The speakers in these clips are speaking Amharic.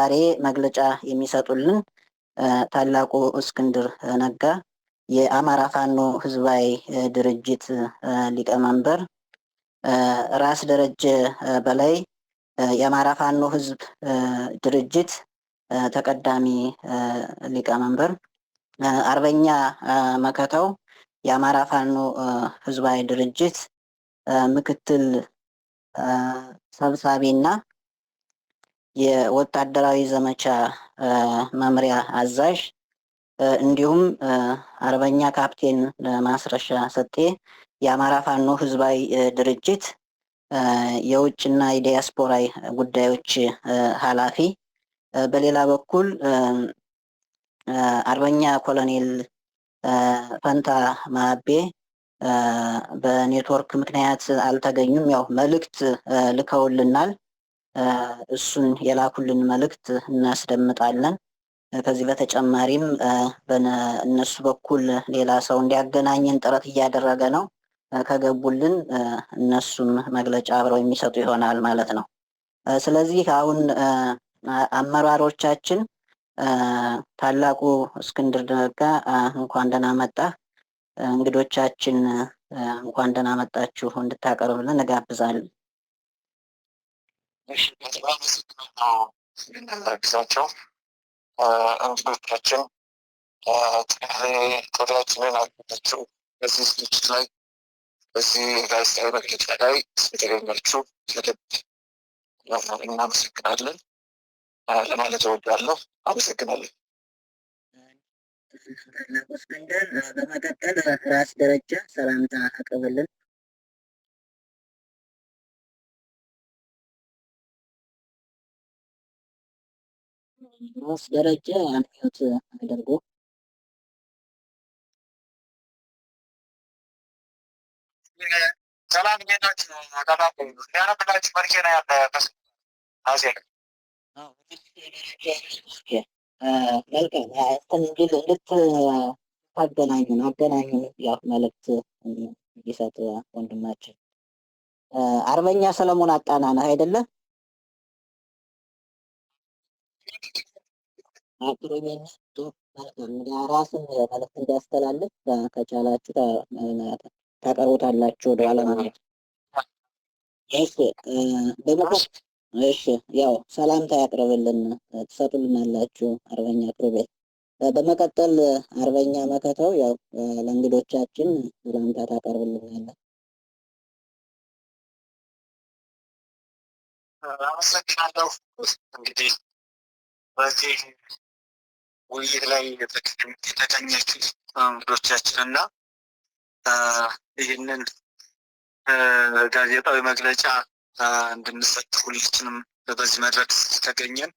ዛሬ መግለጫ የሚሰጡልን ታላቁ እስክንድር ነጋ የአማራ ፋኖ ህዝባዊ ድርጅት ሊቀመንበር፣ ራስ ደረጀ በላይ የአማራ ፋኖ ህዝብ ድርጅት ተቀዳሚ ሊቀመንበር፣ አርበኛ መከታው የአማራ ፋኖ ህዝባዊ ድርጅት ምክትል ሰብሳቢና የወታደራዊ ዘመቻ መምሪያ አዛዥ፣ እንዲሁም አርበኛ ካፕቴን ማስረሻ ሰጤ የአማራ ፋኖ ህዝባዊ ድርጅት የውጭና የዲያስፖራ ጉዳዮች ኃላፊ፣ በሌላ በኩል አርበኛ ኮሎኔል ፈንታ ማቤ በኔትወርክ ምክንያት አልተገኙም። ያው መልእክት ልከውልናል። እሱን የላኩልን መልእክት እናስደምጣለን። ከዚህ በተጨማሪም በእነሱ በኩል ሌላ ሰው እንዲያገናኝን ጥረት እያደረገ ነው። ከገቡልን እነሱም መግለጫ አብረው የሚሰጡ ይሆናል ማለት ነው። ስለዚህ አሁን አመራሮቻችን ታላቁ እስክንድር ነጋ እንኳን ደህና መጣህ፣ እንግዶቻችን እንኳን ደህና መጣችሁ እንድታቀርብልን እጋብዛለን። ግዛቸው እንግዶቻችን ጥሪያችንን አግኝታችሁ በዚህ ዝግጅት ላይ በዚህ ጋዜጣዊ መግለጫ ላይ ስለተገኛችሁ ከልብ እናመሰግናለን ለማለት እወዳለሁ። አመሰግናለሁ። ታላቁ እስክንድር፣ በመቀጠል ራስ ደረጃ ሰላምታ አቅርብልን። ራስ ደረጃ አንሚዩት አድርጎ። ሰላም ጌታችሁ ያረብላችሁ መርኬና ያለ አዜ መልካም እንድታገናኙን አገናኙን ያው መልእክት እንዲሰጥ ወንድማችን አርበኛ ሰለሞን አጣና ነህ አይደለ? ራስን መልእክት እንዲያስተላልፍ ከቻላችሁ ታቀርቡታላችሁ ወደኋላ ማለት ነው። እሺ ያው ሰላምታ ያቅርብልን ትሰጡልናላችሁ አርበኛ ክሩቤል። በመቀጠል አርበኛ መከታው ያው ለእንግዶቻችን ሰላምታ ታቀርብልናለህ። አመሰግናለሁ። እንግዲህ በዚህ ውይይት ላይ የተገኛችሁ እንግዶቻችን እና ይህንን ጋዜጣዊ መግለጫ እንድንሰጥ ሁላችንም በዚህ መድረክ ተገኘን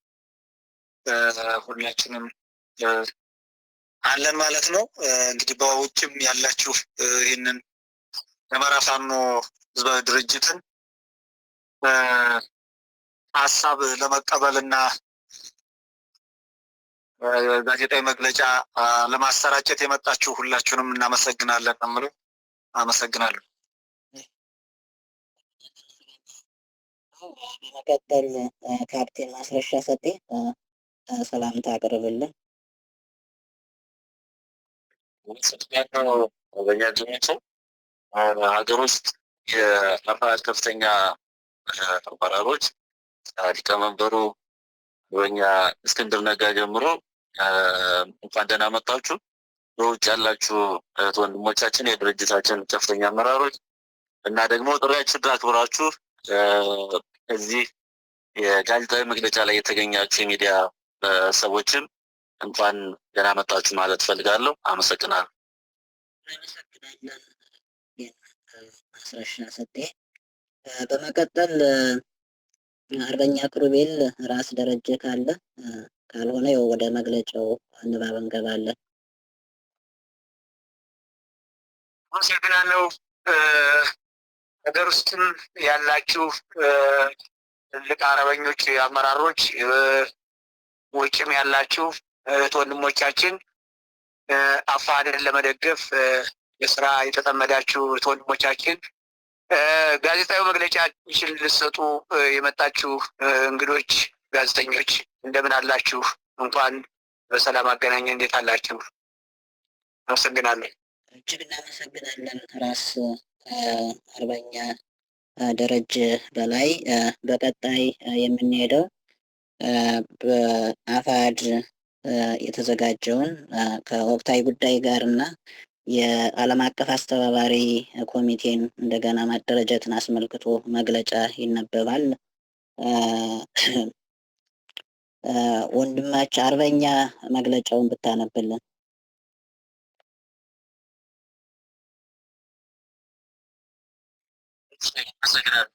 ሁላችንም አለን ማለት ነው። እንግዲህ በውጭም ያላችሁ ይህንን የአማራ ፋኖ ህዝባዊ ድርጅትን ሀሳብ ለመቀበልና ጋዜጣዊ መግለጫ ለማሰራጨት የመጣችሁ ሁላችሁንም እናመሰግናለን። አምሩ አመሰግናለሁ። በመቀጠል ካፕቴን ማስረሻ ሰጤ ሰላምታ አቅርብልን። በኛ ድርጅቱ ሀገር ውስጥ የአፋሕድ ከፍተኛ አመራሮች ሊቀመንበሩ በኛ እስክንድር ነጋ ጀምሮ እንኳን ደህና መጣችሁ። በውጭ ያላችሁ ወንድሞቻችን የድርጅታችን ከፍተኛ አመራሮች እና ደግሞ ጥሪያችንን አክብራችሁ እዚህ የጋዜጣዊ መግለጫ ላይ የተገኛችሁ የሚዲያ ሰዎችም እንኳን ደህና መጣችሁ ማለት ፈልጋለሁ። አመሰግናለሁ። ማስረሻ ሰጤ። በመቀጠል አርበኛ ክሩቤል ራስ ደረጀ ካለ ካልሆነ ወደ መግለጫው ንባብ እንገባለን። አመሰግናለሁ። ሀገር ውስጥም ያላችሁ ትልቅ አርበኞች አመራሮች፣ ውጭም ያላችሁ ወንድሞቻችን አፋሕድን ለመደገፍ የስራ የተጠመዳችሁ ወንድሞቻችን፣ ጋዜጣዊ መግለጫችን ልትሰጡ የመጣችሁ እንግዶች ጋዜጠኞች እንደምን አላችሁ? እንኳን በሰላም አገናኘ። እንዴት አላችሁ? አመሰግናለሁ። እጅግ እናመሰግናለን ራስ አርበኛ ደረጀ በላይ። በቀጣይ የምንሄደው በአፋሕድ የተዘጋጀውን ከወቅታዊ ጉዳይ ጋር እና የዓለም አቀፍ አስተባባሪ ኮሚቴን እንደገና ማደራጀትን አስመልክቶ መግለጫ ይነበባል። ወንድማችን አርበኛ መግለጫውን ብታነብልን። አመሰግናለሁ።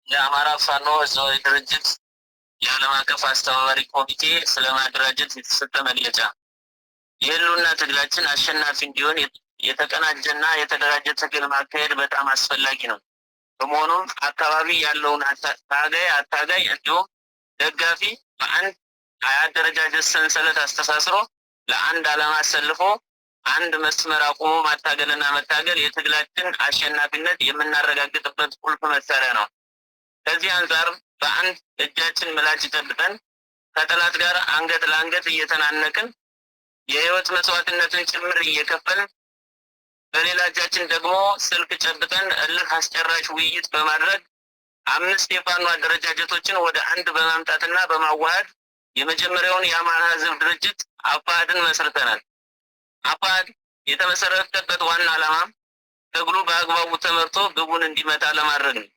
የአማራ ፋኖ ሕዝባዊ ድርጅት የዓለም አቀፍ አስተባባሪ ኮሚቴ ስለ ማደራጀት የተሰጠ መግለጫ። የህልውና ትግላችን አሸናፊ እንዲሆን የተቀናጀና የተደራጀ ትግል ማካሄድ በጣም አስፈላጊ ነው። በመሆኑም አካባቢ ያለውን አታጋይ እንዲሁም ደጋፊ በአንድ አደረጃጀት ሰንሰለት አስተሳስሮ ለአንድ ዓላማ አሰልፎ አንድ መስመር አቁሞ ማታገልና መታገል የትግላችን አሸናፊነት የምናረጋግጥበት ቁልፍ መሳሪያ ነው። ከዚህ አንጻር በአንድ እጃችን ምላጭ ጨብጠን ከጠላት ጋር አንገት ለአንገት እየተናነቅን የህይወት መስዋዕትነትን ጭምር እየከፈልን በሌላ እጃችን ደግሞ ስልክ ጨብጠን እልህ አስጨራሽ ውይይት በማድረግ 5 የፋኖ አደረጃጀቶችን ወደ አንድ በማምጣትና በማዋሃድ የመጀመሪያውን የአማራ ህዝብ ድርጅት አፋሕድን መስርተናል። አፋሕድ የተመሰረተበት ዋና ዓላማ ትግሉ በአግባቡ ተመርቶ ግቡን እንዲመታ ለማድረግ ነው።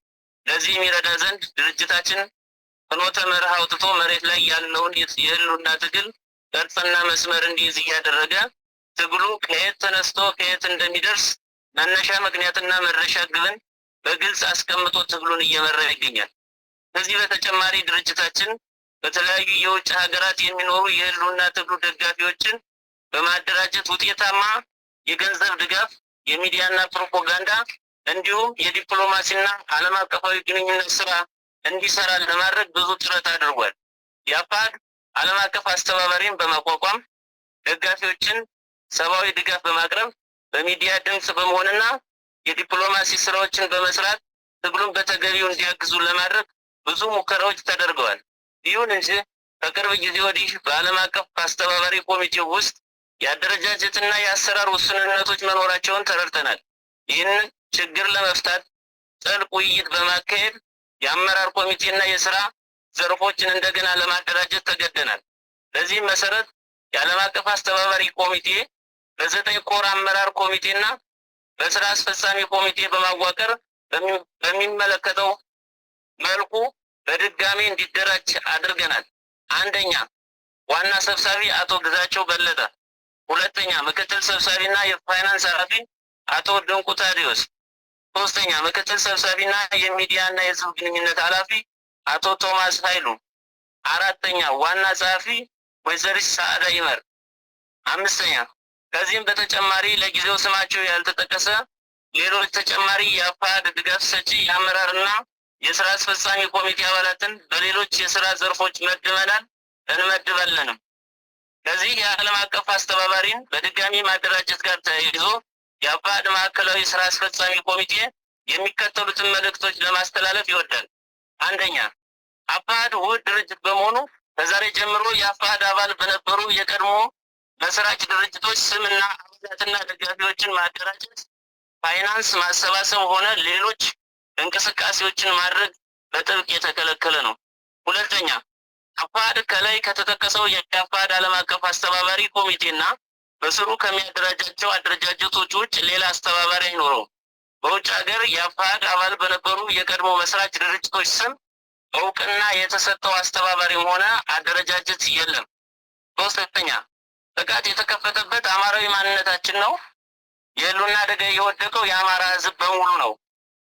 ለዚህ የሚረዳ ዘንድ ድርጅታችን ፍኖተ መርህ አውጥቶ መሬት ላይ ያለውን የህልውና ትግል ቅርጽና መስመር እንዲይዝ እያደረገ ትግሉ ከየት ተነስቶ ከየት እንደሚደርስ መነሻ ምክንያትና መድረሻ ግብን በግልጽ አስቀምጦ ትግሉን እየመራ ይገኛል። ከዚህ በተጨማሪ ድርጅታችን በተለያዩ የውጭ ሀገራት የሚኖሩ የህልውና ትግሉ ደጋፊዎችን በማደራጀት ውጤታማ የገንዘብ ድጋፍ፣ የሚዲያና ፕሮፓጋንዳ እንዲሁም የዲፕሎማሲና ዓለም አቀፋዊ ግንኙነት ስራ እንዲሰራ ለማድረግ ብዙ ጥረት አድርጓል። የአፋሕድ ዓለም አቀፍ አስተባባሪን በማቋቋም ደጋፊዎችን ሰብአዊ ድጋፍ በማቅረብ በሚዲያ ድምፅ በመሆንና የዲፕሎማሲ ስራዎችን በመስራት ትግሉን በተገቢው እንዲያግዙ ለማድረግ ብዙ ሙከራዎች ተደርገዋል። ይሁን እንጂ ከቅርብ ጊዜ ወዲህ በዓለም አቀፍ አስተባባሪ ኮሚቴው ውስጥ የአደረጃጀትና የአሰራር ውስንነቶች መኖራቸውን ተረድተናል። ይህንን ችግር ለመፍታት ጥልቅ ውይይት በማካሄድ የአመራር ኮሚቴና የስራ ዘርፎችን እንደገና ለማደራጀት ተገደናል። በዚህም መሰረት የዓለም አቀፍ አስተባባሪ ኮሚቴ በ9 ኮር አመራር ኮሚቴና በስራ አስፈጻሚ ኮሚቴ በማዋቀር በሚመለከተው መልኩ በድጋሚ እንዲደራጅ አድርገናል። አንደኛ ዋና ሰብሳቢ አቶ ግዛቸው በለጠ፣ ሁለተኛ ምክትል ሰብሳቢና የፋይናንስ ኃላፊ አቶ ድንቁ ታዲዮስ፣ ሶስተኛ ምክትል ሰብሳቢና የሚዲያና የህዝብ ግንኙነት ኃላፊ አቶ ቶማስ ኃይሉ፣ አራተኛ ዋና ጸሐፊ ወይዘሪት ሰዓዳ ይመር፣ አምስተኛ ከዚህም በተጨማሪ ለጊዜው ስማቸው ያልተጠቀሰ ሌሎች ተጨማሪ የአፋሕድ ድጋፍ ሰጪ የአመራርና የስራ አስፈጻሚ ኮሚቴ አባላትን በሌሎች የስራ ዘርፎች መድበናል፣ እንመድባለንም። ከዚህ የዓለም አቀፍ አስተባባሪን በድጋሚ ማደራጀት ጋር ተያይዞ የአፋሕድ ማዕከላዊ ስራ አስፈጻሚ ኮሚቴ የሚከተሉትን መልእክቶች ለማስተላለፍ ይወዳል። አንደኛ አፋሕድ ውህድ ድርጅት በመሆኑ ከዛሬ ጀምሮ የአፋሕድ አባል በነበሩ የቀድሞ መስራች ድርጅቶች ስምና አባላትና ደጋፊዎችን ማደራጀት፣ ፋይናንስ ማሰባሰብ ሆነ ሌሎች እንቅስቃሴዎችን ማድረግ በጥብቅ የተከለከለ ነው። ሁለተኛ አፋሕድ ከላይ ከተጠቀሰው የአፋሕድ ዓለም አቀፍ አስተባባሪ ኮሚቴና በስሩ ከሚያደራጃቸው አደረጃጀቶች ውጭ ሌላ አስተባባሪ አይኖረውም። በውጭ ሀገር የአፋሕድ አባል በነበሩ የቀድሞ መስራች ድርጅቶች ስም እውቅና የተሰጠው አስተባባሪም ሆነ አደረጃጀት የለም። ሶስተኛ ጥቃት የተከፈተበት አማራዊ ማንነታችን ነው። የህልውና አደጋ የወደቀው የአማራ ህዝብ በሙሉ ነው።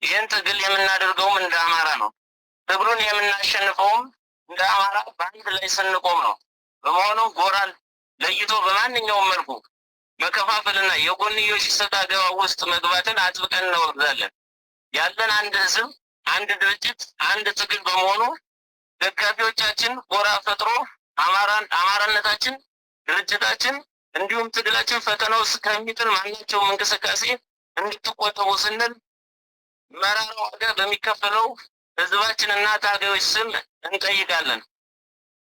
ይህን ትግል የምናደርገውም እንደ አማራ ነው። ትግሉን የምናሸንፈውም እንደ አማራ በአንድ ላይ ስንቆም ነው። በመሆኑም ጎራን ለይቶ በማንኛውም መልኩ መከፋፈልና የጎንዮሽ ሰጣ ገባ ውስጥ መግባትን አጥብቀን እናወግዛለን። ያለን አንድ ህዝብ፣ አንድ ድርጅት፣ አንድ ትግል በመሆኑ ደጋፊዎቻችን ጎራ ፈጥሮ አማራነታችን፣ ድርጅታችን እንዲሁም ትግላችን ፈተና ውስጥ ከሚጥል ማናቸውም እንቅስቃሴ እንድትቆጠቡ ስንል መራራ ዋጋ በሚከፈለው ህዝባችንና ታጋዮች ስም እንጠይቃለን።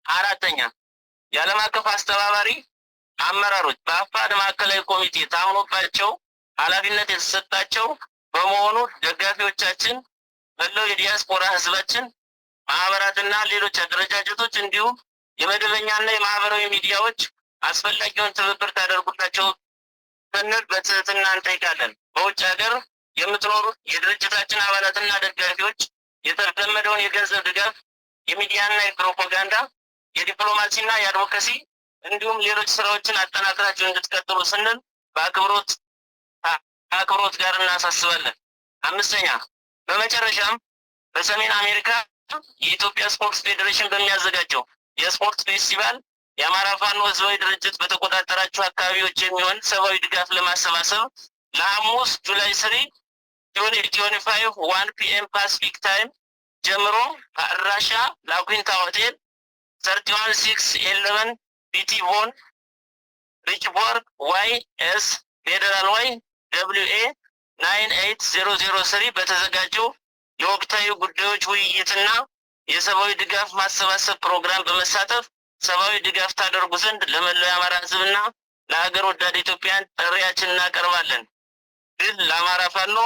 አራተኛ የዓለም አቀፍ አስተባባሪ አመራሮች በአፋድ ማዕከላዊ ኮሚቴ ታምኖባቸው ኃላፊነት የተሰጣቸው በመሆኑ ደጋፊዎቻችን፣ መላው የዲያስፖራ ህዝባችን፣ ማህበራትና ሌሎች አደረጃጀቶች እንዲሁም የመደበኛና የማህበራዊ ሚዲያዎች አስፈላጊውን ትብብር ታደርጉላቸው ስንል በትህትና እንጠይቃለን። በውጭ ሀገር የምትኖሩ የድርጅታችን አባላትና ደጋፊዎች የተለመደውን የገንዘብ ድጋፍ፣ የሚዲያና የፕሮፓጋንዳ፣ የዲፕሎማሲና የአድቮካሲ እንዲሁም ሌሎች ስራዎችን አጠናክራችሁ እንድትቀጥሉ ስንል በአክብሮት ጋር እናሳስባለን። አምስተኛ በመጨረሻም በሰሜን አሜሪካ የኢትዮጵያ ስፖርት ፌዴሬሽን በሚያዘጋጀው የስፖርት ፌስቲቫል የአማራ ፋኖ ህዝባዊ ድርጅት በተቆጣጠራቸው አካባቢዎች የሚሆን ሰብአዊ ድጋፍ ለማሰባሰብ ለሐሙስ ጁላይ 3 2025 1 PM ፓሲፊክ ታይም ጀምሮ ከአድራሻ ላኩንታ ሆቴል 31611 BT ቮን ሪችቦርግ YS ፌደራል ዋይ WA 98003 በተዘጋጀው የወቅታዊ ጉዳዮች ውይይትና የሰብአዊ ድጋፍ ማሰባሰብ ፕሮግራም በመሳተፍ ሰብአዊ ድጋፍ ታደርጉ ዘንድ ለመላው የአማራ ህዝብና ለሀገር ወዳድ ኢትዮጵያን ጥሪያችን እናቀርባለን። ድል ለአማራ ፋኖ፣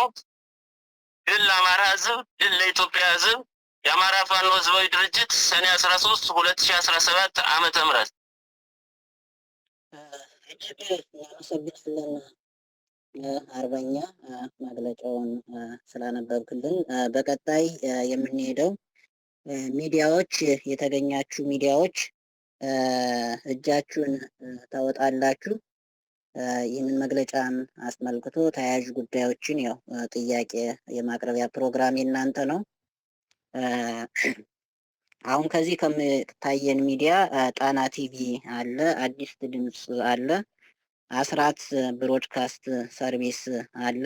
ድል ለአማራ ህዝብ፣ ድል ለኢትዮጵያ ህዝብ። የአማራ ፋኖ ህዝባዊ ድርጅት ሰኔ 13 2017 ዓመተ ምህረት። እጅግ እናመሰግናለን አርበኛ መግለጫውን ስላነበብክልን። በቀጣይ የምንሄደው ሚዲያዎች፣ የተገኛችሁ ሚዲያዎች እጃችሁን ታወጣላችሁ። ይህንን መግለጫን አስመልክቶ ተያያዥ ጉዳዮችን ያው ጥያቄ የማቅረቢያ ፕሮግራም የእናንተ ነው። አሁን ከዚህ ከሚታየን ሚዲያ ጣና ቲቪ አለ፣ አዲስ ድምፅ አለ፣ አስራት ብሮድካስት ሰርቪስ አለ።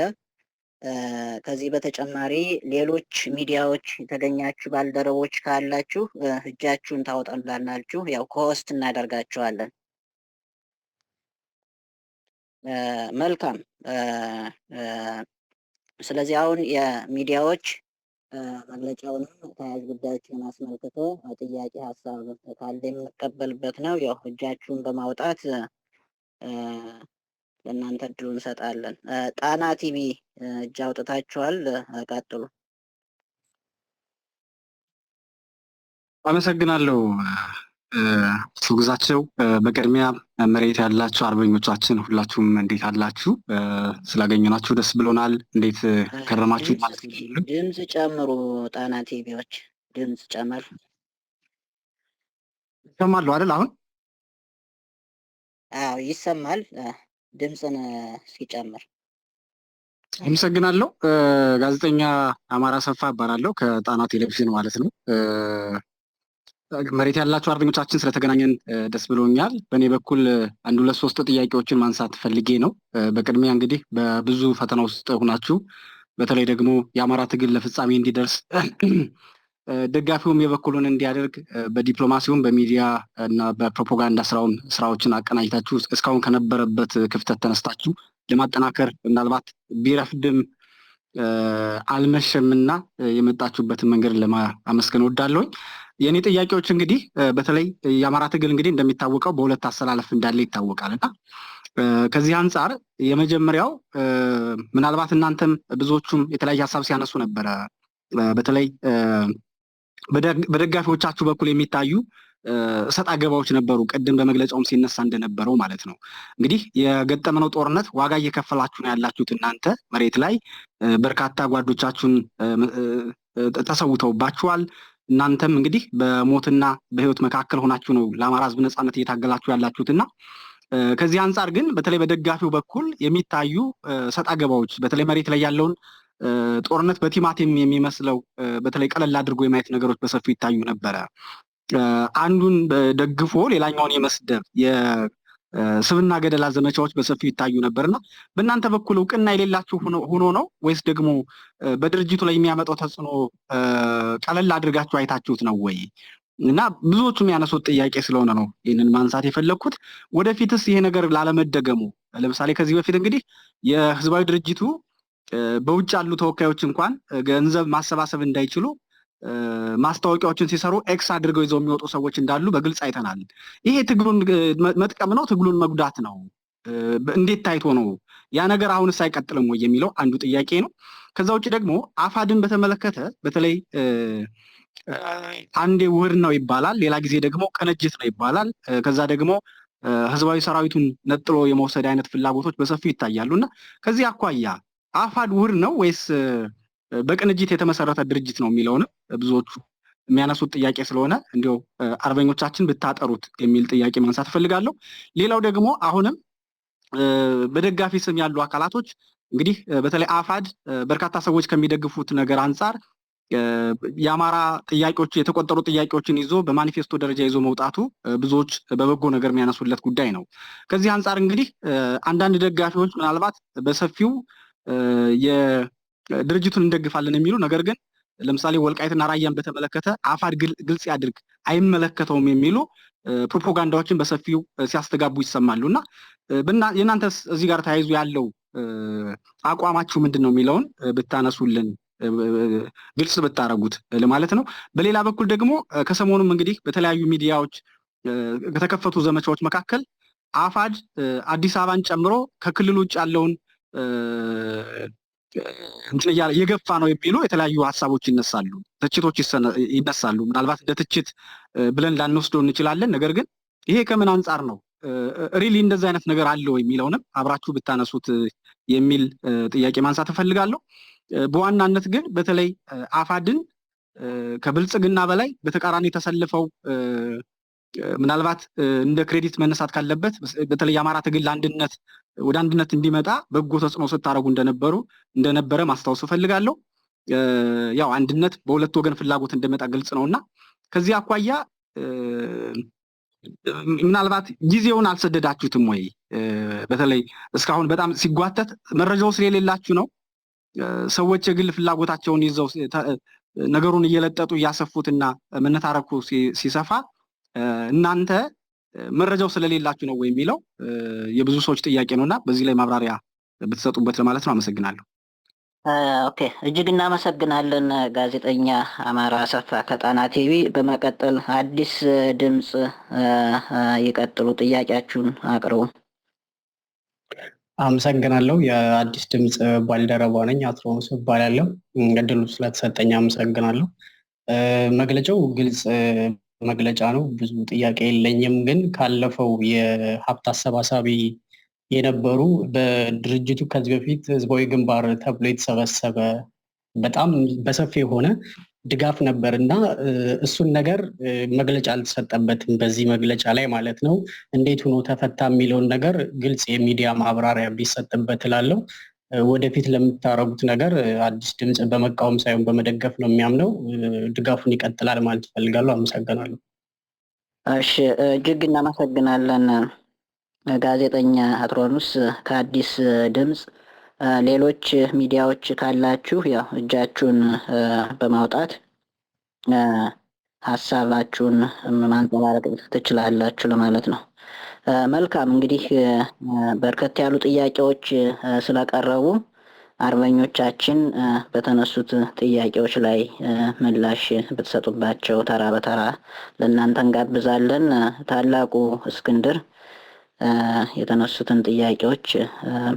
ከዚህ በተጨማሪ ሌሎች ሚዲያዎች የተገኛችሁ ባልደረቦች ካላችሁ እጃችሁን ታወጣላችሁ። ያው ከሆስት እናደርጋቸዋለን። መልካም። ስለዚህ አሁን የሚዲያዎች መግለጫውንም ተያያዥ ጉዳዮችን አስመልክቶ ጥያቄ ሀሳብ ካለ የምንቀበልበት ነው። ያው እጃችሁን በማውጣት ለእናንተ እድሉ እንሰጣለን። ጣና ቲቪ እጅ አውጥታችኋል፣ ቀጥሉ። አመሰግናለሁ እሱ ግዛቸው። በቅድሚያ መሬት ያላችሁ አርበኞቻችን ሁላችሁም እንዴት አላችሁ? ስላገኘናችሁ ደስ ብሎናል። እንዴት ከረማችሁ ማለት ነው? ድምፅ ጨምሩ፣ ጣና ቲቪዎች ድምፅ ጨምር። ይሰማሉ አይደል? አሁን አዎ ይሰማል። ድምፅን ሲጨምር። አመሰግናለሁ። ጋዜጠኛ አማራ ሰፋ እባላለሁ ከጣና ቴሌቪዥን ማለት ነው። መሬት ያላችሁ አርበኞቻችን ስለተገናኘን ደስ ብሎኛል። በእኔ በኩል አንድ ሁለት ሶስት ጥያቄዎችን ማንሳት ፈልጌ ነው። በቅድሚያ እንግዲህ በብዙ ፈተና ውስጥ ሆናችሁ በተለይ ደግሞ የአማራ ትግል ለፍጻሜ እንዲደርስ ደጋፊውም የበኩሉን እንዲያደርግ በዲፕሎማሲውም በሚዲያ እና በፕሮፓጋንዳ ስራዎችን አቀናጅታችሁ እስካሁን ከነበረበት ክፍተት ተነስታችሁ ለማጠናከር ምናልባት ቢረፍድም አልመሸምና የመጣችሁበትን መንገድ ለማመስገን ወዳለሁኝ። የእኔ ጥያቄዎች እንግዲህ በተለይ የአማራ ትግል እንግዲህ እንደሚታወቀው በሁለት አሰላለፍ እንዳለ ይታወቃል እና ከዚህ አንጻር የመጀመሪያው ምናልባት እናንተም ብዙዎቹም የተለያየ ሀሳብ ሲያነሱ ነበረ። በተለይ በደጋፊዎቻችሁ በኩል የሚታዩ እሰጥ አገባዎች ነበሩ። ቅድም በመግለጫውም ሲነሳ እንደነበረው ማለት ነው። እንግዲህ የገጠመነው ጦርነት ዋጋ እየከፈላችሁ ነው ያላችሁት። እናንተ መሬት ላይ በርካታ ጓዶቻችሁን ተሰውተውባችኋል። እናንተም እንግዲህ በሞትና በህይወት መካከል ሆናችሁ ነው ለአማራ ህዝብ ነጻነት እየታገላችሁ ያላችሁትና ከዚህ አንጻር ግን በተለይ በደጋፊው በኩል የሚታዩ እሰጥ አገባዎች በተለይ መሬት ላይ ያለውን ጦርነት በቲማቲም የሚመስለው በተለይ ቀለል አድርጎ የማየት ነገሮች በሰፊው ይታዩ ነበረ። አንዱን ደግፎ ሌላኛውን የመስደብ የስብና ገደላ ዘመቻዎች በሰፊው ይታዩ ነበርና በእናንተ በኩል እውቅና የሌላችሁ ሆኖ ነው ወይስ ደግሞ በድርጅቱ ላይ የሚያመጣው ተጽዕኖ ቀለል አድርጋችሁ አይታችሁት ነው ወይ? እና ብዙዎቹ የሚያነሱት ጥያቄ ስለሆነ ነው ይህንን ማንሳት የፈለግኩት። ወደፊትስ ይሄ ነገር ላለመደገሙ ለምሳሌ ከዚህ በፊት እንግዲህ የህዝባዊ ድርጅቱ በውጭ ያሉ ተወካዮች እንኳን ገንዘብ ማሰባሰብ እንዳይችሉ ማስታወቂያዎችን ሲሰሩ ኤክስ አድርገው ይዘው የሚወጡ ሰዎች እንዳሉ በግልጽ አይተናል። ይሄ ትግሉን መጥቀም ነው? ትግሉን መጉዳት ነው? እንዴት ታይቶ ነው? ያ ነገር አሁንስ አይቀጥልም ወይ የሚለው አንዱ ጥያቄ ነው። ከዛ ውጭ ደግሞ አፋድን በተመለከተ በተለይ አንዴ ውህድ ነው ይባላል፣ ሌላ ጊዜ ደግሞ ቅንጅት ነው ይባላል። ከዛ ደግሞ ህዝባዊ ሰራዊቱን ነጥሎ የመውሰድ አይነት ፍላጎቶች በሰፊው ይታያሉ እና ከዚህ አኳያ አፋድ ውህድ ነው ወይስ በቅንጅት የተመሰረተ ድርጅት ነው የሚለውንም ብዙዎቹ የሚያነሱት ጥያቄ ስለሆነ እንዲያው አርበኞቻችን ብታጠሩት የሚል ጥያቄ ማንሳት እፈልጋለሁ። ሌላው ደግሞ አሁንም በደጋፊ ስም ያሉ አካላቶች እንግዲህ በተለይ አፋድ በርካታ ሰዎች ከሚደግፉት ነገር አንጻር የአማራ ጥያቄዎች የተቆጠሩ ጥያቄዎችን ይዞ በማኒፌስቶ ደረጃ ይዞ መውጣቱ ብዙዎች በበጎ ነገር የሚያነሱለት ጉዳይ ነው። ከዚህ አንጻር እንግዲህ አንዳንድ ደጋፊዎች ምናልባት በሰፊው የድርጅቱን እንደግፋለን የሚሉ ነገር ግን ለምሳሌ ወልቃይትና ራያን በተመለከተ አፋድ ግልጽ ያድርግ አይመለከተውም የሚሉ ፕሮፓጋንዳዎችን በሰፊው ሲያስተጋቡ ይሰማሉ እና የእናንተስ እዚህ ጋር ተያይዞ ያለው አቋማችሁ ምንድን ነው የሚለውን ብታነሱልን ግልጽ ብታረጉት ለማለት ነው። በሌላ በኩል ደግሞ ከሰሞኑም እንግዲህ በተለያዩ ሚዲያዎች ከተከፈቱ ዘመቻዎች መካከል አፋድ አዲስ አበባን ጨምሮ ከክልል ውጭ ያለውን እንትን እያለ የገፋ ነው የሚሉ የተለያዩ ሀሳቦች ይነሳሉ፣ ትችቶች ይነሳሉ። ምናልባት እንደ ትችት ብለን ላንወስደው እንችላለን። ነገር ግን ይሄ ከምን አንጻር ነው ሪሊ እንደዚህ አይነት ነገር አለው የሚለውንም አብራችሁ ብታነሱት የሚል ጥያቄ ማንሳት እፈልጋለሁ። በዋናነት ግን በተለይ አፋድን ከብልጽግና በላይ በተቃራኒ ተሰልፈው ምናልባት እንደ ክሬዲት መነሳት ካለበት በተለይ የአማራ ትግል ለአንድነት ወደ አንድነት እንዲመጣ በጎ ተጽዕኖ ስታደርጉ እንደነበረ ማስታወስ እፈልጋለሁ። ያው አንድነት በሁለት ወገን ፍላጎት እንደመጣ ግልጽ ነውና ከዚህ አኳያ ምናልባት ጊዜውን አልሰደዳችሁትም ወይ? በተለይ እስካሁን በጣም ሲጓተት መረጃው ስለሌላችሁ ነው ሰዎች የግል ፍላጎታቸውን ይዘው ነገሩን እየለጠጡ እያሰፉትና መነታረኩ ሲሰፋ እናንተ መረጃው ስለሌላችሁ ነው ወይ የሚለው የብዙ ሰዎች ጥያቄ ነውና በዚህ ላይ ማብራሪያ ብትሰጡበት ለማለት ነው። አመሰግናለሁ። ኦኬ፣ እጅግ እናመሰግናለን ጋዜጠኛ አማራ አሰፋ ከጣና ቲቪ። በመቀጠል አዲስ ድምፅ ይቀጥሉ፣ ጥያቄያችሁን አቅርቡ። አመሰግናለሁ። የአዲስ ድምፅ ባልደረባ ነኝ፣ አትሮንስ እባላለሁ። እድሉ ስለተሰጠኝ አመሰግናለሁ። መግለጫው ግልጽ መግለጫ ነው፣ ብዙ ጥያቄ የለኝም። ግን ካለፈው የሀብት አሰባሳቢ የነበሩ በድርጅቱ ከዚህ በፊት ህዝባዊ ግንባር ተብሎ የተሰበሰበ በጣም በሰፊ የሆነ ድጋፍ ነበር እና እሱን ነገር መግለጫ አልተሰጠበትም በዚህ መግለጫ ላይ ማለት ነው። እንዴት ሆኖ ተፈታ የሚለውን ነገር ግልጽ የሚዲያ ማብራሪያ ቢሰጥበት እላለሁ። ወደፊት ለምታረጉት ነገር አዲስ ድምፅ በመቃወም ሳይሆን በመደገፍ ነው የሚያምነው። ድጋፉን ይቀጥላል ማለት እፈልጋለሁ። አመሰግናለሁ። እሺ፣ እጅግ እናመሰግናለን ጋዜጠኛ አትሮኑስ ከአዲስ ድምፅ። ሌሎች ሚዲያዎች ካላችሁ ያው እጃችሁን በማውጣት ሀሳባችሁን ማንጸባረቅ ትችላላችሁ ለማለት ነው። መልካም፣ እንግዲህ በርከት ያሉ ጥያቄዎች ስለቀረቡ አርበኞቻችን በተነሱት ጥያቄዎች ላይ ምላሽ ብትሰጡባቸው ተራ በተራ ለእናንተ እንጋብዛለን። ታላቁ እስክንድር የተነሱትን ጥያቄዎች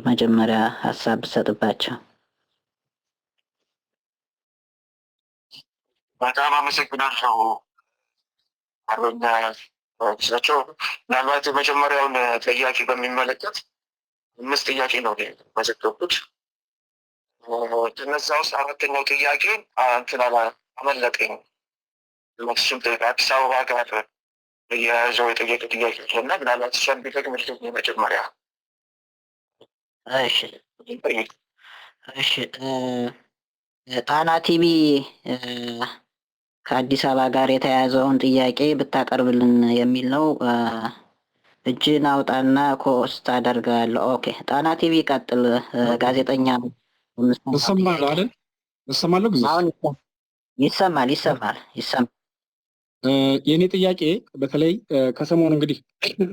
መጀመሪያ ሀሳብ ብትሰጥባቸው። በጣም አመሰግናለሁ አርበኛ ቸው። ምናልባት የመጀመሪያውን ጥያቄ በሚመለከት 5 ጥያቄ ነው መዘገብኩት። ከነዛ ውስጥ 4ኛው ጥያቄ አመለጠኝ። እሱም አዲስ አበባ ጋር የያዘው የጠየቀ ጥያቄ እና ምናልባት እሷን ቢጠቅምልኝ መጀመሪያ። እሺ፣ ጣና ቲቪ ከአዲስ አበባ ጋር የተያያዘውን ጥያቄ ብታቀርብልን የሚል ነው። እጅን አውጣና ኮስት አደርጋለሁ። ኦኬ፣ ጣና ቲቪ ቀጥል። ጋዜጠኛ እሰማለሁ አይደል? እሰማለሁ። ይሰማል። የእኔ ጥያቄ በተለይ ከሰሞኑ እንግዲህ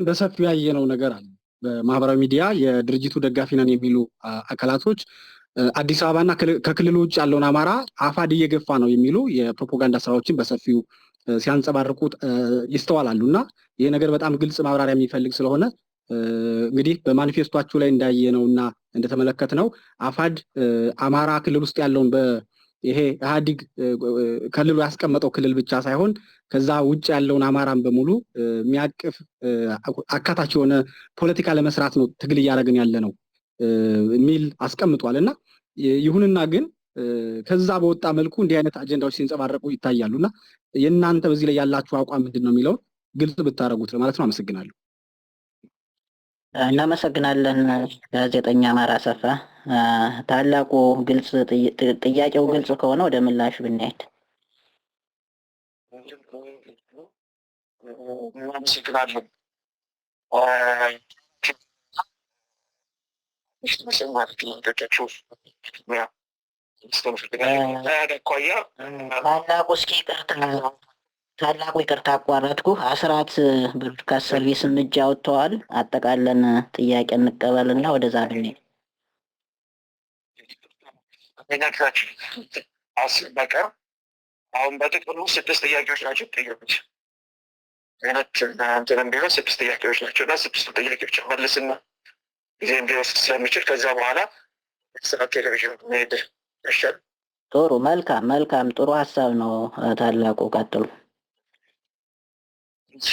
በሰፊው ያየነው ነገር አለ። በማህበራዊ ሚዲያ የድርጅቱ ደጋፊ ነን የሚሉ አካላቶች አዲስ አበባና ከክልሉ ውጭ ያለውን አማራ አፋድ እየገፋ ነው የሚሉ የፕሮፓጋንዳ ስራዎችን በሰፊው ሲያንጸባርቁ ይስተዋላሉ እና ይሄ ነገር በጣም ግልጽ ማብራሪያ የሚፈልግ ስለሆነ እንግዲህ በማኒፌስቷችሁ ላይ እንዳየነው እና እንደተመለከትነው አፋድ አማራ ክልል ውስጥ ያለውን ይሄ ኢህአዲግ ክልሉ ያስቀመጠው ክልል ብቻ ሳይሆን ከዛ ውጭ ያለውን አማራን በሙሉ የሚያቅፍ አካታች የሆነ ፖለቲካ ለመስራት ነው ትግል እያደረግን ያለ ነው የሚል አስቀምጧል እና ይሁንና ግን ከዛ በወጣ መልኩ እንዲህ አይነት አጀንዳዎች ሲንጸባረቁ ይታያሉ እና የእናንተ በዚህ ላይ ያላችሁ አቋም ምንድን ነው የሚለውን ግልጽ ብታደርጉት ለማለት ነው። አመሰግናለሁ። እናመሰግናለን ጋዜጠኛ አማራ አሰፋ። ታላቁ ግልጽ ጥያቄው ግልጽ ከሆነ ወደ ምላሹ ብንሄድ። እናመሰግናለን። ታላቁ ይቅርታ አቋረጥኩ። አስራት ብሮድካስት ሰርቪስ እርምጃ ወጥተዋል። አጠቃለን ጥያቄ እንቀበልና ወደዛ ብንሄድ። በቀር አሁን በጥቅሉ 6 ጥያቄዎች ናቸው ጠየቁት። እንትንም ቢሆን 6 ጥያቄዎች ናቸው እና 6 ጥያቄዎች መልስና ጊዜ እንዲወስድ ስለሚችል ከዛ በኋላ ስራት ቴሌቪዥን መሄድ ይሻል። ጥሩ፣ መልካም ጥሩ ሀሳብ ነው። ታላቁ ቀጥሉ። እሺ፣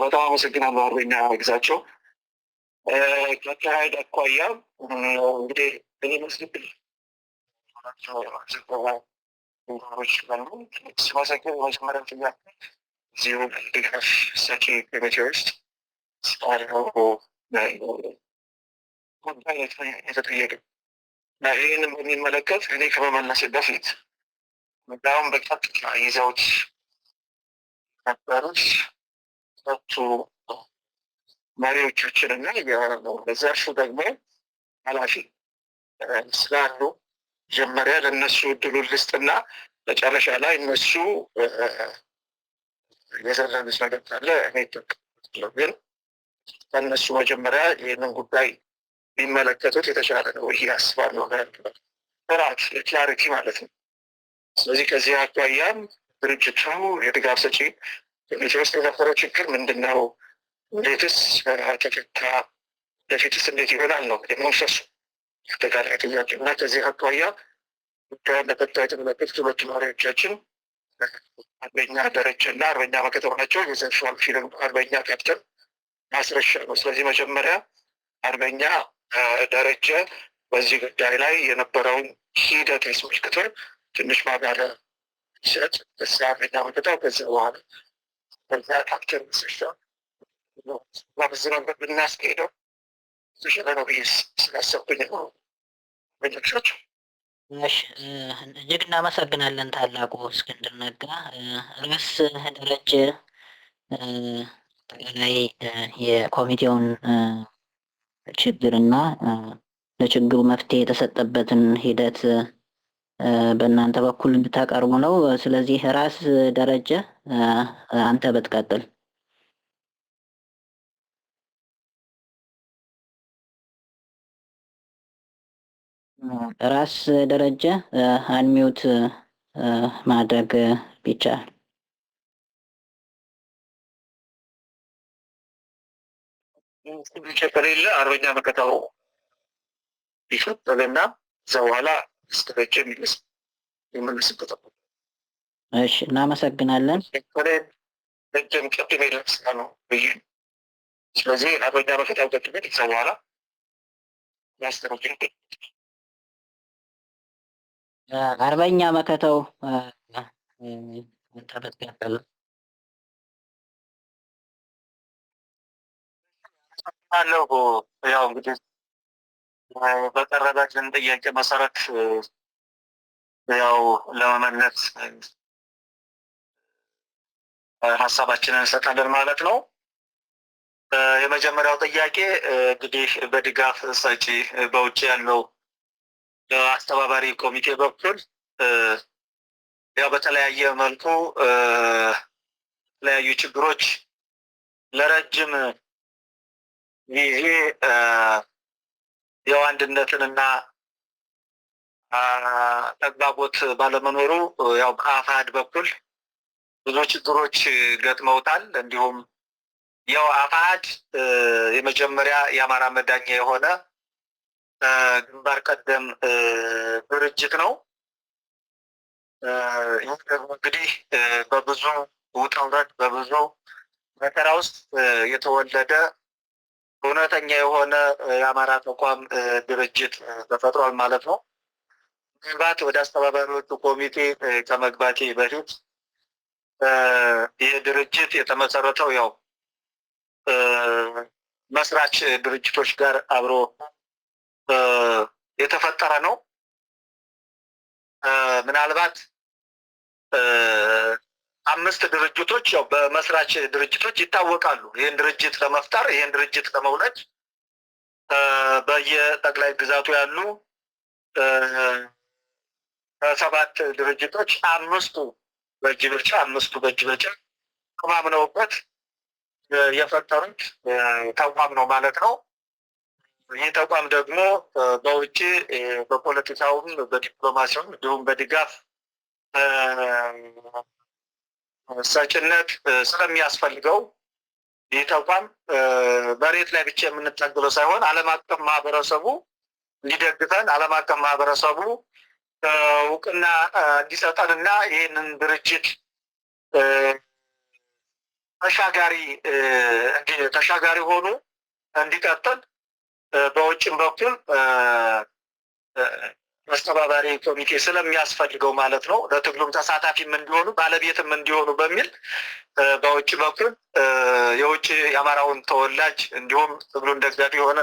በጣም አመሰግናለሁ አርበኛ ግዛቸው። ከአካሄድ አኳያ እንግዲህ እኔ መስግብል ሲመሰግን መጀመሪያ ጥያቄ እዚሁ ድጋፍ ሰጪ ኮሚቴ ውስጥ ጉዳይ የተጠየቀ እና ይህንን በሚመለከት እኔ ከመመለስ በፊት ጉዳዩን በቀጥታ ይዘውት ነበሩት ሁለቱ መሪዎቻችን እና በዘርፉ ደግሞ ኃላፊ ስላሉ መጀመሪያ ለእነሱ እድሉን ልስጥና መጨረሻ ላይ እነሱ የዘለሉት ነገር ካለ እኔ ይጠቅማለሁ። ግን ከእነሱ መጀመሪያ ይህንን ጉዳይ ሊመለከቱት የተሻለ ነው ብዬ አስባለሁ። ጥራት ክላሪቲ ማለት ነው። ስለዚህ ከዚህ አኳያም ድርጅቱ የድጋፍ ሰጪ ኮሚቴ ውስጥ የነበረው ችግር ምንድን ነው? እንዴትስ ተፈታ? ወደፊትስ እንዴት ይሆናል ነው እንግዲህ መንፈሱ አጠቃላይ ጥያቄ እና ከዚህ አኳያ ጉዳዩን በቀጥታ የተመለከቱት ሁለቱ መሪዎቻችን አርበኛ ደረጀ እና አርበኛ መከተው ናቸው። የዘርፉ ኃላፊ ደግሞ አርበኛ ካፕተን ማስረሻ ነው። ስለዚህ መጀመሪያ አርበኛ ደረጀ በዚህ ጉዳይ ላይ የነበረውን ሂደት አስመልክቶ ትንሽ ማብራሪያ ሲሰጥ፣ ከዛ አርበኛ መከተው፣ ከዛ በኋላ አርበኛ ካፕተን ማስረሻ በዚህ መንገድ ብናስኬደው የተሻለ ነው ብዬ ስላሰብኩኝ ነው። ቤተክሶች እጅግ እናመሰግናለን ታላቁ እስክንድር ነጋ። ርዕስ ደረጀ አጠቃላይ የኮሚቴውን ችግርና ለችግሩ መፍትሄ የተሰጠበትን ሂደት በእናንተ በኩል እንድታቀርቡ ነው። ስለዚህ ራስ ደረጀ አንተ ብትቀጥል። ራስ ደረጀ አንሚውት ማድረግ ቢቻል። ከሌለ አርበኛ መከታው ይቀጥልና እዛ በኋላ ስተረጀ የሚመልስበት። እሺ፣ እናመሰግናለን። ረጀም ቅድም የለምስላ ነው ብዬ ስለዚህ አርበኛ መከታው ቀጥሎ እዛ በኋላ ያስተረጀ አርበኛ መከተው ተበትከተል አለው። ያው እንግዲህ በቀረበልን ጥያቄ መሰረት ያው ለመመለስ ሀሳባችንን እንሰጣለን ማለት ነው። የመጀመሪያው ጥያቄ እንግዲህ በድጋፍ ሰጪ በውጭ ያለው አስተባባሪ ኮሚቴ በኩል ያው በተለያየ መልኩ የተለያዩ ችግሮች ለረጅም ጊዜ ያው አንድነትንና ተግባቦት ባለመኖሩ ያው በአፋሕድ በኩል ብዙ ችግሮች ገጥመውታል። እንዲሁም ያው አፋሕድ የመጀመሪያ የአማራ መዳኛ የሆነ ግንባር ቀደም ድርጅት ነው። ይህ ደግሞ እንግዲህ በብዙ ውጣ ውረድ በብዙ መከራ ውስጥ የተወለደ እውነተኛ የሆነ የአማራ ተቋም ድርጅት ተፈጥሯል ማለት ነው። ምናልባት ወደ አስተባባሪዎቹ ኮሚቴ ከመግባቴ በፊት ይህ ድርጅት የተመሰረተው ያው መስራች ድርጅቶች ጋር አብሮ የተፈጠረ ነው። ምናልባት 5 ድርጅቶች ያው በመስራች ድርጅቶች ይታወቃሉ። ይህን ድርጅት ለመፍጠር ይህን ድርጅት ለመውለድ በየጠቅላይ ግዛቱ ያሉ 7 ድርጅቶች 5ቱ በእጅ ብልጫ ተማምነውበት የፈጠሩት ተቋም ነው ማለት ነው። ይህ ተቋም ደግሞ በውጭ በፖለቲካውም በዲፕሎማሲውም እንዲሁም በድጋፍ ሰጭነት ስለሚያስፈልገው ይህ ተቋም መሬት ላይ ብቻ የምንታገለው ሳይሆን ዓለም አቀፍ ማህበረሰቡ እንዲደግፈን ዓለም አቀፍ ማህበረሰቡ እውቅና እንዲሰጠንና ይህንን ድርጅት ተሻጋሪ ሆኖ እንዲቀጥል በውጭም በኩል አስተባባሪ ኮሚቴ ስለሚያስፈልገው ማለት ነው። ለትግሉም ተሳታፊም እንዲሆኑ ባለቤትም እንዲሆኑ በሚል በውጭ በኩል የውጭ የአማራውን ተወላጅ እንዲሁም ትግሉን ደጋፊ የሆነ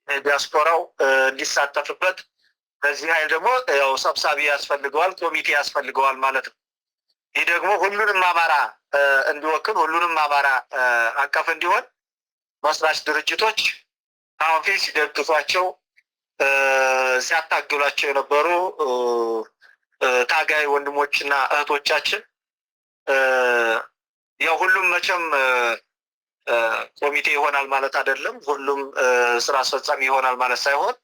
ዲያስፖራው እንዲሳተፍበት በዚህ ኃይል ደግሞ ያው ሰብሳቢ ያስፈልገዋል፣ ኮሚቴ ያስፈልገዋል ማለት ነው። ይህ ደግሞ ሁሉንም አማራ እንዲወክል ሁሉንም አማራ አቀፍ እንዲሆን መስራች ድርጅቶች አሁን ፊት ሲደግፏቸው ሲያታግሏቸው የነበሩ ታጋይ ወንድሞችና እህቶቻችን ያው ሁሉም መቼም ኮሚቴ ይሆናል ማለት አይደለም። ሁሉም ስራ አስፈጻሚ ይሆናል ማለት ሳይሆን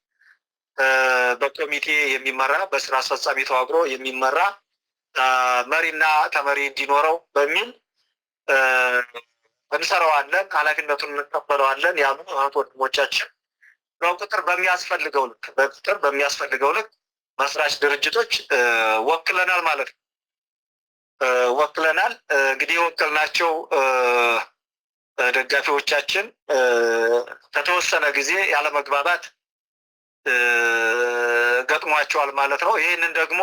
በኮሚቴ የሚመራ በስራ አስፈጻሚ ተዋቅሮ የሚመራ መሪና ተመሪ እንዲኖረው በሚል እንሰራዋለን፣ ኃላፊነቱን እንቀበለዋለን ያሉ እህት ወንድሞቻችን በቁጥር በሚያስፈልገው ልክ መስራች ድርጅቶች ወክለናል ማለት ነው። ወክለናል እንግዲህ የወከልናቸው ደጋፊዎቻችን ከተወሰነ ጊዜ ያለመግባባት ገጥሟቸዋል ማለት ነው። ይህንን ደግሞ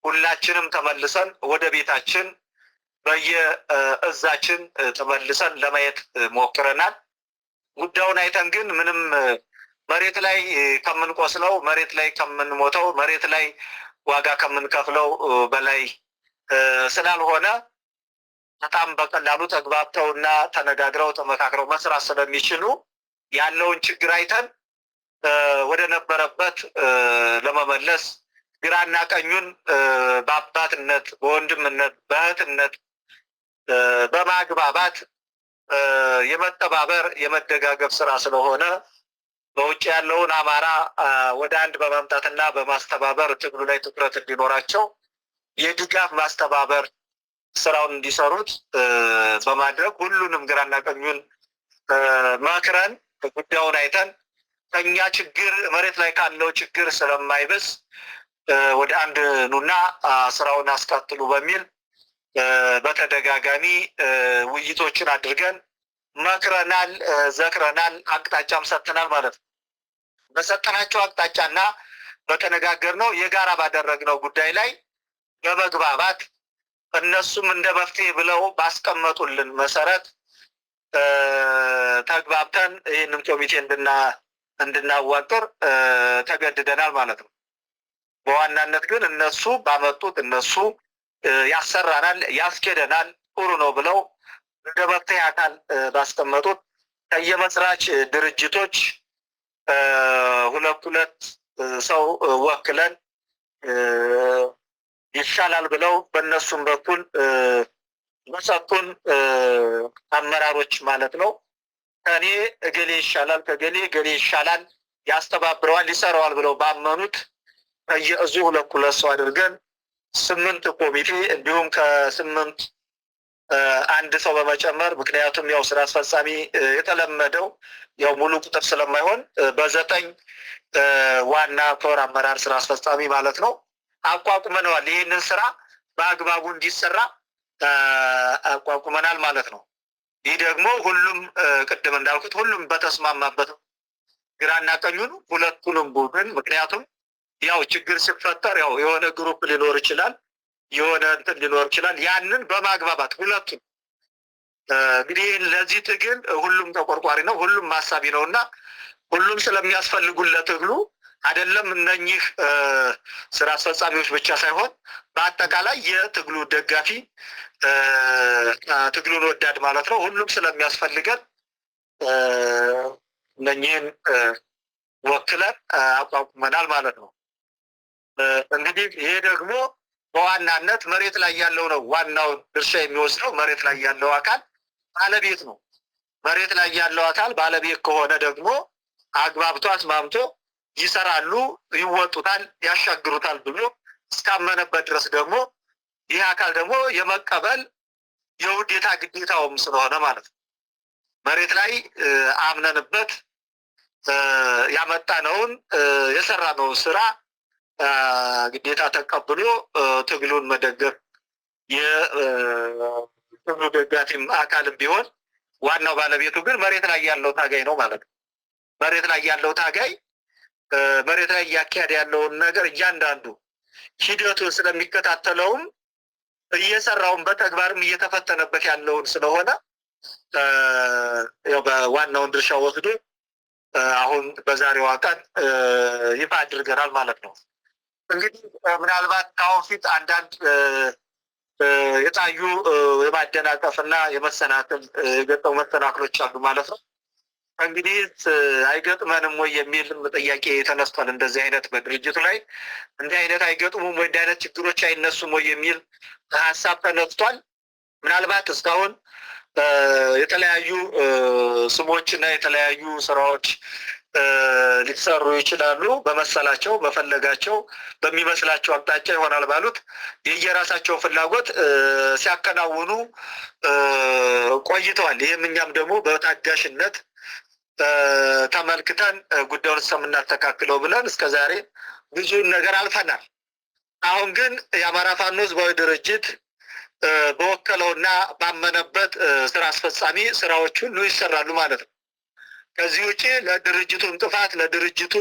ሁላችንም ተመልሰን ወደ ቤታችን በየእዛችን ተመልሰን ለማየት ሞክረናል። ጉዳዩን አይተን ግን ምንም መሬት ላይ ከምንቆስለው፣ መሬት ላይ ከምንሞተው፣ መሬት ላይ ዋጋ ከምንከፍለው በላይ ስላልሆነ በጣም በቀላሉ ተግባብተውና ተነጋግረው ተመካክረው መስራት ስለሚችሉ ያለውን ችግር አይተን ወደ ነበረበት ለመመለስ ግራና ቀኙን በአባትነት፣ በወንድምነት፣ በእህትነት በማግባባት የመተባበር የመደጋገፍ ስራ ስለሆነ በውጭ ያለውን አማራ ወደ አንድ በማምጣትና በማስተባበር ትግሉ ላይ ትኩረት እንዲኖራቸው የድጋፍ ማስተባበር ስራውን እንዲሰሩት በማድረግ ሁሉንም ግራና ቀኙን መክረን ጉዳዩን አይተን ከኛ ችግር መሬት ላይ ካለው ችግር ስለማይብስ ወደ አንድ ኑና ስራውን አስቀጥሉ በሚል በተደጋጋሚ ውይይቶችን አድርገን መክረናል፣ ዘክረናል፣ አቅጣጫም ሰጥተናል ማለት ነው። በሰጠናቸው አቅጣጫና በተነጋገርነው የጋራ ባደረግነው ጉዳይ ላይ በመግባባት እነሱም እንደ መፍትሄ ብለው ባስቀመጡልን መሰረት ተግባብተን ይህንን ኮሚቴ እንድናዋቅር ተገድደናል ማለት ነው። በዋናነት ግን እነሱ ባመጡት እነሱ ያሰራናል፣ ያስኬደናል፣ ጥሩ ነው ብለው እንደ መፍትሄ አካል ባስቀመጡት ከየመስራች ድርጅቶች ሁለት ሰው ወክለን ይሻላል ብለው በእነሱም በኩል በሰጡን አመራሮች ማለት ነው ከኔ እገሌ ይሻላል ከገሌ ገሌ ይሻላል ያስተባብረዋል ይሰራዋል ብለው ባመኑት ከየእዚሁ ሁለት ሰው አድርገን 8 ኮሚቴ እንዲሁም ከ8 አንድ ሰው በመጨመር ምክንያቱም ያው ስራ አስፈጻሚ የተለመደው ያው ሙሉ ቁጥር ስለማይሆን በ9 ዋና ኮር አመራር ስራ አስፈጻሚ ማለት ነው አቋቁመናል። ይህንን ስራ በአግባቡ እንዲሰራ አቋቁመናል ማለት ነው። ይህ ደግሞ ሁሉም ቅድም እንዳልኩት ሁሉም በተስማማበት ግራና ቀኙን ሁለቱንም ቡድን ምክንያቱም ያው ችግር ሲፈጠር ያው የሆነ ግሩፕ ሊኖር ይችላል፣ የሆነ እንትን ሊኖር ይችላል። ያንን በማግባባት ሁለቱም እንግዲህ ለዚህ ትግል ሁሉም ተቆርቋሪ ነው፣ ሁሉም ማሳቢ ነው እና ሁሉም ስለሚያስፈልጉለት ትግሉ አይደለም እነኚህ ስራ አስፈጻሚዎች ብቻ ሳይሆን በአጠቃላይ የትግሉ ደጋፊ ትግሉን ወዳድ ማለት ነው ሁሉም ስለሚያስፈልገን እነኚህን ወክለን አቋቁመናል ማለት ነው። እንግዲህ ይሄ ደግሞ በዋናነት መሬት ላይ ያለው ነው ዋናው ድርሻ የሚወስደው መሬት ላይ ያለው አካል ባለቤት ነው። መሬት ላይ ያለው አካል ባለቤት ከሆነ ደግሞ አግባብቶ አስማምቶ ይሰራሉ፣ ይወጡታል፣ ያሻግሩታል ብሎ እስካመነበት ድረስ ደግሞ ይህ አካል ደግሞ የመቀበል የውዴታ ግዴታውም ስለሆነ ማለት ነው መሬት ላይ አምነንበት ያመጣነውን የሰራነውን ስራ ግዴታ ተቀብሎ ትግሉን መደገፍ የትግሉ ደጋፊም አካልም ቢሆን ዋናው ባለቤቱ ግን መሬት ላይ ያለው ታጋይ ነው ማለት ነው። መሬት ላይ ያለው ታጋይ መሬት ላይ እያካሄደ ያለውን ነገር እያንዳንዱ ሂደቱን ስለሚከታተለውም እየሰራውን በተግባርም እየተፈተነበት ያለውን ስለሆነ ያው በዋናውን ድርሻ ወስዶ አሁን በዛሬዋ ቀን ይፋ አድርገናል ማለት ነው። እንግዲህ ምናልባት ከአሁን ፊት አንዳንድ የታዩ የማደናቀፍና የመሰናክል የገጠሙ መሰናክሎች አሉ ማለት ነው። እንግዲህ አይገጥመንም ወይ የሚል ጥያቄ ተነስቷል። እንደዚህ አይነት በድርጅቱ ላይ እንዲህ አይነት አይገጥሙም ወይ እንዲህ አይነት ችግሮች አይነሱም ወይ የሚል ሀሳብ ተነስቷል። ምናልባት እስካሁን የተለያዩ ስሞችና የተለያዩ ስራዎች ሊሰሩ ይችላሉ። በመሰላቸው በፈለጋቸው በሚመስላቸው አቅጣጫ ይሆናል ባሉት የየራሳቸው ፍላጎት ሲያከናውኑ ቆይተዋል። ይህም እኛም ደግሞ በታጋሽነት ተመልክተን ጉዳዩን እስከምናስተካክለው ብለን እስከዛሬ ብዙ ነገር አልፈናል። አሁን ግን የአማራ ፋኖ ህዝባዊ ድርጅት በወከለውና ባመነበት ስራ አስፈጻሚ ስራዎች ሁሉ ይሰራሉ ማለት ነው። ከዚህ ውጭ ለድርጅቱ እንቅፋት ለድርጅቱ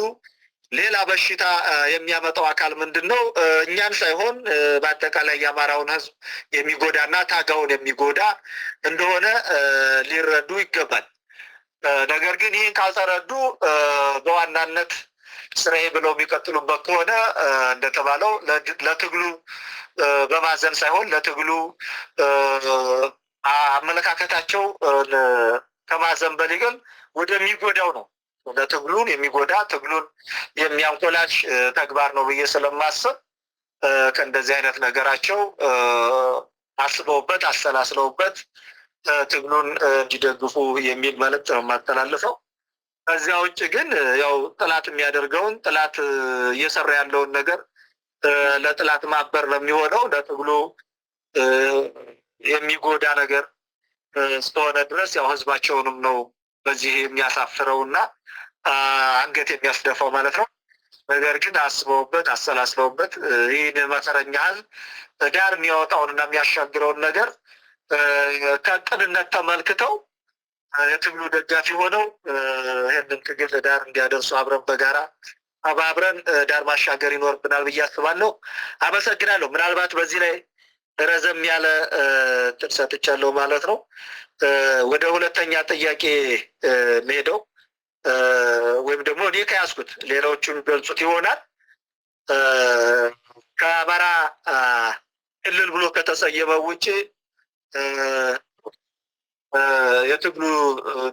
ሌላ በሽታ የሚያመጣው አካል ምንድን ነው? እኛን ሳይሆን በአጠቃላይ የአማራውን ህዝብ የሚጎዳና ታጋውን የሚጎዳ እንደሆነ ሊረዱ ይገባል። ነገር ግን ይህን ካልተረዱ በዋናነት ስራዬ ብለው የሚቀጥሉበት ከሆነ እንደተባለው ለትግሉ በማዘን ሳይሆን ለትግሉ አመለካከታቸው ከማዘን በሊግል ወደሚጎዳው ነው ለትግሉን የሚጎዳ ትግሉን የሚያንኮላሽ ተግባር ነው ብዬ ስለማስብ ከእንደዚህ አይነት ነገራቸው አስበውበት አሰላስለውበት ትግሉን እንዲደግፉ የሚል መልእክት ነው የማስተላልፈው። ከዚያ ውጭ ግን ያው ጥላት የሚያደርገውን ጥላት እየሰራ ያለውን ነገር ለጥላት ማበር ለሚሆነው ለትግሉ የሚጎዳ ነገር እስከሆነ ድረስ ያው ህዝባቸውንም ነው በዚህ የሚያሳፍረውና አንገት የሚያስደፋው ማለት ነው። ነገር ግን አስበውበት አሰላስለውበት ይህን መከረኛ ህዝብ ዳር የሚያወጣውንና የሚያሻግረውን ነገር ከቅንነት ተመልክተው የትግሉ ደጋፊ ሆነው ይህንን ትግል ዳር እንዲያደርሱ አብረን በጋራ አብረን ዳር ማሻገር ይኖርብናል ብዬ አስባለሁ። አመሰግናለሁ። ምናልባት በዚህ ላይ ረዘም ያለ ጥቅስ ሰጥቻለሁ ማለት ነው። ወደ ሁለተኛ ጥያቄ መሄደው ወይም ደግሞ እኔ ከያዝኩት ሌሎቹን ገልጹት ይሆናል። ከአማራ ክልል ብሎ ከተሰየመው ውጭ የትግሉ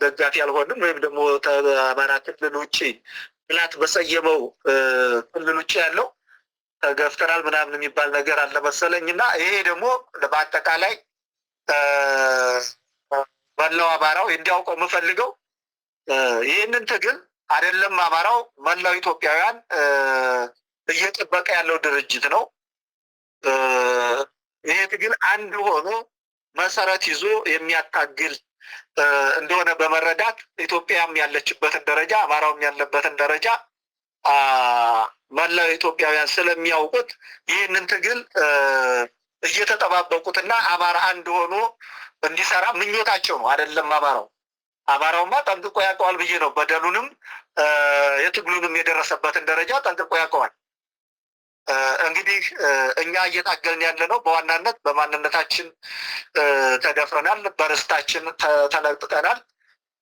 ደጋፊ አልሆንም ወይም ደግሞ ከአማራ ክልል ውጭ ጥላት በሰየመው ክልል ውጭ ያለው ተገፍተናል ምናምን የሚባል ነገር አለ መሰለኝ እና ይሄ ደግሞ በአጠቃላይ መላው አማራው እንዲያውቀው የምፈልገው ይህንን ትግል አይደለም አማራው መላው ኢትዮጵያውያን እየጠበቀ ያለው ድርጅት ነው። ይሄ ትግል አንድ ሆኖ መሰረት ይዞ የሚያታግል እንደሆነ በመረዳት ኢትዮጵያም ያለችበትን ደረጃ አማራውም ያለበትን ደረጃ መላው ኢትዮጵያውያን ስለሚያውቁት ይህንን ትግል እየተጠባበቁትና አማራ አንድ ሆኖ እንዲሰራ ምኞታቸው ነው። አይደለም አማራውማ ጠንቅቆ ያውቀዋል ብዬ ነው። በደሉንም የትግሉንም የደረሰበትን ደረጃ ጠንቅቆ ያውቀዋል። እንግዲህ እኛ እየታገልን ያለ ነው በዋናነት በማንነታችን ተደፍረናል፣ በርስታችን ተነጥቀናል።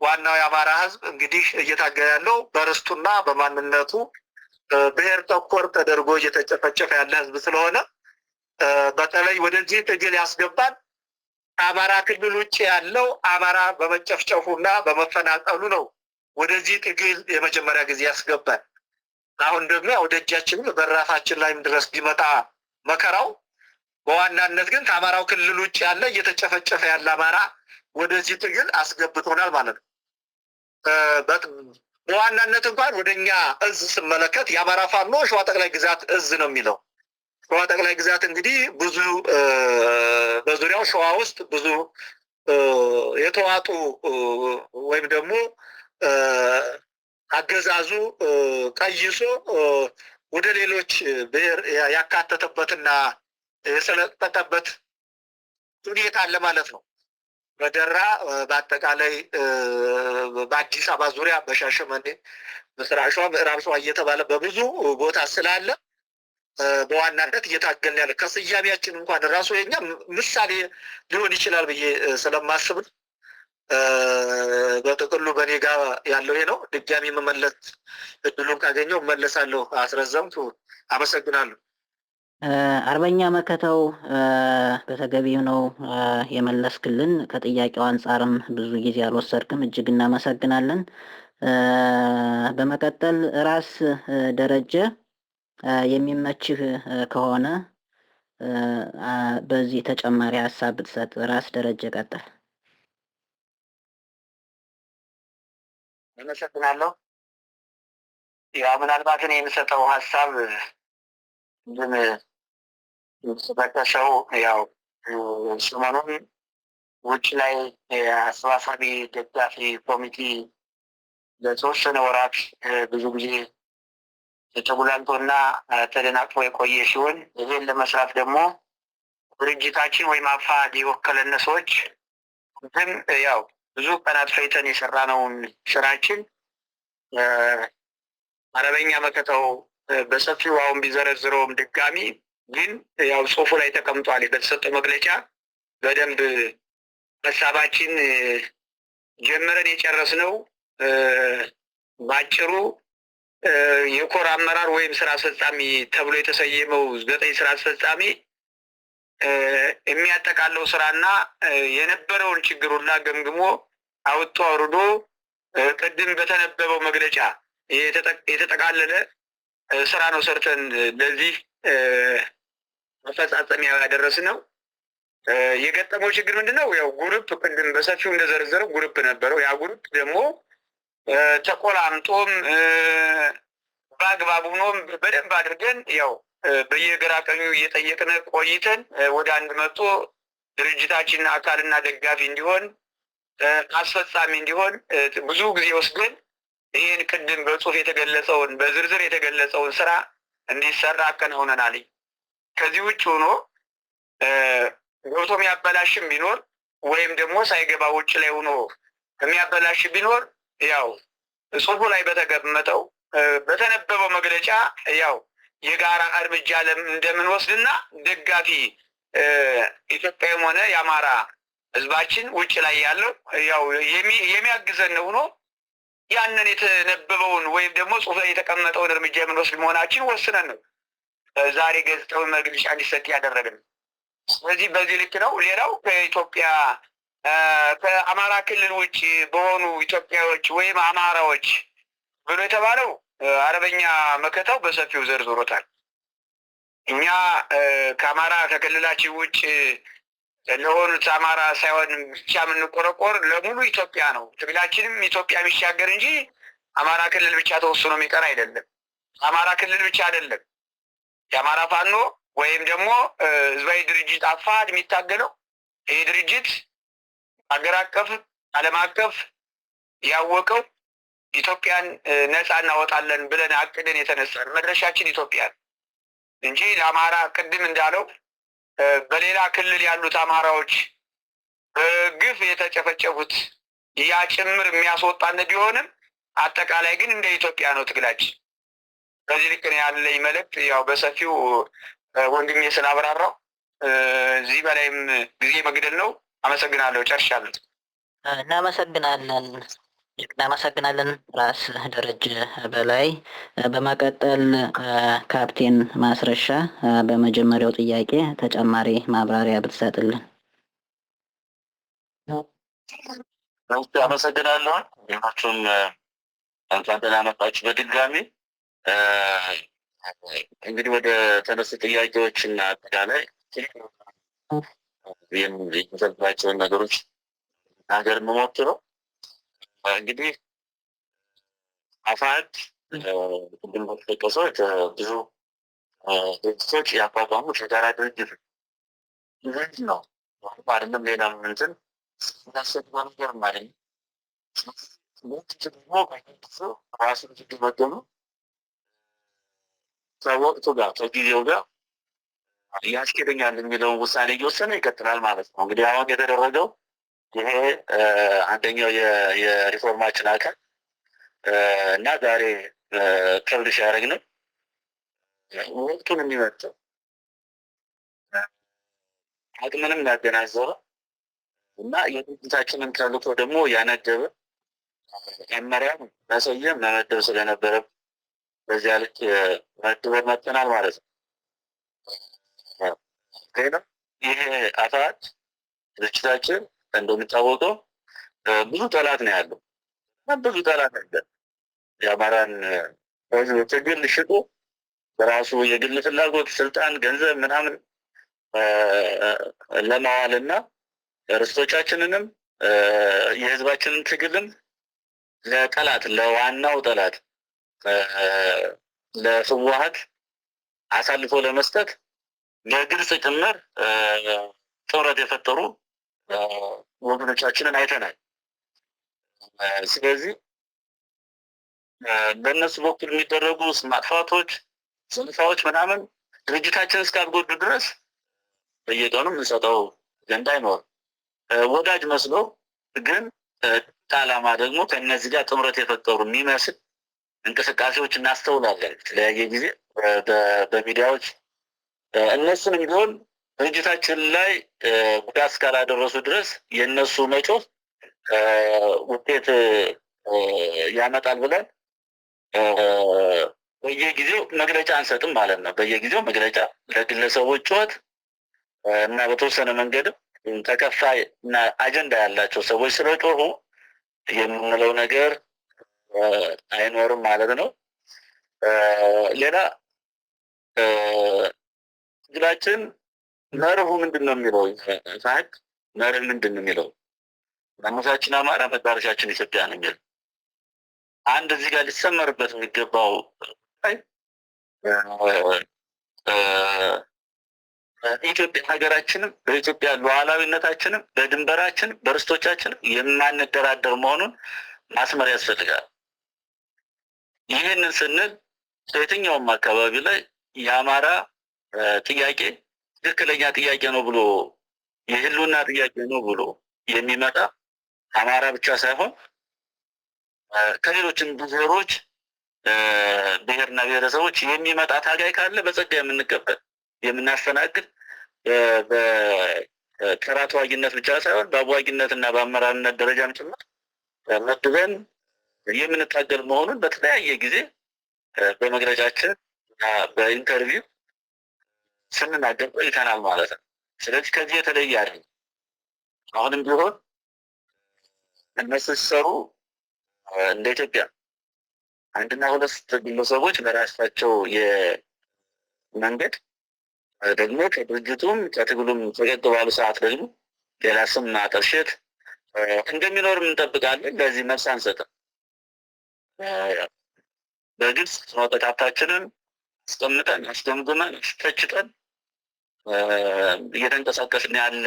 ዋናው የአማራ ሕዝብ እንግዲህ እየታገለ ያለው በርስቱና በማንነቱ ብሔር ተኮር ተደርጎ እየተጨፈጨፈ ያለ ሕዝብ ስለሆነ በተለይ ወደዚህ ትግል ያስገባን አማራ ክልል ውጭ ያለው አማራ በመጨፍጨፉና በመፈናቀሉ ነው። ወደዚህ ትግል የመጀመሪያ ጊዜ ያስገባን። አሁን ደግሞ ወደ እጃችንም በራፋችን ላይም ድረስ ቢመጣ መከራው በዋናነት ግን ከአማራው ክልል ውጭ ያለ እየተጨፈጨፈ ያለ አማራ ወደዚህ ትግል አስገብቶናል ማለት ነው። በዋናነት እንኳን ወደኛ እዝ ስመለከት የአማራ ፋኖ ሸዋ ጠቅላይ ግዛት እዝ ነው የሚለው። ሸዋ ጠቅላይ ግዛት እንግዲህ ብዙ በዙሪያው ሸዋ ውስጥ ብዙ የተዋጡ ወይም ደግሞ አገዛዙ ቀይሶ ወደ ሌሎች ብሔር ያካተተበትና የሰለጠጠበት ሁኔታ አለ ማለት ነው። በደራ በአጠቃላይ በአዲስ አበባ ዙሪያ በሻሸመኔ፣ ምስራቅ ሸዋ፣ ምዕራብ ሸዋ እየተባለ በብዙ ቦታ ስላለ በዋናነት እየታገልን ያለ ከስያሜያችን እንኳን ራሱ የኛ ምሳሌ ሊሆን ይችላል ብዬ ስለማስብ በጥቅሉ በኔ ጋር ያለው ይሄ ነው። ድጋሚ መመለስ እድሉን ካገኘው መለሳለሁ። አስረዘምኩ። አመሰግናለሁ። አርበኛ መከተው በተገቢው ነው የመለስክልን። ከጥያቄው አንጻርም ብዙ ጊዜ አልወሰድክም። እጅግ እናመሰግናለን። በመቀጠል ራስ ደረጀ የሚመችህ ከሆነ በዚህ ተጨማሪ ሀሳብ ብትሰጥ። ራስ ደረጀ ቀጥል። አመሰግናለሁ። ያው ምናልባት እኔ የምሰጠው ሀሳብ ግን በተሰው ያው ሰሞኑን ውጭ ላይ የአሰባሳቢ ደጋፊ ኮሚቴ ለተወሰነ ወራት ብዙ ጊዜ ተጉላልቶና ተደናቅፎ የቆየ ሲሆን ይህን ለመስራት ደግሞ ድርጅታችን ወይም አፋሕድ የወከለን ሰዎች ግን ያው ብዙ ቀናት ፈይተን የሰራነውን ስራችን አርበኛ መከተው በሰፊው አሁን ቢዘረዝረውም ድጋሚ ግን ያው ጽሁፉ ላይ ተቀምጧል። በተሰጠው መግለጫ በደንብ ሀሳባችን ጀምረን የጨረስነው ባጭሩ የኮር አመራር ወይም ስራ አስፈጻሚ ተብሎ የተሰየመው 9 ስራ አስፈጻሚ የሚያጠቃለው ስራና የነበረውን ችግር ሁላ ገምግሞ አውጥቶ አውርዶ ቅድም በተነበበው መግለጫ የተጠቃለለ ስራ ነው ሰርተን ለዚህ መፈጻጸሚያ ያደረስነው። የገጠመው ችግር ምንድነው? ያው ግሩፕ ቅድም በሰፊው እንደዘረዘረው ግሩፕ ነበረው። ያ ግሩፕ ደግሞ ተቆላምጦም በአግባቡ ሆኖም በደንብ አድርገን ያው በየግራ ቀኙ እየጠየቅን ቆይተን ወደ አንድ መጥቶ ድርጅታችን አካልና ደጋፊ እንዲሆን አስፈጻሚ እንዲሆን ብዙ ጊዜ ወስደን ይህን ቅድም በጽሁፍ የተገለጸውን በዝርዝር የተገለጸውን ስራ እንዲሰራ አከናውነናል። ከዚህ ውጭ ሆኖ ገብቶ የሚያበላሽም ቢኖር ወይም ደግሞ ሳይገባ ውጭ ላይ ሆኖ የሚያበላሽ ቢኖር ያው ጽሁፉ ላይ በተቀመጠው በተነበበው መግለጫ ያው የጋራ እርምጃ እንደምንወስድና ደጋፊ ኢትዮጵያም ሆነ የአማራ ህዝባችን ውጭ ላይ ያለው ያው የሚያግዘን ሆኖ ያንን የተነበበውን ወይም ደግሞ ጽሁፍ ላይ የተቀመጠውን እርምጃ የምንወስድ መሆናችን ወስነን ነው ዛሬ ገጽታውን መግለጫ እንዲሰጥ ያደረግን። ስለዚህ በዚህ ልክ ነው። ሌላው ከኢትዮጵያ ከአማራ ክልል ውጭ በሆኑ ኢትዮጵያዎች ወይም አማራዎች ብሎ የተባለው አርበኛ መከታው በሰፊው ዘርዝሮታል። እኛ ከአማራ ከክልላችን ውጭ ለሆኑት አማራ ሳይሆን ብቻ የምንቆረቆር ለሙሉ ኢትዮጵያ ነው። ትግላችንም ኢትዮጵያ የሚሻገር እንጂ አማራ ክልል ብቻ ተወስኖ የሚቀር አይደለም። አማራ ክልል ብቻ አይደለም። የአማራ ፋኖ ወይም ደግሞ ህዝባዊ ድርጅት አፋሕድ የሚታገለው ይህ ድርጅት ሀገር አቀፍ ዓለም አቀፍ ያወቀው ኢትዮጵያን ነፃ እናወጣለን ብለን አቅደን የተነሳን መድረሻችን ኢትዮጵያ እንጂ ለአማራ ቅድም እንዳለው በሌላ ክልል ያሉት አማራዎች በግፍ የተጨፈጨፉት ያ ጭምር የሚያስወጣን ቢሆንም አጠቃላይ ግን እንደ ኢትዮጵያ ነው ትግላችን። በዚህ ልክ ነው ያለኝ መልእክት። ያው በሰፊው ወንድሜ ስላብራራው እዚህ በላይም ጊዜ መግደል ነው። አመሰግናለሁ። ጨርሻለሁ። እናመሰግናለን ራስ ደረጀ በላይ። በመቀጠል ካፕቴን ማስረሻ በመጀመሪያው ጥያቄ ተጨማሪ ማብራሪያ ብትሰጥልን። አመሰግናለሁ። ሌሎቹም እንኳን ደህና መጣችሁ በድጋሚ። እንግዲህ ወደ ተነሱ ጥያቄዎች እና አጠቃላይ የሚፈልጋቸውን ነገሮች ሀገር የምሞክረው እንግዲህ አፋሕድ ቅድም እንደተጠቀሰው ብዙ ድርጅቶች ያቋቋሙት የጋራ ድርጅት ነው አይደለም። ሌላ ምንትን ስናስገባ ነገር ማለት ነው። ደግሞ ራሱ ሲገመገሙ ከወቅቱ ጋር ከጊዜው ጋር ያስኬደኛል የሚለውን ውሳኔ እየወሰነ ይቀጥላል ማለት ነው። እንግዲህ አሁን የተደረገው ይሄ አንደኛው የሪፎርማችን አካል እና ዛሬ ፐብሊሽ ያደረግነው ወቅቱን የሚመጥን አቅምንም ያገናዘበ እና የድርጅታችንን ተልዕኮ ደግሞ ያነገበ መመሪያ መሰየም መመደብ ስለነበረ በዚያ ልክ መድበን መጥተናል ማለት ነው። ይሄ አፋሕድ ድርጅታችን እንደሚታወቀው ብዙ ጠላት ነው ያለው። ብዙ ጠላት አለ። የአማራን ህዝብ ትግል ሽጦ በራሱ የግል ፍላጎት፣ ስልጣን፣ ገንዘብ ምናምን ለማዋልና ርስቶቻችንንም የህዝባችንን ትግልም ለጠላት ለዋናው ጠላት ለህወሓት አሳልፎ ለመስጠት በግልጽ ጭምር ጥምረት የፈጠሩ ወገኖቻችንን አይተናል። ስለዚህ በእነሱ በኩል የሚደረጉ ማጥፋቶች፣ ዘመቻዎች ምናምን ድርጅታችን እስካልጎዱ ድረስ በየቀኑ የምንሰጠው አጀንዳ አይኖርም። ወዳጅ መስሎ ግን ከዓላማ ደግሞ ከእነዚህ ጋር ጥምረት የፈጠሩ የሚመስል እንቅስቃሴዎች እናስተውላለን የተለያየ ጊዜ በሚዲያዎች። እነሱንም ቢሆን ድርጅታችን ላይ ጉዳት እስካላደረሱ ድረስ የእነሱ መጮህ ውጤት ያመጣል ብለን በየጊዜው መግለጫ አንሰጥም ማለት ነው። በየጊዜው መግለጫ ለግለሰቦች ጩኸት እና በተወሰነ መንገድም ተከፋይ እና አጀንዳ ያላቸው ሰዎች ስለጮሁ የምንለው ነገር አይኖርም ማለት ነው። ሌላ ትግላችን መርሁ ምንድን ነው የሚለው ፋክት መርህ ምንድን ነው የሚለው መነሻችን አማራ መዳረሻችን ኢትዮጵያ ነው የሚለው አንድ እዚህ ጋር ሊሰመርበት የሚገባው ኢትዮጵያ ሀገራችንም በኢትዮጵያ ሉዓላዊነታችንም በድንበራችንም በርስቶቻችንም የማንደራደር መሆኑን ማስመር ያስፈልጋል። ይህንን ስንል በየትኛውም አካባቢ ላይ የአማራ ጥያቄ ትክክለኛ ጥያቄ ነው ብሎ የህልውና ጥያቄ ነው ብሎ የሚመጣ አማራ ብቻ ሳይሆን ከሌሎችም ብሔሮች ብሔርና ብሔረሰቦች የሚመጣ ታጋይ ካለ በጸጋ የምንቀበል የምናስተናግድ በተራ ተዋጊነት ብቻ ሳይሆን በአዋጊነት እና በአመራርነት ደረጃም ጭምር መድበን የምንታገል መሆኑን በተለያየ ጊዜ በመግለጫችን በኢንተርቪው ስንናገር ቆይተናል ማለት ነው። ስለዚህ ከዚህ የተለየ አይደለም። አሁንም ቢሆን እነሱ ሲሰሩ እንደ ኢትዮጵያ አንድና ሁለት ግለሰቦች በራሳቸው የመንገድ ደግሞ ከድርጅቱም ከትግሉም ፈቀቅ ባሉ ሰዓት ደግሞ ሌላ ስም ማጠልሸት እንደሚኖርም እንጠብቃለን። ለዚህ መልስ አንሰጥም። በግልጽ መውጣታችንን አስቀምጠን አስገምግመን ተችጠን እየተንቀሳቀስን ያለ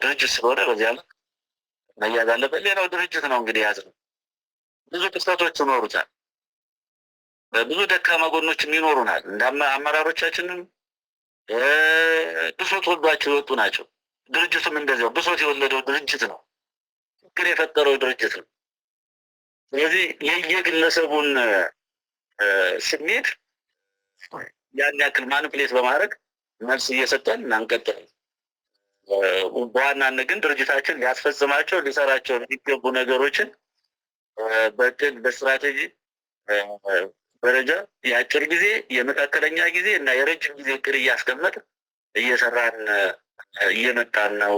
ድርጅት ስለሆነ በዚያ ላይ መያዝ አለበት። ሌላው ድርጅት ነው እንግዲህ ያዝነው ብዙ ክፍተቶች ይኖሩታል። ብዙ ደካማ ጎኖችም ይኖሩናል። እንደ አመራሮቻችንም ብሶት ወልዷቸው የወጡ ናቸው። ድርጅቱም እንደዚያው ብሶት የወለደው ድርጅት ነው። ችግር የፈጠረው ድርጅት ነው። ስለዚህ የየግለሰቡን ስሜት ያን ያክል ማኒፕሌት በማድረግ መልስ እየሰጠን እናንቀጥል። በዋናነት ግን ድርጅታችን ሊያስፈጽማቸው ሊሰራቸው የሚገቡ ነገሮችን በእቅድ በስትራቴጂ ደረጃ የአጭር ጊዜ የመካከለኛ ጊዜ እና የረጅም ጊዜ እቅድ እያስቀመጥ እየሰራን እየመጣን ነው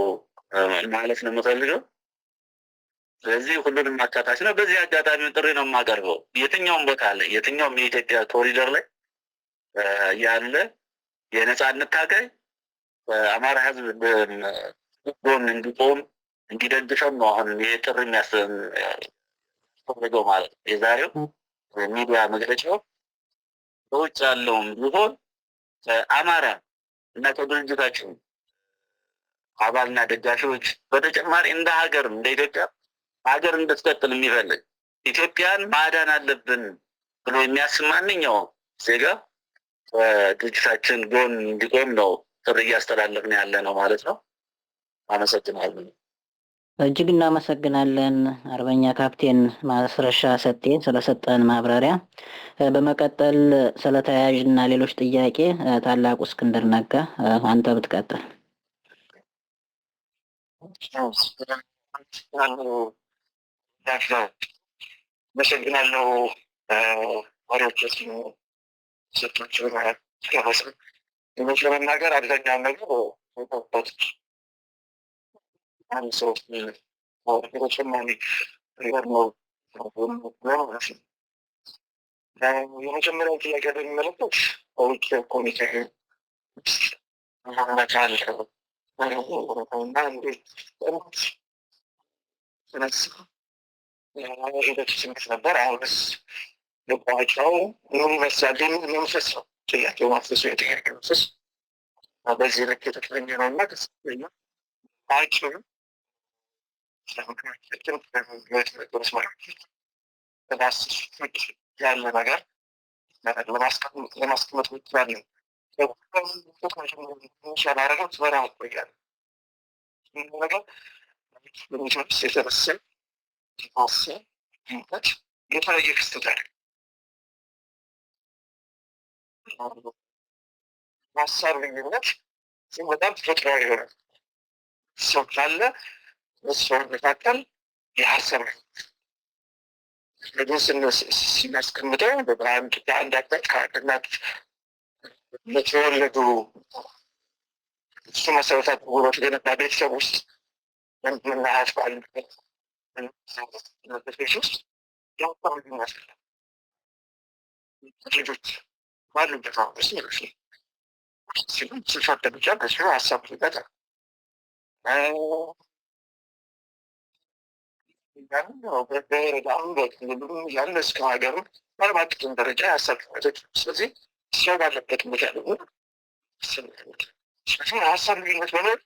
ማለት ነው የምፈልገው። ስለዚህ ሁሉንም አካታች ነው። በዚህ አጋጣሚ ጥሪ ነው የማቀርበው። የትኛውም ቦታ ላይ የትኛውም የኢትዮጵያ ኮሪደር ላይ ያለ የነጻነት ታጋይ አማራ ሕዝብ ጎን እንዲቆም እንዲደግፈን ነው አሁን ይሄ ጥሪ የሚያስፈልገው ማለት ነው። የዛሬው ሚዲያ መግለጫው በውጭ ያለውም ቢሆን አማራ እና ከድርጅታችን አባልና ደጋፊዎች በተጨማሪ እንደ ሀገር እንደ ኢትዮጵያ ሀገር እንድትቀጥል የሚፈልግ ኢትዮጵያን ማዳን አለብን ብሎ የሚያስብ ማንኛውም ዜጋ ድርጅታችን ጎን እንዲቆም ነው ጥሪ እያስተላለፍን ያለ ነው ማለት ነው። አመሰግናለሁ። እጅግ እናመሰግናለን አርበኛ ካፕቴን ማስረሻ ሰጤ ስለሰጠን ማብራሪያ። በመቀጠል ስለ ተያያዥና ሌሎች ጥያቄ ታላቁ እስክንድር ነጋ አንተ ብትቀጥል። አመሰግናለሁ። ወሬዎቻችን ሰቶች ለመናገር አብዛኛውን ነገር አንድ ሰው ተጨማሪ ነገር ነው። የመጀመሪያው ጥያቄ በሚመለከት በውጭ ኮሚቴ መመት አለው እና እንዴት ሂደቱ ስሜት ነበር። አሁንስ ልባቸው ምን ይመስላል? የሚል መንፈስ ነው ጥያቄው። ማፍሰሱ የጥያቄ መንፈስ በዚህ ልክ የተገኘ ነው እና ከፍተኛ አይችልም ያለ ነገር ለማስቀመጥ ያለን ያደረገው ትበራ ይቆያል ነገር የተመሰል የተለየ ክስተት አለ። ሀሳብ ልዩነት በጣም ተፈጥሯዊ የሆነ ሰው ካለ በሰው መካከል የሀሳብ ልዩነት ስናስቀምጠው በብርሃን አንድ አቅጣጫ ከእናት ለተወለዱ እሱ መሰረታት ውሮች ገነባ ቤተሰብ ውስጥ ወንድምና እህት ባሉበት ቤት ውስጥ የሀሳብ ልዩነት አለ። ልጆች ባሉበት ውስጥ ሌሎች ሲሉ ስልሳት ብቻ በሲሉ ሀሳብ ልዩነት አለ። ያለ እስከ ሀገሩ በዓለም አቀፍም ደረጃ የሀሳብ ልዩነቶች። ስለዚህ ሰው ባለበት ቦታ ደግሞ ሀሳብ ልዩነት መኖር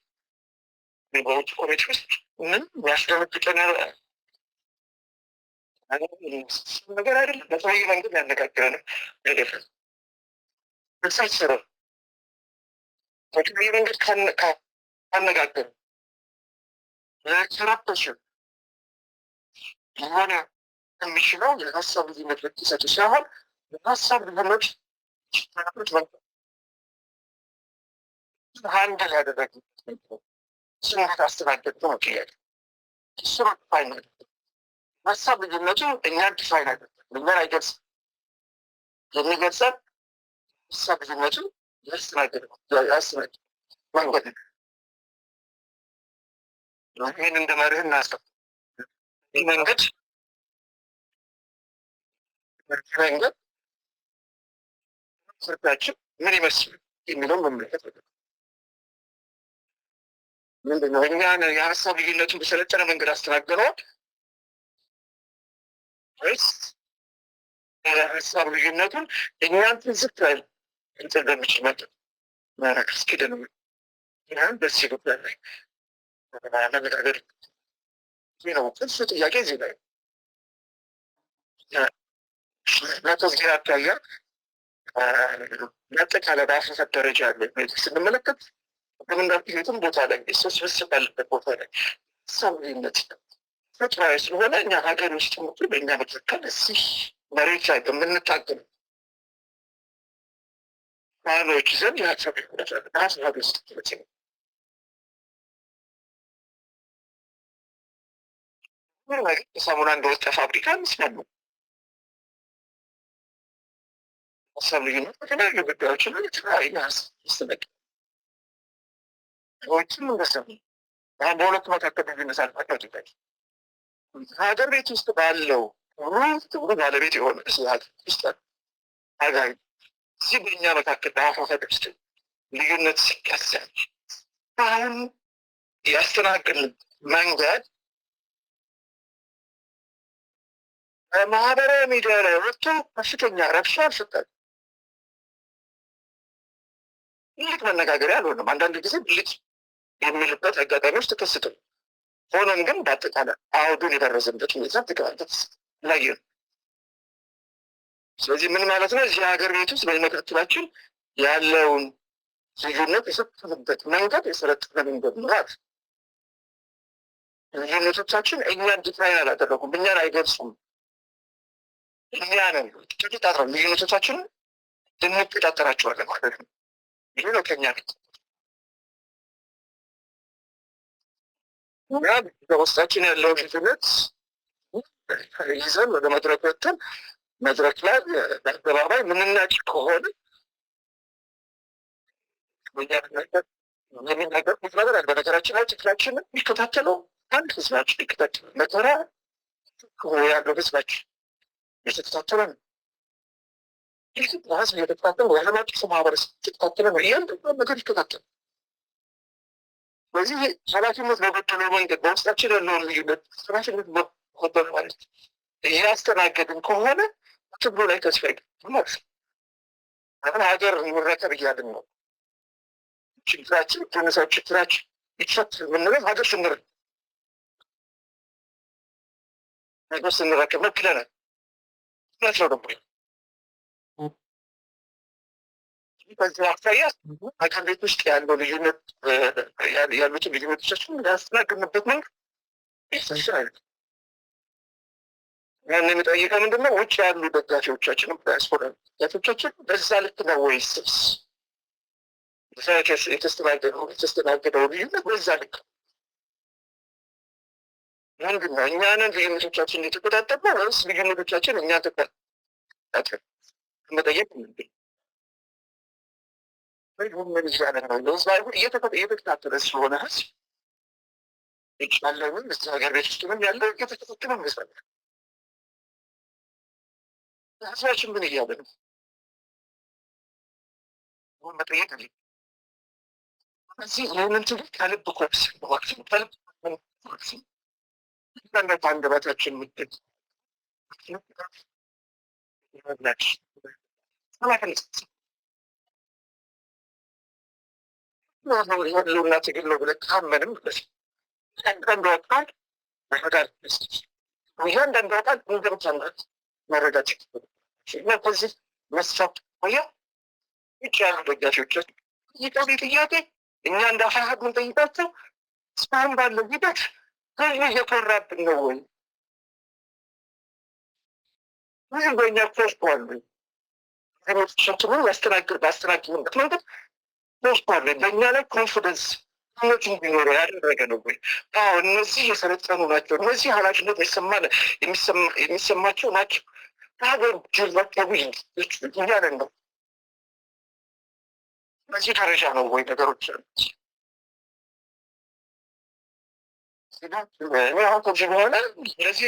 በውጭ ኮሚቴ ውስጥ ምን የሚያስደነግጠ ነገር አይደለም። በተለያየ መንገድ ያነጋግረን ነገር ሳይሰራ በተለያየ መንገድ ካነጋገር ተራበሽ የሆነ የሚችለው የሀሳብ ልዩነት ለኪሰቱ ሳይሆን የሀሳብ ልዩነት ሀንድል ያደረግ ስሜት አስተናገድ ነው ጥያቄ እሱ ፋይን ሀሳብ ልዩነቱ እኛን ዲፋይን አደረግ እኛን አይገልጽም። የሚገልጸን ሀሳብ ልዩነቱ ያስተናገድ መንገድ ይህን እንደ መርህ እናስቀብ። ይህ መንገድ ፍርዳችን ምን ይመስል የሚለውን መመለከት ምንድነው? እኛ የሀሳብ ልዩነቱን በሰለጠነ መንገድ አስተናግደነዋል ወይስ የሀሳብ ልዩነቱን እኛን ትዝት እንትን በሚችል መጠን ማድረግ እስኪደንም ያን በዚህ ጉዳይ ላይ መነጋገር ነው። እሱ ጥያቄ እዚህ ላይ ከዚህ አኳያ በአጠቃላይ በአፈሳሰብ ደረጃ ያለ ስንመለከት የትም ቦታ ላይ ሰው ስብስብ ያለበት ቦታ ላይ ሰብአዊነት ተፈጥሯዊ ስለሆነ እኛ ሀገር ውስጥ ምክር በእኛ መካከል እዚህ መሬት ላይ በምንታገል ባህሎች ዘንድ የሀሳብ ሀሳብ ውስጥ ሰሙና እንደወጣ ፋብሪካ ምስማሉ ሀሳብ ልዩነት በተለያዩ ጉዳዮች ላይ የተለያዩ ሀሳብ ይስተነቅ ሰዎችም እንደሰሙ በሁለቱ መካከል ልዩነት አልፋቸው ትታል ሀገር ቤት ውስጥ ባለው ጥሩ ባለቤት የሆነ ሀገር ውስጥ ሀገር እዚህ በእኛ መካከል በአፋፈድ ውስጥ ልዩነት ሲከሰል አሁን ያስተናግድን መንገድ በማህበራዊ ሚዲያ ላይ ወጥቶ ከፍተኛ ረብሻ አልፈጠረም። ይህ መነጋገሪያ አልሆነም። አንዳንድ ጊዜ ብልጭ የሚልበት አጋጣሚዎች ተከስተው ሆኖም ግን በአጠቃላይ አውዱን የደረሰበት ሁኔታ ተከታተል ላይ ነው። ስለዚህ ምን ማለት ነው? እዚህ ሀገር ቤት ውስጥ በመካከላችን ያለውን ልዩነት የሰጠንበት መንገድ የሰለጠነ መንገድ ማለት ልዩነቶቻችን እኛን ዲፋይን አላደረጉም፣ እኛን አይገልጹም። እኛ ነን ተቆጣጥረን ልዩነቶቻችንን እንቆጣጠራቸዋለን ማለት ነው። ይህ ነው ከኛ ፊት እና በውስጣችን ያለውን ልዩነት ይዘን ወደ መድረክ ወጥተን መድረክ ላይ በአደባባይ የምንናጭ ከሆነ የሚናገር ነገር አለ። በነገራችን ላይ ትክክላችንን የሚከታተለው አንድ ህዝባችን ይከታተል መከራ ያለው ህዝባችን የተከታተለ ነው። ህዝብ የተከታተለ ነው። የዓለም አቀፍ ማህበረሰብ የተከታተለ ነው። እያንዳንዱ ነገር ይከታተል። ስለዚህ ኃላፊነት በጎደለው መንገድ በውስጣችን ያለውን ልዩነት ኃላፊነት በጎደለ ማለት እያስተናገድን ከሆነ ትብሎ ላይ ተስፋ ማለት ነው። አሁን ሀገር እንረከብ እያልን ነው። ችግራችን ከነሳው ችግራችን ይፈት የምንለው ሀገር ስንረከብ ነው ብለናል። እውነት ነው ደግሞ በዚህ አኳያ ሀገር ቤት ውስጥ ያለው ልዩነት ያሉትን ልዩነቶቻችን ያስተናግድንበት መንገድ ይሻላል። ያን የሚጠይቀው ምንድነው? ውጭ ያሉ ደጋፊዎቻችንም ዲያስፖራ ደጋፊዎቻችን በዛ ልክ ነው ወይስ የተስተናገደው ልዩነት በዛ ልክ ምንድን ነው? እኛንን ልዩነቶቻችን የተቆጣጠርነው ወይስ ልዩነቶቻችን እኛ ተቆጣጠር መጠየቅ ምንድን ምን ይሻለ ነው? ለዛ ይሁን እየተከታተለ ስለሆነ ህዝብ ይቻለውን እዚህ ሀገር ቤት ውስጥ ምን ያለው እየተከታተለ ይመስላል። ህዝባችን ምን እያለ ነው? መጠየቅ አለ። እዚህ ይህንን ትግል ከልብ ኮርስ ወቅት ከልብ ኮርስ አንዳንድ አንደበታችን ምድል ያለውና ትግል ነው ብለህ ካመንም እያንዳንዱ አካል መረዳት እያንዳንዱ አካል እንደምታምራት መረዳት እና ከዚህ መስራት ሆያ ውጭ ያሉ ደጋፊዎቻችን ይጠሪ ጥያቄ እኛ እንዳፋሀድ ምንጠይቃቸው እስካሁን ባለው ሂደት ህዝቡ እየኮራብን ነው ወይ? ብዙ በኛ ኮርቷል ዜሞቻችንን ባስተናግድበት መንገድ ኮርቷል። በእኛ ላይ ኮንፊደንስ እምነት እንዲኖረው ያደረገ ነው ወይ? አዎ እነዚህ የሰለጠኑ ናቸው፣ እነዚህ ኃላፊነት የሚሰማቸው ናቸው። ሀገር ጅርባቸው እያለን ነው። በዚህ ደረጃ ነው ወይ ነገሮች አሁን ከዚህ በኋላ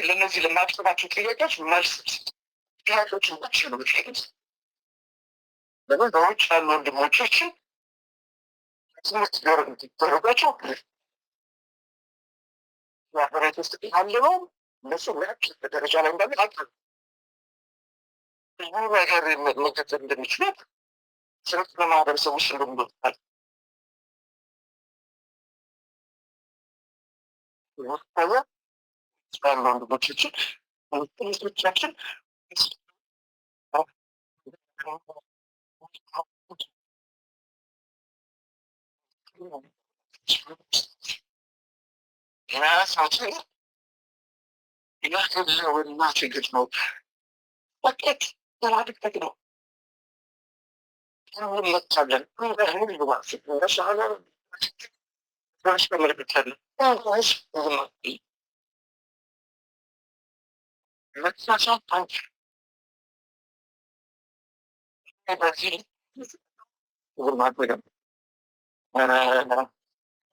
ለእነዚህ ለማቅረባቸው ጥያቄዎች መልስ ጥያቄዎችን ብቻ ነው ምትሄዱት። ለምን በውጭ ያሉ ወንድሞቻችን ትምህርት ደረጋቸው ማህበራት ውስጥ ያለነው እነሱ ምያች በደረጃ ላይ እንዳለ አቅ ብዙ ነገር መከተል እንደሚችሉ ስንት ለማህበረሰቡ ውስጥ እንደምንወጣል ያሉ ወንድሞቻችን ሚስቶቻችን የራሳችን የህልውና ችግር ነው። ወጤት ተራድቀት ነው። እንመቻለን እንደሻለ ተመለከታለን መቻቻት በዚህ ማድረግ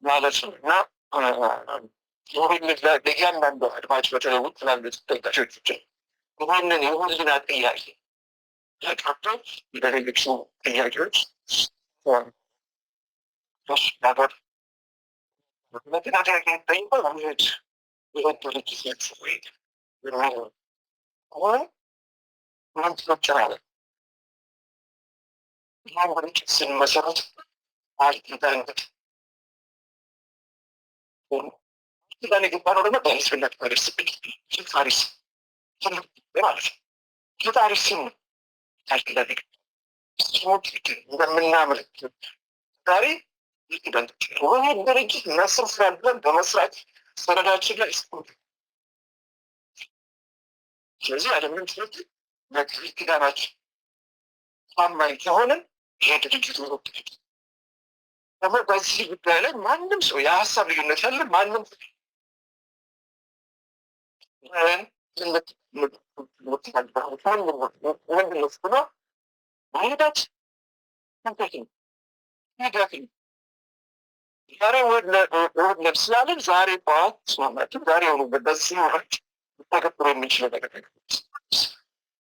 ማለት ነው እና ለእያንዳንዱ አድማጭ በተለይ ትላልቅ ተጠቃሾች ይህንን የሁሉን ጥያቄ ለቀበል ለሌሎቹ ጥያቄዎች ነበር መጥናት ጠይቀ ሄድ የወደለ ጊዜያት ወይ ምን ትሎችናለ ይህ ወደች ስንመሰረት አልትንታንበት ዛኔ ግባነው ደግሞ በህዝብነት በደርስብኝ ታሪስ ማለት ነው የታሪስ ስም ታልክለግ እንደምናምልክ ዛሬ ይክደንቶች ወይ ድርጅት መስር ስላለን በመስራት ሰነዳችን ላይ ስኩት ስለዚህ አለምን ትምህርት በክሪክ ጋናችን ታማኝ ከሆንን ይሄ ድርጅት ወሮት ደግሞ በዚህ ጉዳይ ላይ ማንም ሰው የሀሳብ ልዩነት ያለ ማንም ማሄዳት ዛሬ ወድ ለብስላለን ዛሬ ጠዋት ስማማችን ዛሬ ሆኑ በዚህ ወራች ተገብሮ የሚችለው ነገር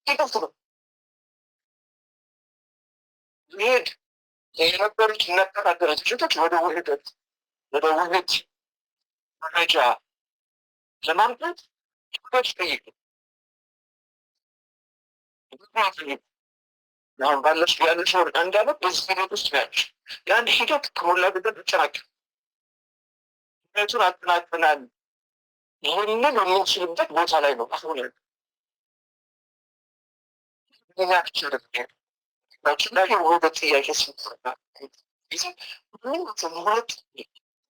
ይገፍ ነው ይሄድ የነበሩት ነጠቃደረ ድርጅቶች ወደ ውህደት መረጃ ለማምጣት ች ጠይቁ አሁን ባለች ያለች ወር አንድ አመት በዚህ ሂደት ውስጥ ያለች የአንድ ሂደት ከሞላ ገደብ ይጨናቀል ሁነቱን አጠናቅናል ይህንን የምንችልበት ቦታ ላይ ነው አሁን ላይ የውህደት ጥያቄ ስንሰራ ሁለት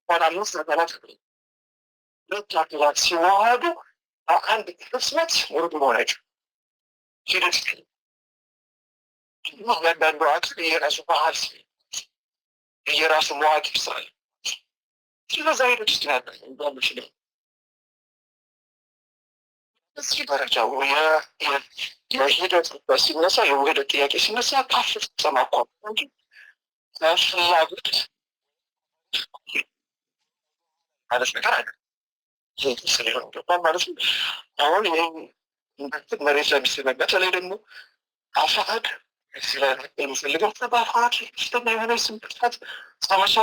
አምስት አካላት ሁለት አካላት ሲዋሃዱ አንድ ቅስመት ወርድ መሆናቸው ሂደት እያንዳንዱ አክል የራሱ ባህል የራሱ መዋቅር ስራል ስለዛ ሂደት ውስጥ ያለ ባሉች ነው እዚህ ደረጃ የሂደት ሲነሳ የውህደት ጥያቄ ሲነሳ ካፍር ተማቋም እንጂ ፍላጎት ማለት ነገር አለ ስለሆነ ገባን ማለት ነው። አሁን ይህም መሬት ለሚስመ በተለይ ደግሞ አፋሃድ የሚፈልገው በአፋሃድ ስተኛ የሆነ ስምጥፋት ሰመቻ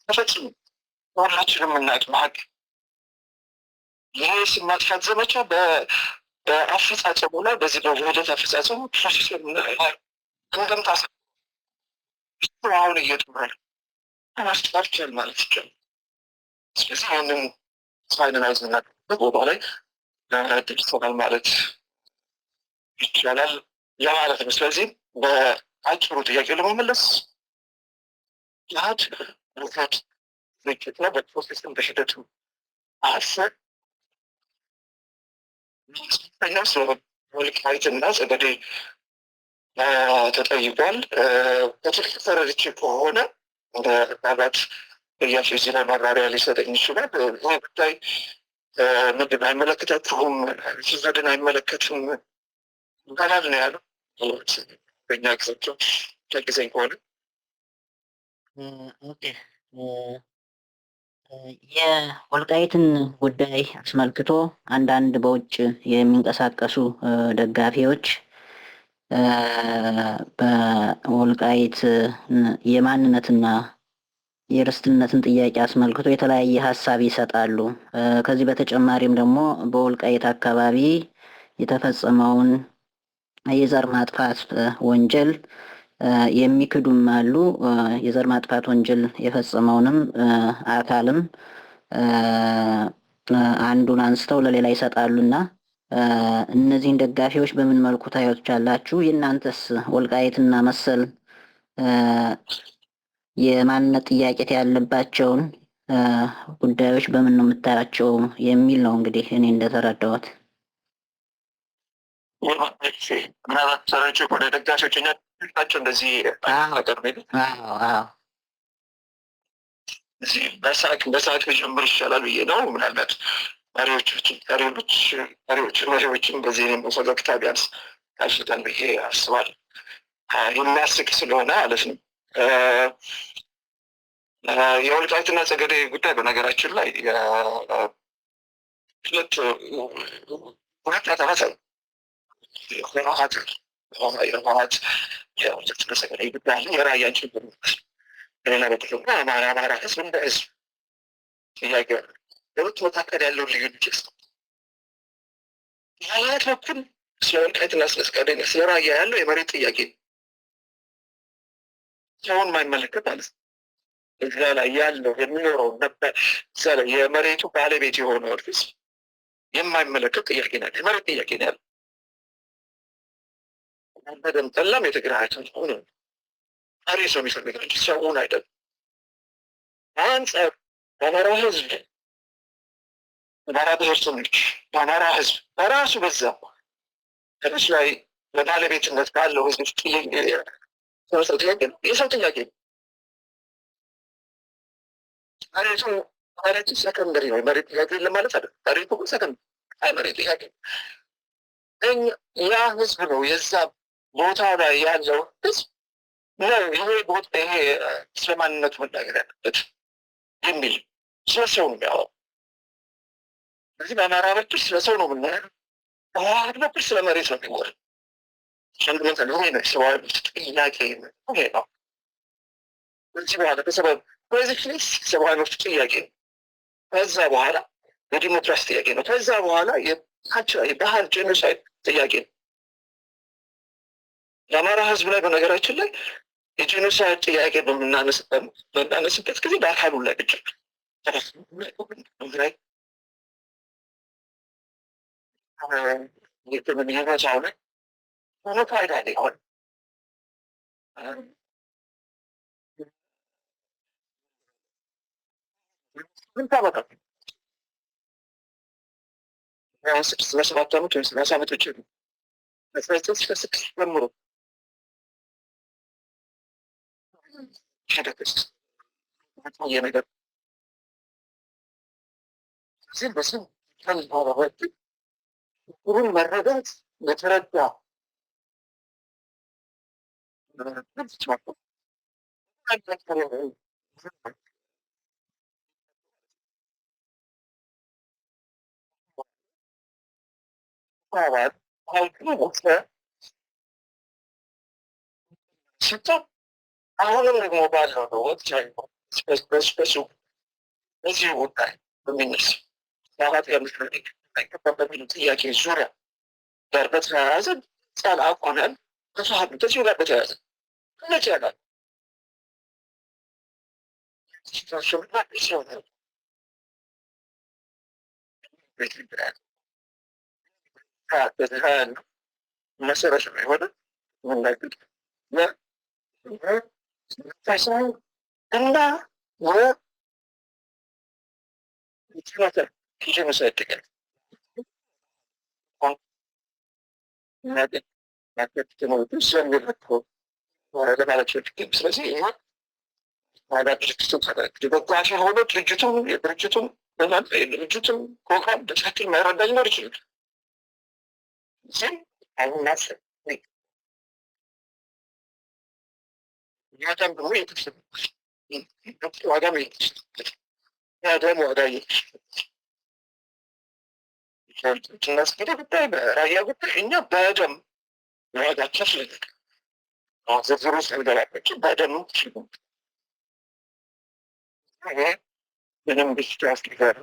ተፈጽሙ ሁላችንም የምናውቅ ማቅ ይሄ ስም ማጥፋት ዘመቻ በአፈጻጸሙ ላይ በዚህ በውህደት አፈጻጸሙ ፕሮሴስ እንደምታ አሁን እየተመረ ማስተካከል ማለት ይቻላል። ስለዚህ ይህንን ፋይናላይዝ የምናደርግበት ቦታ ላይ ደርሰናል ማለት ይቻላል ለማለት ነው። ስለዚህ በአጭሩ ጥያቄ ለመመለስ ያህድ ውህደት ዝግጅት ነው። በፕሮሴስም በሂደቱ አሰር ወልቃይትና ጸገዴ ተጠይቋል። በትክክል ተረድቼ ከሆነ ምናልባት እያሱ እዚህ ላይ ማብራሪያ ሊሰጠኝ ይችላል። ይህ ጉዳይ ምንድን አይመለከታችሁም፣ ፍርድን አይመለከትም ይባላል ነው ያሉ በኛ ጊዜቸው ከጊዜኝ ከሆነ የወልቃይትን ጉዳይ አስመልክቶ አንዳንድ በውጭ የሚንቀሳቀሱ ደጋፊዎች በወልቃይት የማንነትና የርስትነትን ጥያቄ አስመልክቶ የተለያየ ሀሳብ ይሰጣሉ። ከዚህ በተጨማሪም ደግሞ በወልቃይት አካባቢ የተፈጸመውን የዘር ማጥፋት ወንጀል የሚክዱም አሉ። የዘር ማጥፋት ወንጀል የፈጸመውንም አካልም አንዱን አንስተው ለሌላ ይሰጣሉና እነዚህን ደጋፊዎች በምን መልኩ ታዩታላችሁ? የእናንተስ ወልቃይትና መሰል የማንነት ጥያቄ ያለባቸውን ጉዳዮች በምን ነው የምታያቸው የሚል ነው እንግዲህ እኔ እንደተረዳሁት። ምናልባት ሰራች ወደ ደጋፊዎች ናቸው እንደዚህ ነገር በሳቅ ጀምር ይሻላል ብዬ ነው። ምናልባት መሪዎችን በዚህ ፈገግታ ቢያንስ ካልሽታል ብዬ አስባለሁ። የሚያስቅ ስለሆነ ማለት ነው። የወልቃይትና ጠገዴ ጉዳይ በነገራችን ላይ ሁለት አጠፋት ህወሓት የወልቃይትና ጠገዴ ጉዳይ የራያን ችግር ሌላ በተለይ አማራ ህዝብ እንደ ህዝብ ጥያቄ በሁለቱ መካከል ያለውን ልዩነት ይስጥ ያላት በኩል ስለ ወልቃይትና ስለ ጠገዴ ስለ ራያ ያለው የመሬት ጥያቄ ሰውን የማይመለከት ማለት ነው። እዛ ላይ ያለው የሚኖረው ነበር እዛ ላይ የመሬቱ ባለቤት የሆነው ህዝብ የማይመለከት ጥያቄ ናለ የመሬት ጥያቄ ነው ያለው። በደም ጠላም የትግራይ አካል ሆነ መሬት ነው የሚፈልገው እንጂ ሰውን አይደለም። አንጻር በአማራ ህዝብ በአማራ ብሔረሰቦች በአማራ ህዝብ በራሱ በዛ ከዚህ ላይ በባለቤትነት ባለው ህዝብ ተመሰው ጥያቄ ነው፣ የሰው ጥያቄ ነው። መሬቱ ሰከንደሪ ነው። መሬት ጥያቄ የለም ማለት አይደለም። መሬቱ ግን ሰከንደሪ መሬት ጥያቄ ያ ህዝብ ነው የዛ ቦታ ላይ ያለው ህዝብ ነው ይሄ ቦታ ይሄ ስለ ማንነቱ መናገር ያለበት የሚል ስለ ሰው ነው የሚያወራው። ስለዚህ በአማራ በኩል ስለ ሰው ነው የምናየው፣ በህወሓት በኩል ስለ መሬት ነው የሚወራው። ሸንግመንታል ይሄ ነው ሰብአዊ መብት ጥያቄ ይሄ ነው። በዚህ በኋላ በሰበብ በዚህ ሰብአዊ መብት ጥያቄ ነው። ከዛ በኋላ የዲሞክራሲ ጥያቄ ነው። ከዛ በኋላ የባህል ጄኖሳይድ ጥያቄ ነው። የአማራ ህዝብ ላይ በነገራችን ላይ የጄኖሳይድ ጥያቄ በምናነስበት ጊዜ በአካሉ ላይ ብቻ ላይ የመቻው ላይ ሆነ ፋይዳ ሊሆን ምን ታመጣ ስድስት ለሰባት ዓመት ወይም 30 ዓመቶች ስድስት ጀምሮ ነገር እዚህ በስም ባባበት ሁሉን መረዳት ለተረዳ አሁንም ደግሞ ባለው ወቅት በሱ በዚህ ጉዳይ በሚነሱ ለአራት በሚሉ ጥያቄ ዙሪያ ጋር በተያያዘ ጻል አቆናል ከሰሀብ ከዚሁ ጋር በተያያዘ እነጭ ያላል ሲሆናል በተያያዘ መሰረት የሆነ መናገድ እና ስለዚህ በጓሽ የሆነ ድርጅቱን ፕሮግራም በትክክል ማይረዳ ሊኖር ይችላል። ግን አሁናስብ ያዳም ደግሞ የተሰ ዋጋም ያዳም ዋጋ እናስገደ ጉዳይ በራያ ጉዳይ እኛ በደም ዋጋቸው ስለነቅ ዝርዝሩ ስለገላቸው በደም ምንም ብስቱ ያስገጋሉ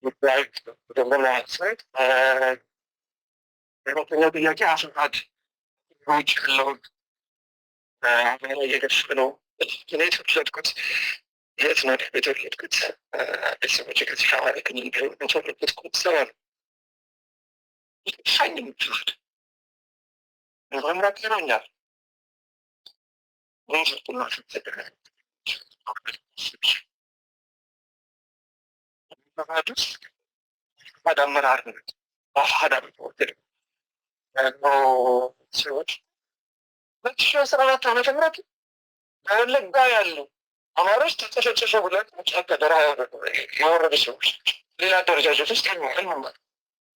ጉዳይ ደግሞ ለማስረት ሁለተኛው ጥያቄ አስፋድ ውጭ ያለውን አማራ እየገፍ ነው። እኔ የተወለድኩት የት ነው የተወለድኩት? ቤተሰቦች ከዚህ አማራ ክልል ቢሆን የተወለድኩት ሰባ ነው። ሻኝ የምትሉት መምራቀናኛል ፋድ አመራር ፋድ ሰዎች 2014 ዓመተ ምህረት በወለጋ ያሉ አማሮች ተጨፈጨፈ ብለን ጫካ በረሃ የወረዱ ሰዎች ሌላ አደረጃጀት ውስጥ መማር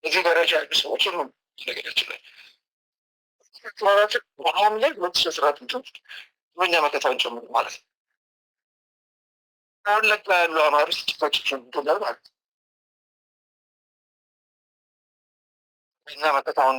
እዚህ ደረጃ ያሉ ሰዎች ሁሉም ነገዳችን ላይ በሐምሌ 2014 በእኛ መከታን ጨምሮ ማለት ነው። በወለጋ ያሉ አማሮች ተጨፈጨፈ ብለን ማለት ነው። እኛ መከታውን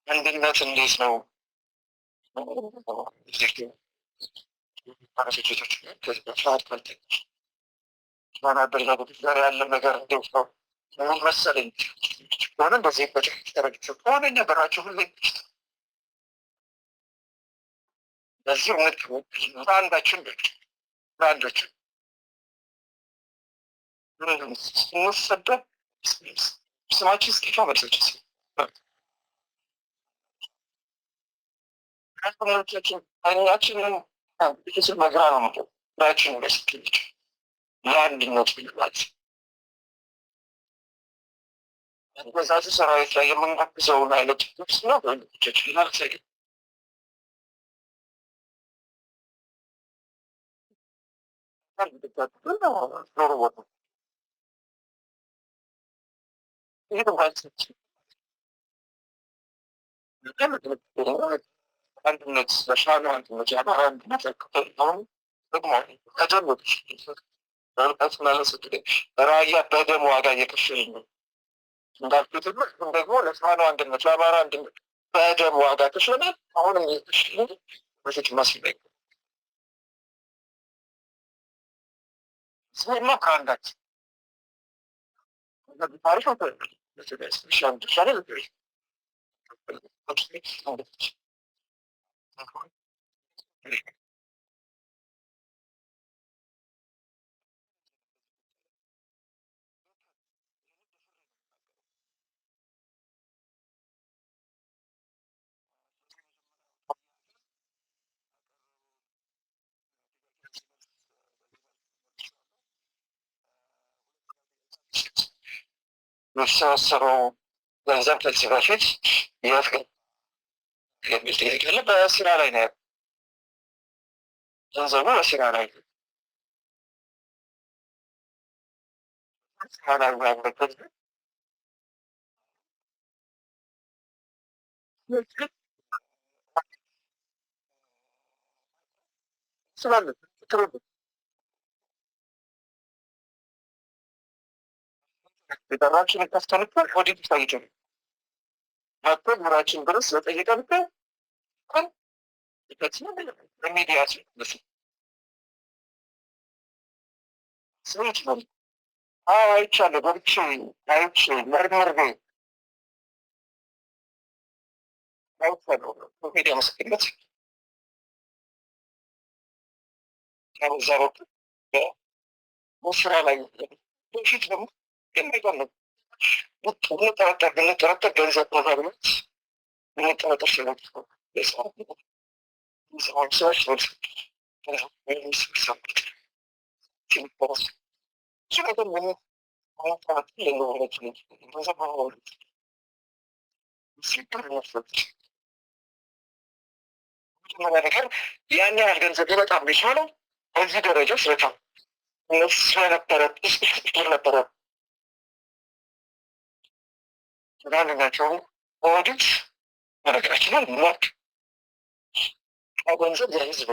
አንድነት እንዴት ነው? አደረጃጀቶች ጋር ያለ ነገር እንዴት ነው መሰለኝ ሆነ እንደዚህ በተረግቸው ከሆነ ነበራቸው ሁሌ በዚህ እውነት በአንዳችን በአንዳችን ስንሰደብ ስማችን እስኪፋ መልሶች አይናችንን ቤተሰብ መግራ ነው ምደ ራችን በስክልች ለአንድነት ብልባት በዛቱ ሰራዊት ላይ የምናግዘውን አይነት ልብስ ነው በልጆቻችን ላልሰግ አንድነት ለሻሉ አንድነት የአማራ አንድነት ያከተልነውን ደግሞ ከጀመሩ ራያ በደም ዋጋ እየከፈል ነው እንዳልኩት ደግሞ ለሻሉ አንድነት ለአማራ አንድነት በደም ዋጋ ከፍለናል። አሁንም እየከፈልን በፊት ማስፈለግ ስማ ከአንዳችን ታሪክ ሻለ የሚሰበሰበው ገንዘብ ከዚህ በፊት የት የሚል ጥያቄ አለ። በስራ ላይ ነው ገንዘቡ በስራ ላይ ያለበት ስላለ የጠራችን ታስተንፈል ወዴት ይታይጀ መጥቶ ምራችን ድረስ ለጠየቀን ሚዲያችን ስች ነው አይቻለሁ በብቻ አይቼ መርምሬ አይቻለሁ ሚዲያ ምስክርነት ከዛ በኩል በስራ ላይ በፊት ደግሞ የሚገርም ነው። ብንጠረጠር ገንዘብ ፕሮግራሞች ብንጠረጠር ሰዎች ሰዎች ነገር ያን ያህል ገንዘብ በጣም የቻለው በዚህ ደረጃ ስለታ እነሱ ስለነበረ ነበረ ማንኛቸው ኦዲት በነገራችን ላይ ሞት ገንዘብ የህዝብ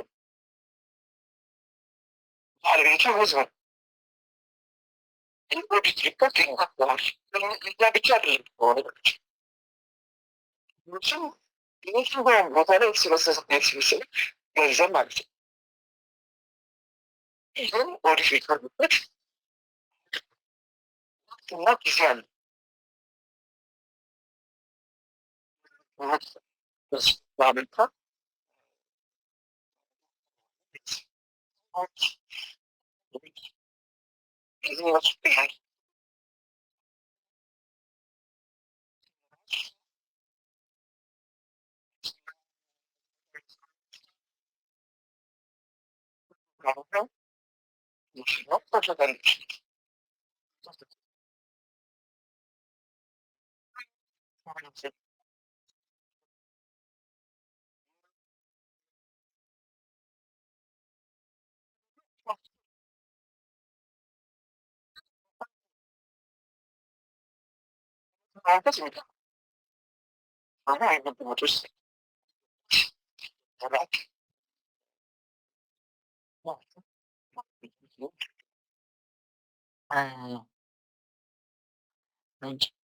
ባለቤቱ ህዝብ ኦዲት ሪፖርት ይኖራል። እኛ ብቻ አይደለም ሆነ ብዙም ቦታ ላይ የተሰበሰበ ገንዘብ ማለት ነው። ይህም ኦዲት ሪፖርት እና ጊዜ አለ። በአሜሪካ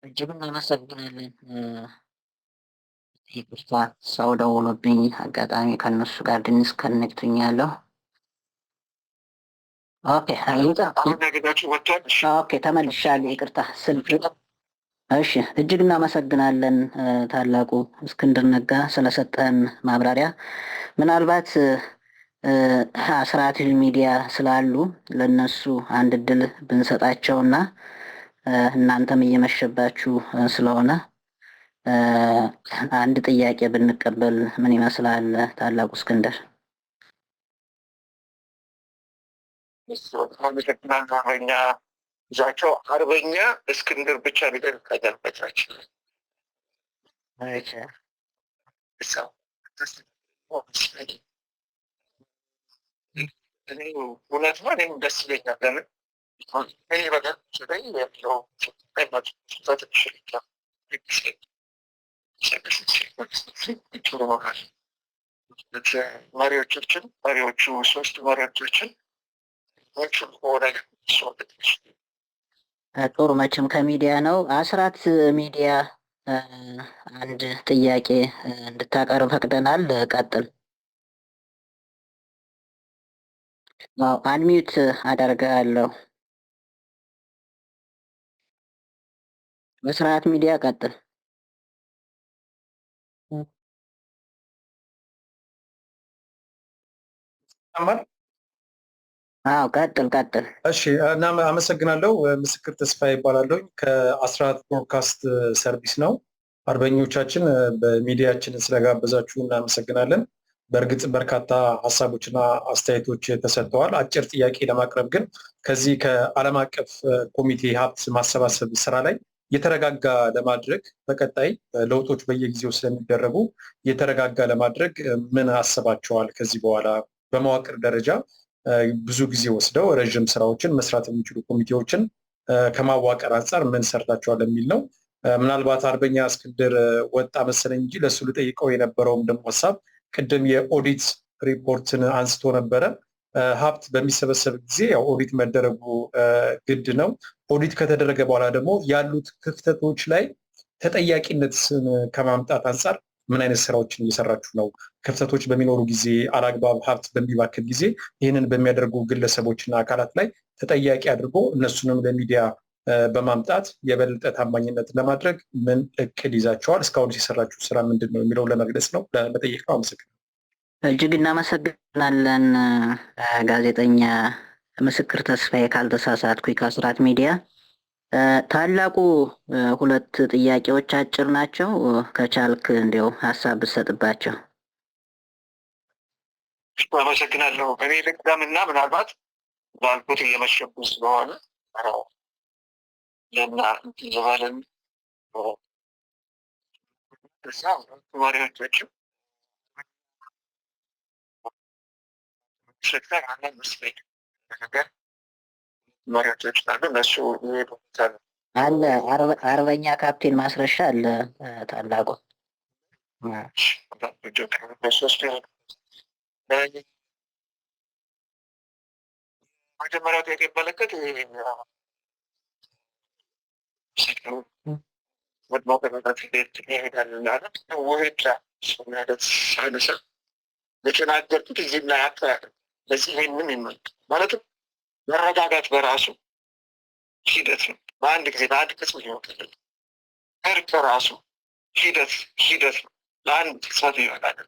እጅግ እናመሰግናለን። ይቅርታ ሰው ደውሎብኝ አጋጣሚ ከነሱ ጋር ዲስከኔክት ሆኛለሁ። ኦኬ ተመልሻለሁ። ይቅርታ ስልክ። እሺ እጅግ እናመሰግናለን ታላቁ እስክንድር ነጋ ስለሰጠን ማብራሪያ። ምናልባት አስራት ሚዲያ ስላሉ ለነሱ አንድ እድል ብንሰጣቸውና እናንተም እየመሸባችሁ ስለሆነ አንድ ጥያቄ ብንቀበል ምን ይመስላል ታላቁ እስክንድር? አርበኛ ይዛቸው አርበኛ እስክንድር ብቻ ሊደር ቀደርበታቸው እውነት ነው። እኔም ደስ ይለኛል። ለምን እኔ በገር ላይ ያለው መሪዎቹ ሶስቱ መሪዎቻችን ጥሩ መቼም ከሚዲያ ነው። አስራት ሚዲያ አንድ ጥያቄ እንድታቀርብ ፈቅደናል። ቀጥል። አንሚዩት አደርጋለሁ። በስርዓት ሚዲያ ቀጥል። አዎ ቀጥል። እሺ እና አመሰግናለሁ። ምስክር ተስፋ ይባላለሁ። ከአስራት ብሮድካስት ሰርቪስ ነው። አርበኞቻችን በሚዲያችን ስለጋበዛችሁ እናመሰግናለን። በእርግጥ በርካታ ሀሳቦችና አስተያየቶች ተሰጥተዋል። አጭር ጥያቄ ለማቅረብ ግን ከዚህ ከዓለም አቀፍ ኮሚቴ ሀብት ማሰባሰብ ስራ ላይ የተረጋጋ ለማድረግ በቀጣይ ለውጦች በየጊዜው ስለሚደረጉ የተረጋጋ ለማድረግ ምን አስባቸዋል? ከዚህ በኋላ በመዋቅር ደረጃ ብዙ ጊዜ ወስደው ረዥም ስራዎችን መስራት የሚችሉ ኮሚቴዎችን ከማዋቀር አንጻር ምን ሰርታቸዋል የሚል ነው። ምናልባት አርበኛ እስክንድር ወጣ መሰለኝ እንጂ ለእሱ ልጠይቀው የነበረውም ደግሞ ሀሳብ ቅድም የኦዲት ሪፖርትን አንስቶ ነበረ። ሀብት በሚሰበሰብ ጊዜ ያው ኦዲት መደረጉ ግድ ነው። ኦዲት ከተደረገ በኋላ ደግሞ ያሉት ክፍተቶች ላይ ተጠያቂነትን ከማምጣት አንጻር ምን አይነት ስራዎችን እየሰራችሁ ነው? ክፍተቶች በሚኖሩ ጊዜ፣ አላግባብ ሀብት በሚባክል ጊዜ ይህንን በሚያደርጉ ግለሰቦችና አካላት ላይ ተጠያቂ አድርጎ እነሱንም ለሚዲያ በማምጣት የበለጠ ታማኝነትን ለማድረግ ምን እቅድ ይዛቸዋል? እስካሁን የሰራችሁ ስራ ምንድን ነው የሚለው ለመግለጽ ነው፣ ለመጠየቅ ነው። አመሰግናለሁ። እጅግ እናመሰግናለን ጋዜጠኛ ምስክር ተስፋዬ ካልተሳሳትኩኝ ከአስራት ሚዲያ። ታላቁ ሁለት ጥያቄዎች አጭር ናቸው። ከቻልክ እንዲያው ሀሳብ ብትሰጥባቸው። አመሰግናለሁ። እኔ ልቅደምና ምናልባት ባልኩት እየመሸቡ ስለሆነ ለና ይባለን ተማሪዎችም ሸክተር አለ መስለኝ ነገር መሪዎች አሉ። እነሱ ይሄዱታል አለ አርበኛ ካፕቴን ማስረሻ አለ ታላቁ መጀመሪያው ጥያቄ የሚመለከት ወድሞ ከመጣት ቤት ይሄዳል ማለት ውሄድ ማለት ሳነሳ የተናገርኩት እዚህም ላይ አካባቢ ለዚህ ይህንን ይመልክ ማለትም መረጋጋት በራሱ ሂደት ነው። በአንድ ጊዜ በአንድ ቅጽበት ይወጣል። እርቅ በራሱ ሂደት ነው። ለአንድ ቅጽበት ይመጣል።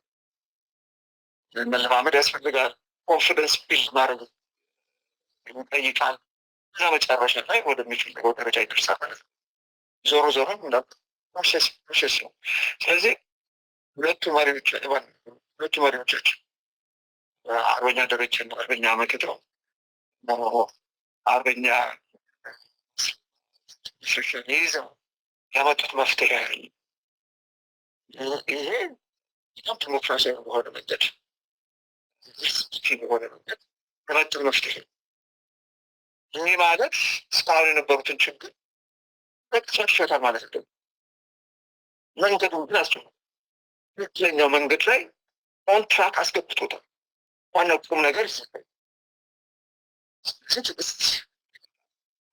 መለማመድ ያስፈልጋል። ኮንፊደንስ ቢልድ ማድረግ ይጠይቃል። እዛ መጨረሻ ላይ ወደሚፈልገው ደረጃ ይደርሳል ማለት ነው። ዞሮ ፕሮሴስ ነው። ስለዚህ ሁለቱ መሪዎቻችን አርበኛ ደረጀ ነው፣ አርበኛ መክት ነው፣ አርበኛ ሽሽን ይዘው ያመጡት መፍትሄ ይሄ በጣም ዲሞክራሲያዊ በሆነ መንገድ በሆነ መንገድ የመጡት መፍትሄ ይህ ማለት እስካሁን የነበሩትን ችግር በቅጽበት ይፈታል ማለት ነው። መንገዱን ግን ትክክለኛው መንገድ ላይ ኦን ትራክ አስገብቶታል። ዋናው ቁም ነገር ይሰጣል።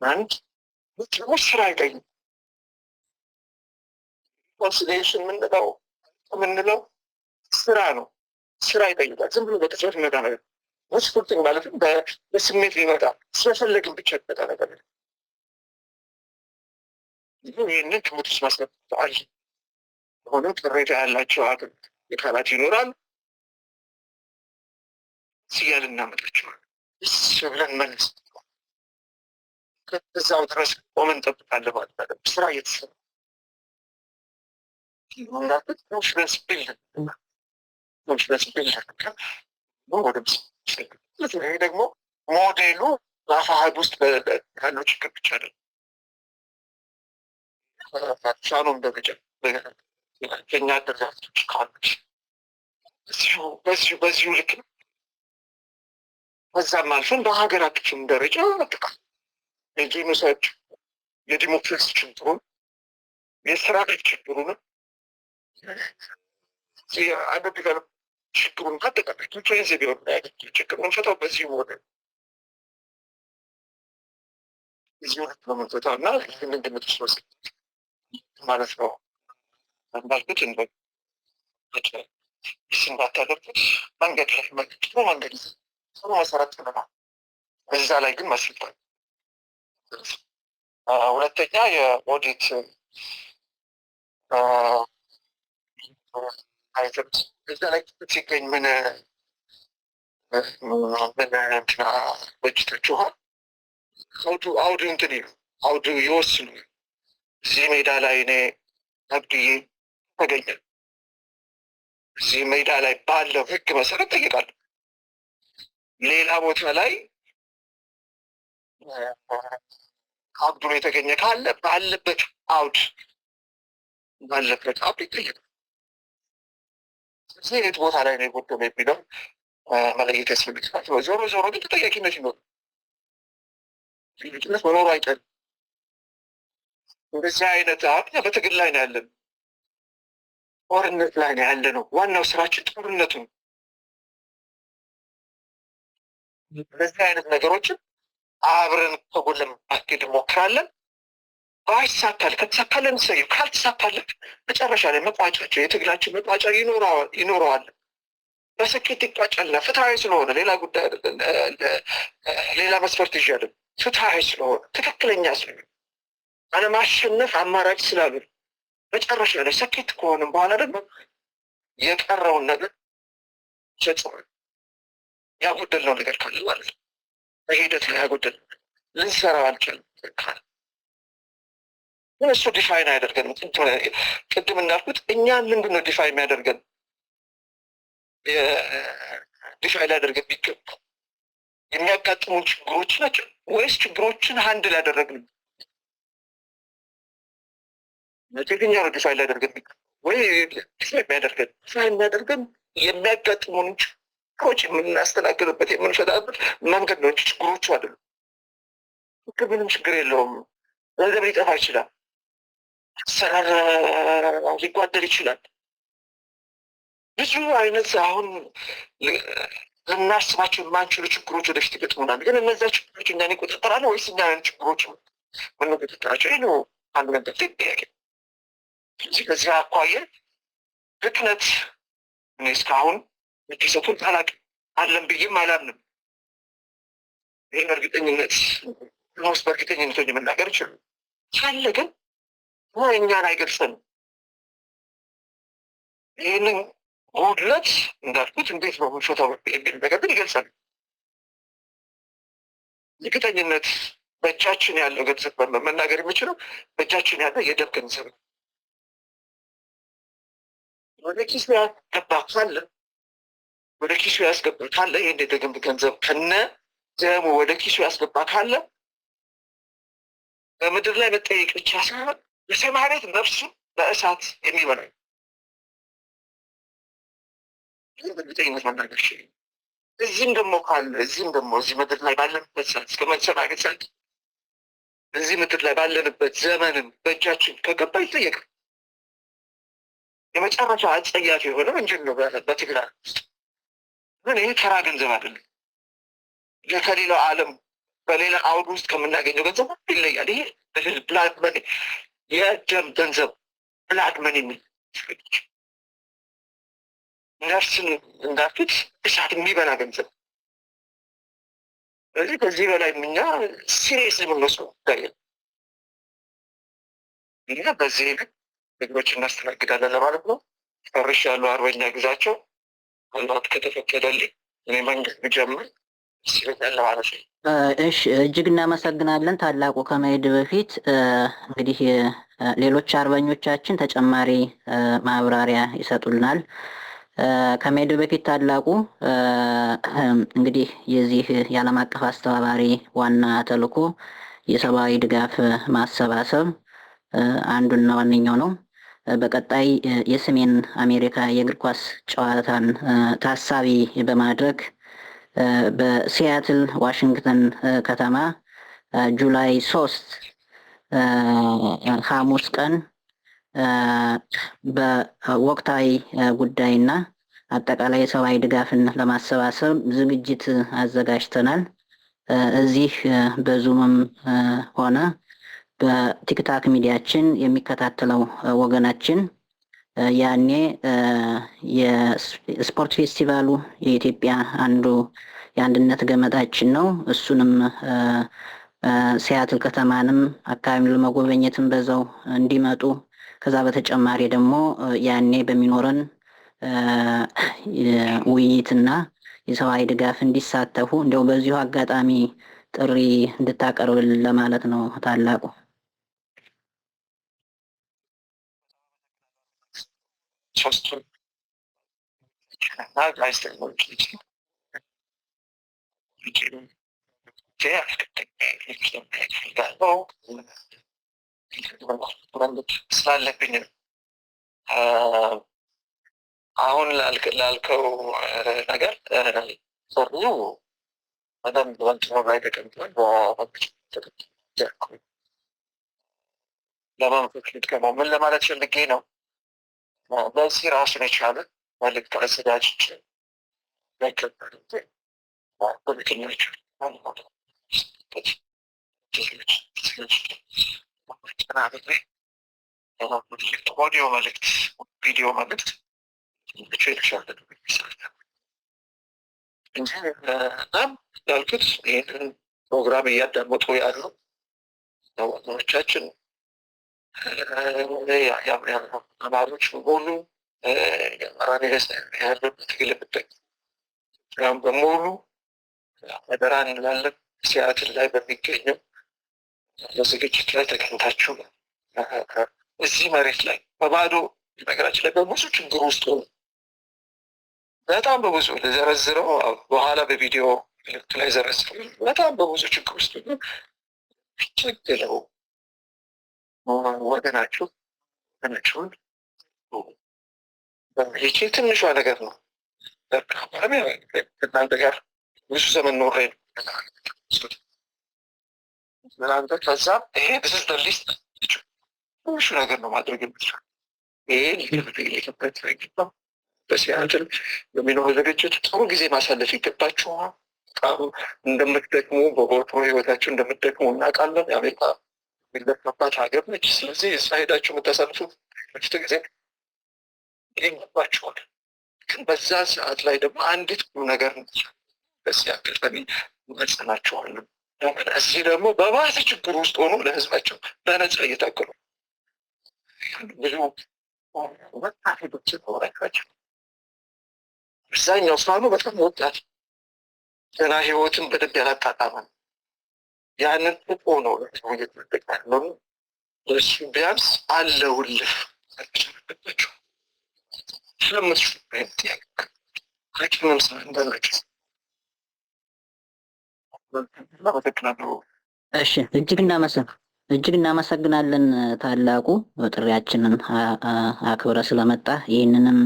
አንድ ውጭዎች ስራ አይጠይም። ኮንሲሌሽን የምንለው ስራ ነው። ስራ ይጠይቃል። ዝም ብሎ በቅጽበት የሚመጣ ነገር ስፖርቲንግ ማለትም በስሜት ሊመጣ ስለፈለግን ብቻ የሚመጣ ነገር ነው። ይህንን ግምት ውስጥ ማስገባት አለ። ሆኖም ቅሬታ ያላቸው አካላት ይኖራል። ሲያል እናመጣቸዋል ብለን መልስ እዛው ድረስ ቆመን እንጠብቃለን ማለት ነው። ስራ እየተሰራ ኮንፊደንስ ቢልድ ይሄ ደግሞ ሞዴሉ በአፋሀድ ውስጥ ያለው ችግር ብቻ አይደለም። ሻሎም ደረጃ ከኛ ደረጃቶች ካሉች በዚሁ ልክ ነው። በዛም አልፈን በሀገር አቀፍም ደረጃ መጠቃል የጄኖሳይድ የዲሞክራሲ ችግሩን የስራ ቤት ችግሩን አደግጋለ ችግሩን አጠቃላይ ኢንፍሉዌንስ ቢሆን ችግሩን ፈታው በዚሁ ሆነ እዚሁ ልክ ነው የምንፈታው እና ይህን እንድምትስወስ ማለት ነው። እንዳልኩት እንዳታደርጉት መንገድ ላይ ጥሩ መንገድ ጥሩ መሰረት ነው። በዛ ላይ ግን መስልቷል። ሁለተኛ የኦዲት አይተምስ እዛ ላይ ሲገኝ ምን እንትና በጅታችኋል አውዱ እንትን ይሉ አውዱ ይወስኑ። እዚህ ሜዳ ላይ እኔ አብድዬ ተገኘ እዚህ ሜዳ ላይ ባለው ህግ መሰረት ጠይቃለሁ። ሌላ ቦታ ላይ አብዱን የተገኘ ካለ ባለበት አውድ ይጠየቃል። ስለዚህ የት ቦታ ላይ ነው የጎደለው የሚለው መለየት ያስፈልጋል። ዞሮ ግን ተጠያቂነት ይኖር ልዩነት መኖሩ አይቀርም። እንደዚህ አይነት አሁን በትግል ላይ ነው ያለን፣ ጦርነት ላይ ነው ያለ ነው። ዋናው ስራችን ጦርነቱ ነው። እንደዚህ አይነት ነገሮችን አብረን ከጎን ለማስኬድ እንሞክራለን። ባይሳካል ከተሳካለን ሰዩ፣ ካልተሳካለን መጨረሻ ላይ መቋጫቸው የትግላችን መቋጫ ይኖረዋል። በስኬት ይቋጫልና ፍትሀዊ ስለሆነ ሌላ ጉዳይ ሌላ መስፈርት ይዣለን። ፍትሀዊ ስለሆነ ትክክለኛ ስለሆነ አለማሸነፍ አማራጭ ስላሉ መጨረሻ ላይ ስኬት ከሆንም በኋላ ደግሞ የቀረውን ነገር ይፈጽማል። ያጎደልነው ነገር ካለ ማለት ነው። በሂደት ላይ ያጎደል ልንሰራው አልቻልም ካለ ግን እሱ ዲፋይን አያደርገንም። ቅድም እንዳልኩት እኛን ምንድን ነው ዲፋይን የሚያደርገን? ዲፋይን ሊያደርገን ቢገባ የሚያጋጥሙን ችግሮች ናቸው ወይስ ችግሮችን ሀንድል ያደረግን? የትኛው ነው ዲፋይን ሊያደርገን ቢገባ? ወይ ዲፋይን የሚያደርገን የሚያጋጥሙን ችግሮች የምናስተናግድበት የምንፈታበት መንገድ ነው እንጂ ችግሮቹ አይደሉም። ምንም ችግር የለውም። ገንዘብ ሊጠፋ ይችላል። አሰራር ሊጓደል ይችላል። ብዙ አይነት አሁን ልናስባቸው የማንችሉ ችግሮች ወደፊት ይገጥሙናል። ግን እነዚያ ችግሮች እኛን ይቆጣጠራሉ ወይስ እኛ ችግሮች ምንቆጣጠራቸው? ይህ ነው አንዱ ነገር ጥያቄ። ከዚህ አኳያ ፍጥነት እኔ እስካሁን መከሰቱን አላውቅም፣ አለም ብዬም አላምንም። ይህን እርግጠኝነት ውስጥ በእርግጠኝነት መናገር ይችላል ካለ ግን እኛን አይገልጸንም። ይህንን ጉድለት እንዳልኩት እንዴት ነው ምንሾታው የሚል ነገር ግን ይገልጻል። እርግጠኝነት በእጃችን ያለው ገንዘብ መናገር የሚችለው በእጃችን ያለ የደም ገንዘብ ነው። ወደ ኪሱ ያስገባ ካለ ይህን የደም ገንዘብ ከነ ደሙ ወደ ኪሱ ያስገባ ካለ በምድር ላይ መጠየቅ ብቻ ሳይሆን የሰማይ ቤት ነፍሱ በእሳት የሚበላ በእርግጠኝነት መናገር ይችላል። እዚህም ደግሞ እዚህ ምድር ላይ ባለንበት ሰዓት እስከ መሰማገት ሰዓት እዚህ ምድር ላይ ባለንበት ዘመንም በእጃችን ከገባ ይጠየቃል። የመጨረሻ አጸያፊ የሆነ ወንጀል ነው በትግራይ ውስጥ። ግን ይህ ተራ ገንዘብ አይደለም። ከሌላው ዓለም በሌላ አውድ ውስጥ ከምናገኘው ገንዘብ ይለያል። ይሄ ብላክ መኒ፣ የደም ገንዘብ ብላክ መኒ የሚል ነፍስን እንዳልኩት እሳት የሚበላ ገንዘብ። ስለዚህ ከዚህ በላይ እኛ ሲሪየስ የምንወስደው ይታያል። እኛ በዚህ ምግቦች እናስተናግዳለን ለማለት ነው። ጨርሻለሁ። አርበኛ ግዛቸው አላት ከተፈቀደልኝ እኔ መንገድ ብጀምር ሲለኛል ለማለት ነው። እሺ፣ እጅግ እናመሰግናለን። ታላቁ ከመሄድ በፊት እንግዲህ ሌሎች አርበኞቻችን ተጨማሪ ማብራሪያ ይሰጡልናል። ከመሄድ በፊት ታላቁ እንግዲህ የዚህ የዓለም አቀፍ አስተባባሪ ዋና ተልዕኮ የሰብአዊ ድጋፍ ማሰባሰብ አንዱና ዋነኛው ነው። በቀጣይ የሰሜን አሜሪካ የእግር ኳስ ጨዋታን ታሳቢ በማድረግ በሲያትል ዋሽንግተን ከተማ ጁላይ 3 ሐሙስ ቀን በወቅታዊ ጉዳይና አጠቃላይ የሰብአዊ ድጋፍን ለማሰባሰብ ዝግጅት አዘጋጅተናል። እዚህ በዙምም ሆነ በቲክታክ ሚዲያችን የሚከታተለው ወገናችን ያኔ የስፖርት ፌስቲቫሉ የኢትዮጵያ አንዱ የአንድነት ገመዳችን ነው። እሱንም ሲያትል ከተማንም አካባቢውን ለመጎበኘትም በዛው እንዲመጡ፣ ከዛ በተጨማሪ ደግሞ ያኔ በሚኖረን ውይይትና የሰብአዊ ድጋፍ እንዲሳተፉ እንዲያው በዚሁ አጋጣሚ ጥሪ እንድታቀርብል ለማለት ነው ታላቁ። ሶስቱን ስላለብኝ አሁን ላልከው ነገር ሰሪው በደንብ በንትኖ ላይ ተቀምጧል። ለመንፈቅ ልጥቀመው ምን ለማለት ፈልጌ ነው? በዚህ ራሱን የቻለ መልዕክት አዘጋጅቼ ፖለቲከኞች ኦዲዮ መልዕክት፣ ቪዲዮ መልዕክት የተሻለ እንጂ በጣም ያልኩት ይህንን ፕሮግራም እያዳመጡ ያሉ ወገኖቻችን አማሮች በሙሉ የአማራን ያለበት ትግል በሙሉ አደራን እንላለን። ሲያትል ላይ በሚገኘው በዝግጅት ላይ ተገኝታችሁ እዚህ መሬት ላይ በባዶ ነገራችን ላይ በብዙ ችግር ውስጥ ሆኑ በጣም በብዙ ልዘረዝረው በኋላ በቪዲዮ ምልክቱ ላይ ዘረዝረው በጣም በብዙ ችግር ውስጥ ሆኑ ችግለው ወገናችሁን ይቺ ትንሿ ነገር ነው። ከእናንተ ጋር ብዙ ዘመን ኖሬ ነው ምናንተ ከዛ ይሄ ብስስ ደሊስት ትንሹ ነገር ነው ማድረግ የምትችል ይሄ ሊገበት ነው። በሲያትል በሚኖሩ ዝግጅት ጥሩ ጊዜ ማሳለፍ ይገባችኋል። በጣም እንደምትደክሙ በቦታ ህይወታችሁ እንደምትደክሙ እናውቃለን። የአሜሪካ የሚለካባት ሀገር ነች። ስለዚህ እዛ ሄዳችሁ የምታሳልፉት ጊዜ ይገባችኋል። ግን በዛ ሰዓት ላይ ደግሞ አንዲት ቁም ነገር በዚህ አጋጣሚ እገልጽላችኋለሁ። እዚህ ደግሞ በባሰ ችግር ውስጥ ሆኖ ለህዝባቸው በነጻ እየታገሉ ብዙ ወጣቶች ተወራቸው አብዛኛው ሰው በጣም ወጣት ገና ህይወትን በደንብ ያላጣጣመ ያንን ጥቆ ነው ለሰው እየተጠቀ ያለው። እሱ ቢያንስ አለውልህ አልችልበቸው ስለምትሹ ሐኪምም ስራ እንዳላቸው እሺ፣ እጅግ እናመሰግናለን ታላቁ ጥሪያችንን አክብረ ስለመጣ ይህንንም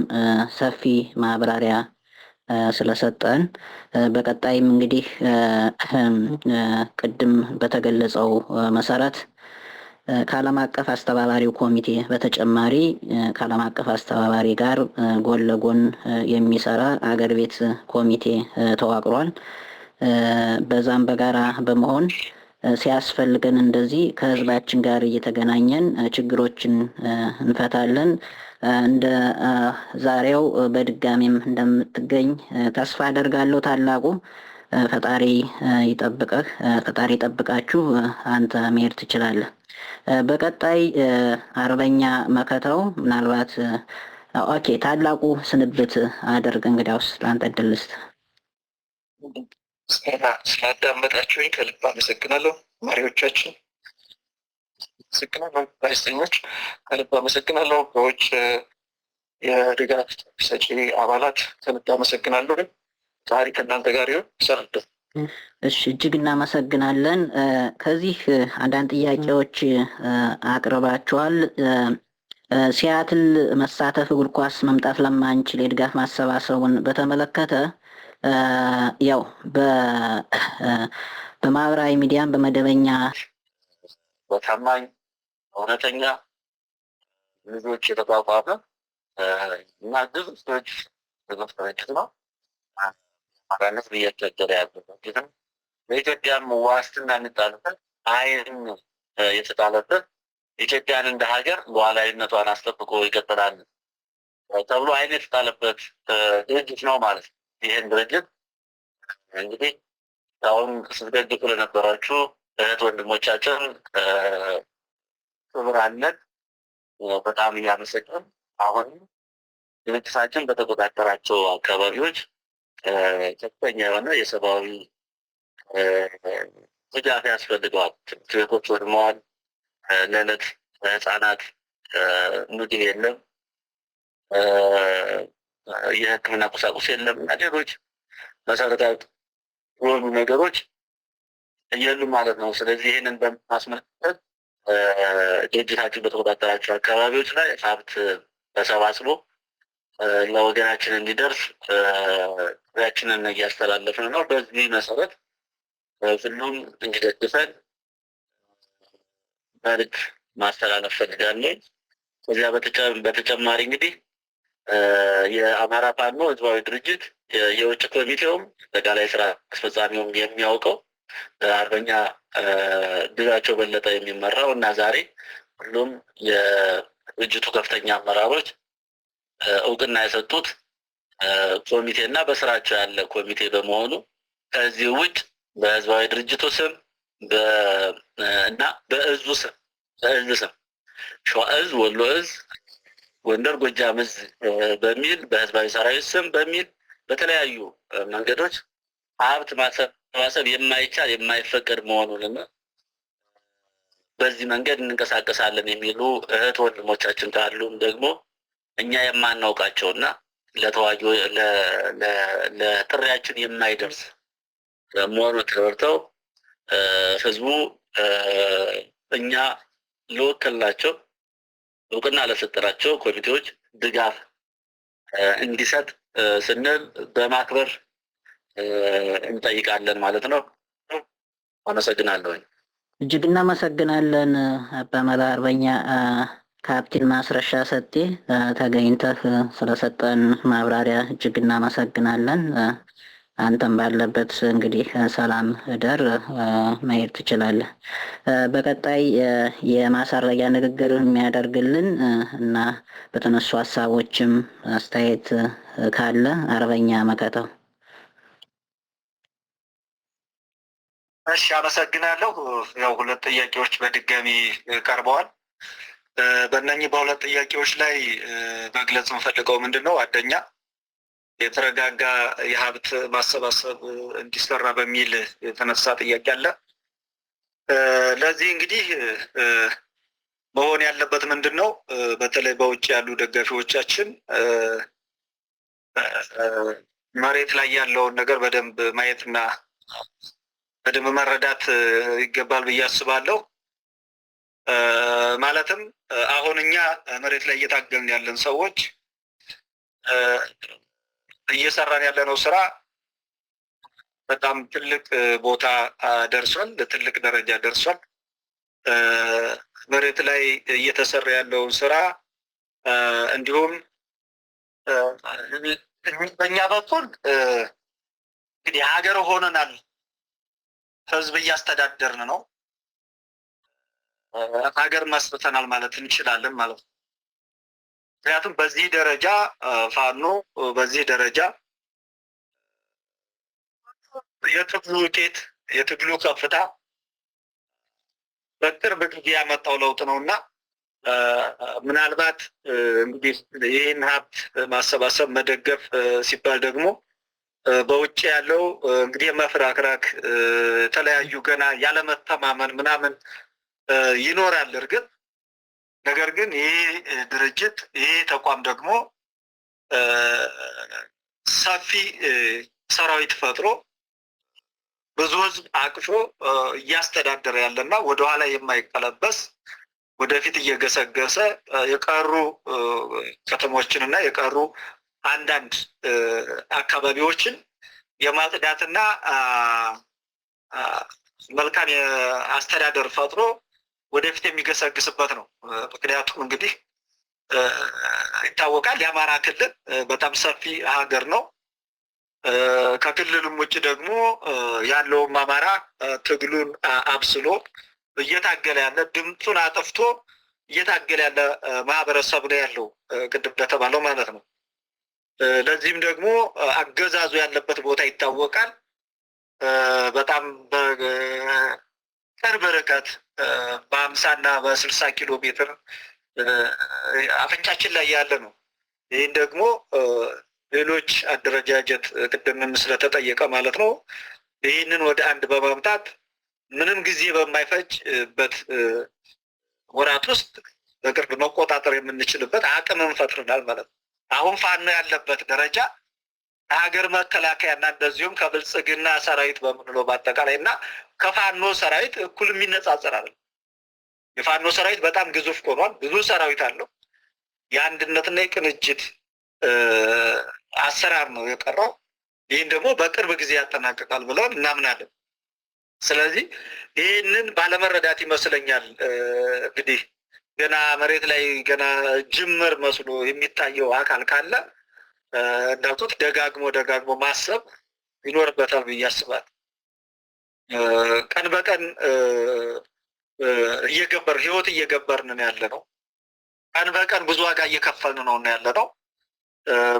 ሰፊ ማብራሪያ ስለሰጠን። በቀጣይም እንግዲህ ቅድም በተገለጸው መሰረት ከዓለም አቀፍ አስተባባሪው ኮሚቴ በተጨማሪ ከዓለም አቀፍ አስተባባሪ ጋር ጎን ለጎን የሚሰራ አገር ቤት ኮሚቴ ተዋቅሯል። በዛም በጋራ በመሆን ሲያስፈልገን እንደዚህ ከህዝባችን ጋር እየተገናኘን ችግሮችን እንፈታለን። እንደ ዛሬው በድጋሚም እንደምትገኝ ተስፋ አደርጋለሁ። ታላቁ ፈጣሪ ይጠብቅህ፣ ፈጣሪ ይጠብቃችሁ። አንተ መሄድ ትችላለህ። በቀጣይ አርበኛ መከታው ምናልባት ኦኬ፣ ታላቁ ስንብት አደርግ። እንግዲያውስ ለአንተ እድል ልስጥ። ስላዳመጣችሁኝ ከልብ አመሰግናለሁ። መሪዎቻችን አመሰግናለሁ። ጋዜጠኞች ከልብ አመሰግናለሁ። በውጭ የድጋፍ ሰጪ አባላት ከልብ አመሰግናለሁ። ታሪክ እናንተ ጋር ይሁን። ሰርደ እሺ፣ እጅግ እናመሰግናለን። ከዚህ አንዳንድ ጥያቄዎች አቅርባችኋል። ሲያትል መሳተፍ እግር ኳስ መምጣት ለማንችል የድጋፍ ማሰባሰቡን በተመለከተ ያው በማህበራዊ ሚዲያም በመደበኛ በታማኝ እውነተኛ ልጆች የተቋቋመ እና ግዙፍ ድርጅት ነው። አራነት እየተደረ ያለበት በኢትዮጵያም ዋስትና እንጣልበት አይን የተጣለበት ኢትዮጵያን እንደ ሀገር ሉዓላዊነቷን አስጠብቆ ይቀጥላል ተብሎ አይን የተጣለበት ድርጅት ነው ማለት ነው። ይህን ድርጅት እንግዲህ አሁን ስትደግፉ ለነበራችሁ እህት ወንድሞቻችን ክብር አለን። በጣም እያመሰገን አሁን ድርጅታችን በተቆጣጠራቸው አካባቢዎች ከፍተኛ የሆነ የሰብአዊ ድጋፍ ያስፈልገዋል። ትምህርት ቤቶች ወድመዋል። ለዕለት ህፃናት ምግብ የለም፣ የሕክምና ቁሳቁስ የለም እና ሌሎች መሰረታዊ የሆኑ ነገሮች የሉም ማለት ነው። ስለዚህ ይህንን በማስመልከት ድርጅታችን በተቆጣጠራቸው አካባቢዎች ላይ ሀብት ተሰባስቦ ለወገናችን እንዲደርስ ጥሪያችንን እያስተላለፍን ነው። በዚህ መሰረት ሁሉም እንዲደግፈን መልዕክት ማስተላለፍ ፈልጋለሁ። ከዚያ በተጨማሪ እንግዲህ የአማራ ፋኖ ህዝባዊ ድርጅት የውጭ ኮሚቴውም አጠቃላይ ስራ አስፈጻሚውም የሚያውቀው አርበኛ ግዛቸው በለጠ የሚመራው እና ዛሬ ሁሉም የድርጅቱ ከፍተኛ አመራሮች እውቅና የሰጡት ኮሚቴ እና በስራቸው ያለ ኮሚቴ በመሆኑ ከዚህ ውጭ በህዝባዊ ድርጅቱ ስም እና በእዙ ስም ሸዋ እዝ፣ ወሎ እዝ፣ ጎንደር ጎጃም እዝ በሚል በህዝባዊ ሰራዊት ስም በሚል በተለያዩ መንገዶች ሀብት ማሰባሰብ የማይቻል የማይፈቀድ መሆኑንና በዚህ መንገድ እንንቀሳቀሳለን የሚሉ እህት ወንድሞቻችን ካሉም ደግሞ እኛ የማናውቃቸውና ለተዋጊ ለጥሪያችን የማይደርስ መሆኑ ተረድተው ህዝቡ እኛ ለወከልናቸው እውቅና ለሰጠናቸው ኮሚቴዎች ድጋፍ እንዲሰጥ ስንል በማክበር እንጠይቃለን ማለት ነው። አመሰግናለሁ። እጅግ እናመሰግናለን አባመላ አርበኛ ካፕቴን ማስረሻ ሰጤ ተገኝተህ ስለሰጠን ማብራሪያ እጅግ እናመሰግናለን። አንተም ባለበት እንግዲህ ሰላም እደር፣ መሄድ ትችላለህ። በቀጣይ የማሳረጊያ ንግግር የሚያደርግልን እና በተነሱ ሀሳቦችም አስተያየት ካለ አርበኛ መከተው። እሺ፣ አመሰግናለሁ። ያው ሁለት ጥያቄዎች በድጋሚ ቀርበዋል። በእነኚህ በሁለት ጥያቄዎች ላይ መግለጽ የምፈልገው ምንድን ነው? አንደኛ የተረጋጋ የሀብት ማሰባሰብ እንዲሰራ በሚል የተነሳ ጥያቄ አለ። ለዚህ እንግዲህ መሆን ያለበት ምንድን ነው? በተለይ በውጭ ያሉ ደጋፊዎቻችን መሬት ላይ ያለውን ነገር በደንብ ማየትና በደንብ መረዳት ይገባል ብዬ አስባለሁ። ማለትም አሁን እኛ መሬት ላይ እየታገልን ያለን ሰዎች እየሰራን ያለነው ስራ በጣም ትልቅ ቦታ ደርሷል፣ ትልቅ ደረጃ ደርሷል። መሬት ላይ እየተሰራ ያለውን ስራ እንዲሁም በእኛ በኩል እንግዲህ ሀገር ሆነናል፣ ህዝብ እያስተዳደርን ነው፣ ሀገር መስርተናል ማለት እንችላለን ማለት ነው። ምክንያቱም በዚህ ደረጃ ፋኖ በዚህ ደረጃ የትግሉ ውጤት የትግሉ ከፍታ በቅርብ ጊዜ ያመጣው ለውጥ ነው እና ምናልባት እንግዲህ ይህን ሀብት ማሰባሰብ መደገፍ ሲባል ደግሞ በውጭ ያለው እንግዲህ የመፍራክራክ የተለያዩ ገና ያለመተማመን ምናምን ይኖራል እርግጥ። ነገር ግን ይህ ድርጅት ይህ ተቋም ደግሞ ሰፊ ሰራዊት ፈጥሮ ብዙ ህዝብ አቅፎ እያስተዳደረ ያለና ወደኋላ የማይቀለበስ ወደፊት እየገሰገሰ የቀሩ ከተሞችንና የቀሩ አንዳንድ አካባቢዎችን የማጽዳትና መልካም አስተዳደር ፈጥሮ ወደፊት የሚገሰግስበት ነው። ምክንያቱም እንግዲህ ይታወቃል የአማራ ክልል በጣም ሰፊ ሀገር ነው። ከክልሉም ውጭ ደግሞ ያለውም አማራ ትግሉን አብስሎ እየታገለ ያለ ድምፁን አጥፍቶ እየታገለ ያለ ማህበረሰብ ነው ያለው ቅድም እንደተባለው ማለት ነው። ለዚህም ደግሞ አገዛዙ ያለበት ቦታ ይታወቃል። በጣም በቅርብ ርቀት በ50 እና በ60 ኪሎ ሜትር አፍንጫችን ላይ ያለ ነው። ይህን ደግሞ ሌሎች አደረጃጀት ቅድምም ስለተጠየቀ ማለት ነው ይህንን ወደ አንድ በማምጣት ምንም ጊዜ በማይፈጅበት ወራት ውስጥ በቅርብ መቆጣጠር የምንችልበት አቅምን ፈጥረናል ማለት ነው። አሁን ፋኖ ያለበት ደረጃ ከሀገር መከላከያና እንደዚሁም ከብልጽግና ሰራዊት በምንለው በአጠቃላይ እና ከፋኖ ሰራዊት እኩል የሚነጻጸር አይደለም። የፋኖ ሰራዊት በጣም ግዙፍ ሆኗል። ብዙ ሰራዊት አለው። የአንድነትና የቅንጅት አሰራር ነው የቀረው። ይህን ደግሞ በቅርብ ጊዜ ያጠናቅቃል ብለን እናምናለን። ስለዚህ ይህንን ባለመረዳት ይመስለኛል እንግዲህ ገና መሬት ላይ ገና ጅምር መስሎ የሚታየው አካል ካለ እንዳልኩት ደጋግሞ ማሰብ ይኖርበታል ብዬ አስባለሁ። ቀን በቀን ህይወት እየገበርን ያለ ነው። ቀን በቀን ብዙ ዋጋ እየከፈልን ነው ያለ ነው።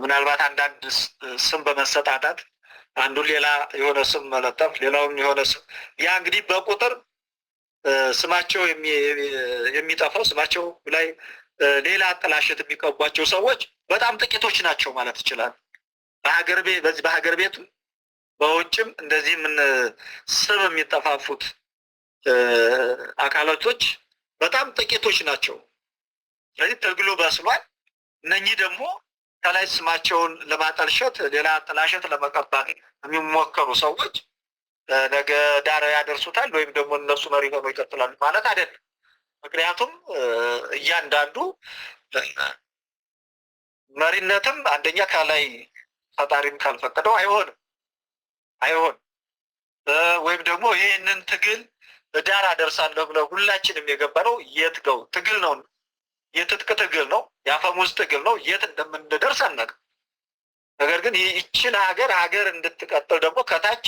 ምናልባት አንዳንድ ስም በመሰጣጣት አንዱን ሌላ የሆነ ስም መለጠፍ ሌላውን የሆነ ስም ያ እንግዲህ በቁጥር ስማቸው የሚጠፋው ስማቸው ላይ ሌላ ጥላሸት የሚቀቧቸው ሰዎች በጣም ጥቂቶች ናቸው ማለት ይችላል። በዚህ በሀገር ቤቱ በውጭም እንደዚህ ምን ስም የሚጠፋፉት አካላቶች በጣም ጥቂቶች ናቸው። ስለዚህ ትግሉ በስሏል። እነኚህ ደግሞ ከላይ ስማቸውን ለማጠልሸት ሌላ ጥላሸት ለመቀባት የሚሞከሩ ሰዎች ነገ ዳር ያደርሱታል ወይም ደግሞ እነሱ መሪ ሆነው ይቀጥላሉ ማለት አይደለም። ምክንያቱም እያንዳንዱ መሪነትም አንደኛ ከላይ ፈጣሪም ካልፈቀደው አይሆንም ወይም ደግሞ ይህንን ትግል ዳር አደርሳለሁ ብለው ሁላችንም የገባነው የትገው ትግል ነው። የትጥቅ ትግል ነው፣ የአፈሙዝ ትግል ነው። የት እንደምንደርስ አናውቅም። ነገር ግን ይህችን ሀገር እንድትቀጥል ደግሞ ከታች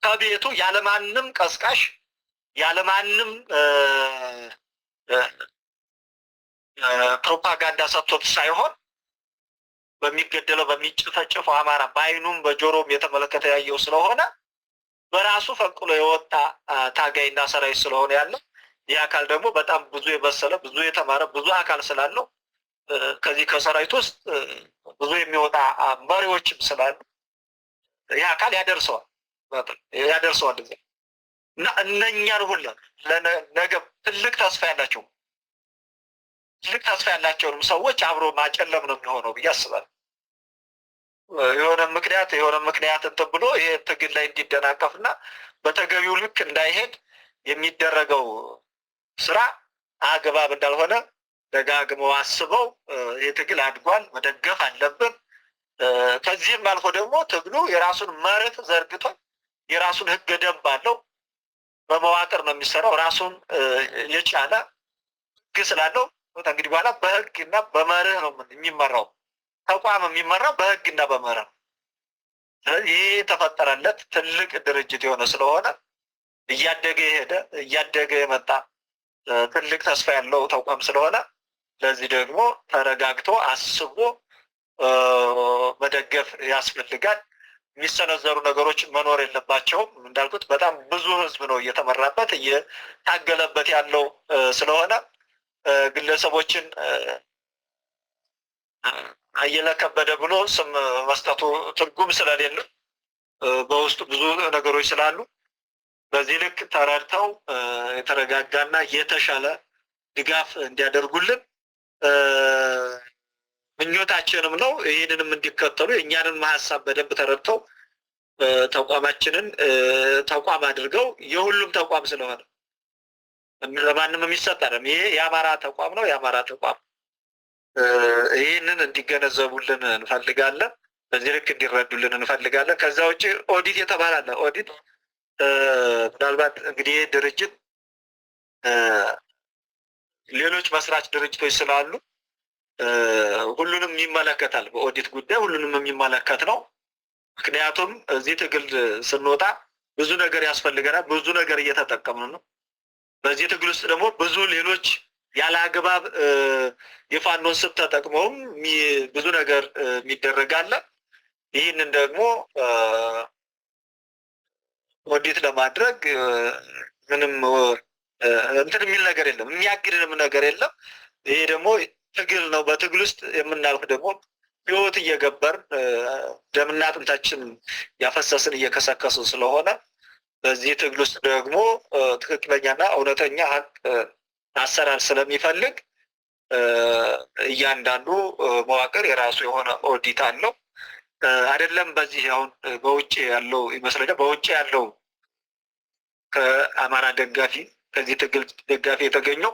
ከቤቱ ያለማንም ቀስቃሽ ያለማንም ፕሮፓጋንዳ ሰጥቶት ሳይሆን በሚገደለው በሚጨፈጨፈው አማራ በአይኑም በጆሮም የተመለከተ ያየው ስለሆነ በራሱ ፈንቅሎ የወጣ ታጋይና ሰራዊት ስለሆነ ያለ ይህ አካል ደግሞ በጣም ብዙ የበሰለ ብዙ የተማረ ብዙ አካል ስላለው ከዚህ ከሰራዊት ውስጥ ብዙ የሚወጣ መሪዎችም ስላሉ ይህ አካል ያደርሰዋል እና እነኛን ሁላ ነገ ትልቅ ተስፋ ያላቸውንም ሰዎች አብሮ ማጨለም ነው የሚሆነው ብዬ አስባለሁ። የሆነ ምክንያት እንትን ብሎ ይሄ ትግል ላይ እንዲደናቀፍና በተገቢው ልክ እንዳይሄድ የሚደረገው ስራ አግባብ እንዳልሆነ ደጋግመው አስበው ይህ ትግል አድጓል፣ መደገፍ አለብን። ከዚህም አልፎ ደግሞ ትግሉ የራሱን መርህ ዘርግቶ የራሱን ህገ ደንብ አለው። በመዋቅር ነው የሚሰራው። ራሱን የቻለ ህግ ስላለው እንግዲህ በኋላ በህግ እና በመርህ ነው የሚመራው። ተቋም የሚመራው በህግ እና በመርህ ነው። ስለዚህ ይህ የተፈጠረለት ትልቅ ድርጅት የሆነ ስለሆነ እያደገ የመጣ ትልቅ ተስፋ ያለው ተቋም ስለሆነ ለዚህ ደግሞ ተረጋግቶ አስቦ መደገፍ ያስፈልጋል። የሚሰነዘሩ ነገሮች መኖር የለባቸውም። እንዳልኩት በጣም ብዙ ህዝብ ነው እየተመራበት እየታገለበት ያለው ስለሆነ ግለሰቦችን አየለ ከበደ ብሎ ስም መስጠቱ ትርጉም ስለሌለው በውስጡ ብዙ ነገሮች ስላሉ በዚህ ልክ ተረድተው የተረጋጋና የተሻለ ድጋፍ እንዲያደርጉልን ምኞታችንም ነው። ይህንንም እንዲከተሉ የእኛንም ሀሳብ በደንብ ተረድተው ተቋማችንን ተቋም አድርገው የሁሉም ተቋም ስለሆነ ለማንም የሚሰጥ አይደለም። ይሄ የአማራ ተቋም ነው። የአማራ ተቋም ይህንን እንዲገነዘቡልን እንፈልጋለን። በዚህ ልክ እንዲረዱልን እንፈልጋለን። ከዛ ውጭ ኦዲት የተባለ አለ። ኦዲት ምናልባት እንግዲህ ይህ ድርጅት ሌሎች መስራች ድርጅቶች ስላሉ ሁሉንም ይመለከታል። በኦዲት ጉዳይ ሁሉንም የሚመለከት ነው። ምክንያቱም እዚህ ትግል ስንወጣ ብዙ ነገር ያስፈልገናል። ብዙ ነገር እየተጠቀምን ነው። በዚህ ትግል ውስጥ ደግሞ ብዙ ሌሎች ያለ አግባብ የፋኖን ስም ተጠቅመውም ብዙ ነገር የሚደረጋለ። ይህንን ደግሞ ኦዲት ለማድረግ ምንም እንትን የሚል ነገር የለም፣ የሚያግድንም ነገር የለም። ይሄ ደግሞ ትግል ነው። በትግል ውስጥ የምናልፍ ደግሞ ህይወት እየገበር ደምና አጥንታችን ያፈሰስን እየከሰከሱ ስለሆነ በዚህ ትግል ውስጥ ደግሞ ትክክለኛና እውነተኛ ሀቅ አሰራር ስለሚፈልግ እያንዳንዱ መዋቅር የራሱ የሆነ ኦዲት አለው። አይደለም በዚህ አሁን በውጭ ያለው ይመስለኛል በውጭ ያለው ከአማራ ደጋፊ ከዚህ ትግል ደጋፊ የተገኘው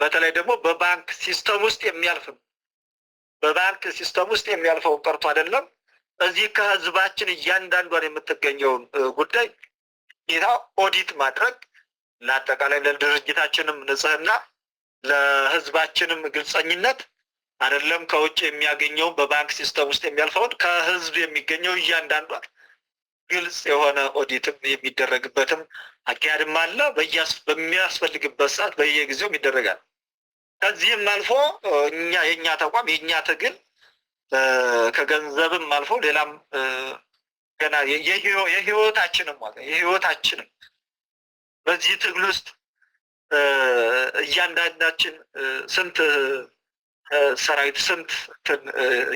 በተለይ ደግሞ በባንክ ሲስተም ውስጥ የሚያልፈው ቀርቶ አይደለም እዚህ ከህዝባችን እያንዳንዷን የምትገኘውን ጉዳይ ጌታ ኦዲት ማድረግ ለአጠቃላይ ለድርጅታችንም ንጽህና ለህዝባችንም ግልጸኝነት አይደለም ከውጭ የሚያገኘው በባንክ ሲስተም ውስጥ የሚያልፈውን ከህዝብ የሚገኘው እያንዳንዷን ግልጽ የሆነ ኦዲትም የሚደረግበትም አካሄድም አለ። በሚያስፈልግበት ሰዓት በየጊዜው ይደረጋል። ከዚህም አልፎ የኛ ተቋም የኛ ትግል ከገንዘብም አልፎ ሌላም ገና የህይወታችንም በዚህ ትግል ውስጥ እያንዳንዳችን ስንት ሰራዊት ስንት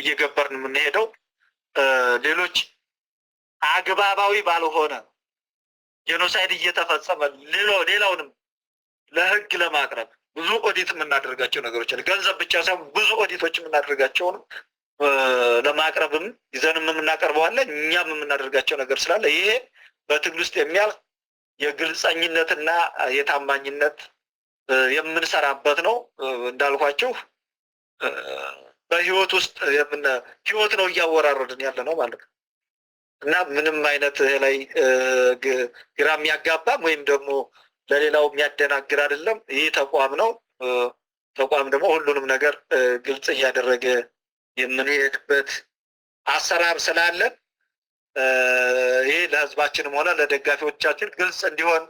እየገበርን የምንሄደው ሌሎች አግባባዊ ባልሆነ ጄኖሳይድ እየተፈጸመ ሌላውንም ለህግ ለማቅረብ ብዙ ኦዲት የምናደርጋቸው ነገሮች አሉ። ገንዘብ ብቻ ሳይሆን ብዙ ኦዲቶች የምናደርጋቸውን ለማቅረብም ይዘንም የምናቀርበዋለን እኛም የምናደርጋቸው ነገር ስላለ ይሄ በትግል ውስጥ የሚያልፍ የግልጸኝነትና የታማኝነት የምንሰራበት ነው። እንዳልኳችሁ በህይወት ውስጥ ህይወት ነው እያወራረድን ያለ ነው ማለት ነው እና ምንም አይነት ላይ ግራ የሚያጋባም ወይም ደግሞ ለሌላው የሚያደናግር አይደለም። ይህ ተቋም ነው። ተቋም ደግሞ ሁሉንም ነገር ግልጽ እያደረገ የምንሄድበት አሰራር ስላለ ይህ ለህዝባችንም ሆነ ለደጋፊዎቻችን ግልጽ እንዲሆን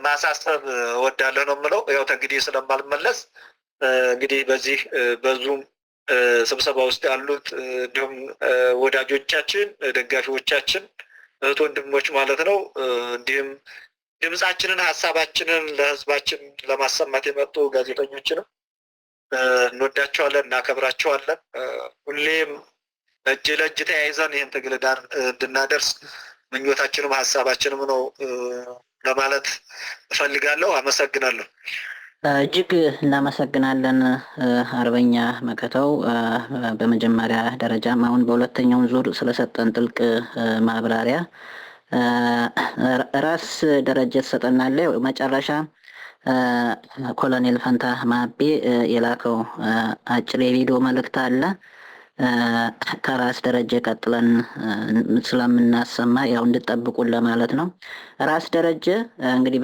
ማሳሰብ እወዳለሁ ነው የምለው። ያው እንግዲህ ስለማልመለስ እንግዲህ በዚህ በዙም ስብሰባ ውስጥ ያሉት እንዲሁም ወዳጆቻችን፣ ደጋፊዎቻችን፣ እህት ወንድሞች ማለት ነው እንዲሁም ድምጻችንን ሀሳባችንን ለህዝባችን ለማሰማት የመጡ ጋዜጠኞችንም እንወዳቸዋለን፣ እናከብራቸዋለን። ሁሌም እጅ ለእጅ ተያይዘን ይህን ትግል ዳር እንድናደርስ ምኞታችንም ሀሳባችንም ነው ለማለት እፈልጋለሁ። አመሰግናለሁ። እጅግ እናመሰግናለን አርበኛ መከታው። በመጀመሪያ ደረጃም አሁን በሁለተኛው ዙር ስለሰጠን ጥልቅ ማብራሪያ ራስ ደረጀ ትሰጠናለህ። መጨረሻ ኮሎኔል ፈንታ ማቤ የላከው አጭር የቪዲዮ መልእክት አለ። ከራስ ደረጀ ቀጥለን ስለምናሰማ ያው እንድጠብቁን ለማለት ነው። ራስ ደረጀ እንግዲህ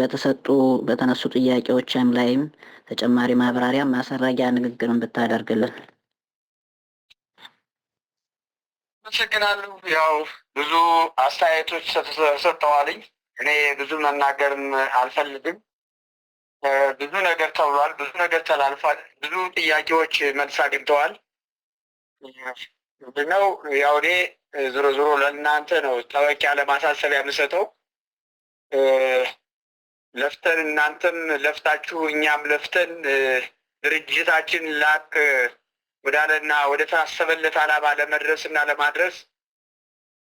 በተነሱ ጥያቄዎችም ላይም ተጨማሪ ማብራሪያ ማሰራጊያ ንግግርን ብታደርግልን። አመሰግናለሁ። ያው ብዙ አስተያየቶች ተሰጥተዋልኝ። እኔ ብዙ መናገርም አልፈልግም። ብዙ ነገር ተብሏል፣ ብዙ ነገር ተላልፏል፣ ብዙ ጥያቄዎች መልስ አግኝተዋል። ምንድነው ያው እኔ ዞሮ ዞሮ ለእናንተ ነው ጠበቅ ያለ ማሳሰቢያ የምሰጠው። ለፍተን እናንተም ለፍታችሁ እኛም ለፍተን ድርጅታችን ላቅ ወዳለና ወደ ታሰበለት ዓላማ ለመድረስ እና ለማድረስ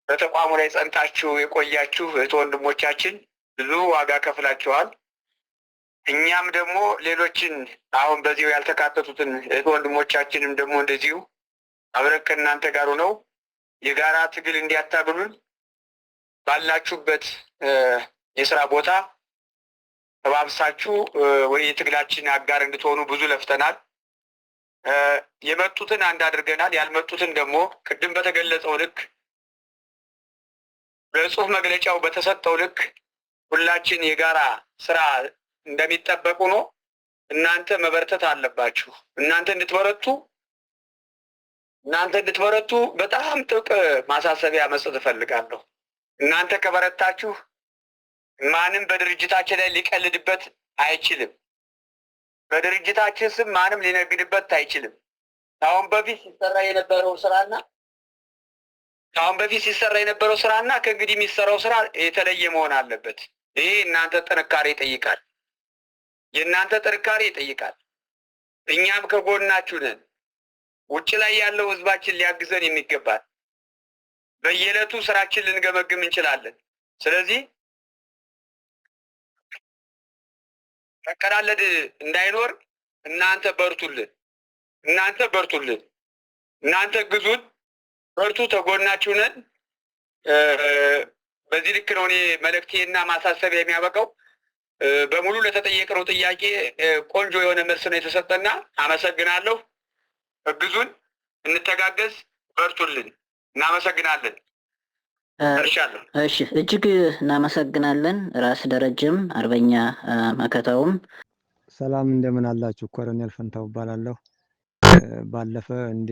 በተቋሙ ላይ ጸንታችሁ የቆያችሁ እህት ወንድሞቻችን ብዙ ዋጋ ከፍላችኋል። እኛም ደግሞ ሌሎችን አሁን በዚሁ ያልተካተቱትን እህት ወንድሞቻችንም ደግሞ እንደዚሁ አብረን ከእናንተ ጋር ነው የጋራ ትግል እንዲያታግሉን ባላችሁበት የስራ ቦታ ተባብሳችሁ ወይ የትግላችን አጋር እንድትሆኑ ብዙ ለፍተናል። የመጡትን አንድ አድርገናል። ያልመጡትን ደግሞ ቅድም በተገለጸው ልክ በጽሁፍ መግለጫው በተሰጠው ልክ ሁላችን የጋራ ስራ እንደሚጠበቁ ነው። እናንተ መበርተት አለባችሁ። እናንተ እንድትበረቱ በጣም ጥብቅ ማሳሰቢያ መስጠት እፈልጋለሁ። እናንተ ከበረታችሁ ማንም በድርጅታችን ላይ ሊቀልድበት አይችልም። በድርጅታችን ስም ማንም ሊነግድበት አይችልም። ከአሁን በፊት ሲሰራ የነበረው ስራና ከእንግዲህ የሚሰራው ስራ የተለየ መሆን አለበት። ይሄ እናንተ ጥንካሬ ይጠይቃል። የእናንተ ጥንካሬ ይጠይቃል። እኛም ከጎናችሁ ነን። ውጭ ላይ ያለው ህዝባችን ሊያግዘን የሚገባል። በየዕለቱ ስራችን ልንገመግም እንችላለን። ስለዚህ መቀላለድ እንዳይኖር እናንተ በርቱልን፣ እናንተ ግዙን፣ በርቱ፣ ተጎናችሁ ነን። በዚህ ልክ ነው እኔ መልእክቴና ማሳሰቢያ የሚያበቃው። በሙሉ ለተጠየቅነው ጥያቄ ቆንጆ የሆነ መልስ ነው የተሰጠና አመሰግናለሁ። እግዙን፣ እንተጋገዝ፣ በርቱልን። እናመሰግናለን። እርሻለሁ። እሺ፣ እጅግ እናመሰግናለን። ራስ ደረጀም አርበኛ መከታውም ሰላም፣ እንደምን አላችሁ? ኮሎኔል ፈንታው እባላለሁ። ባለፈ እንደ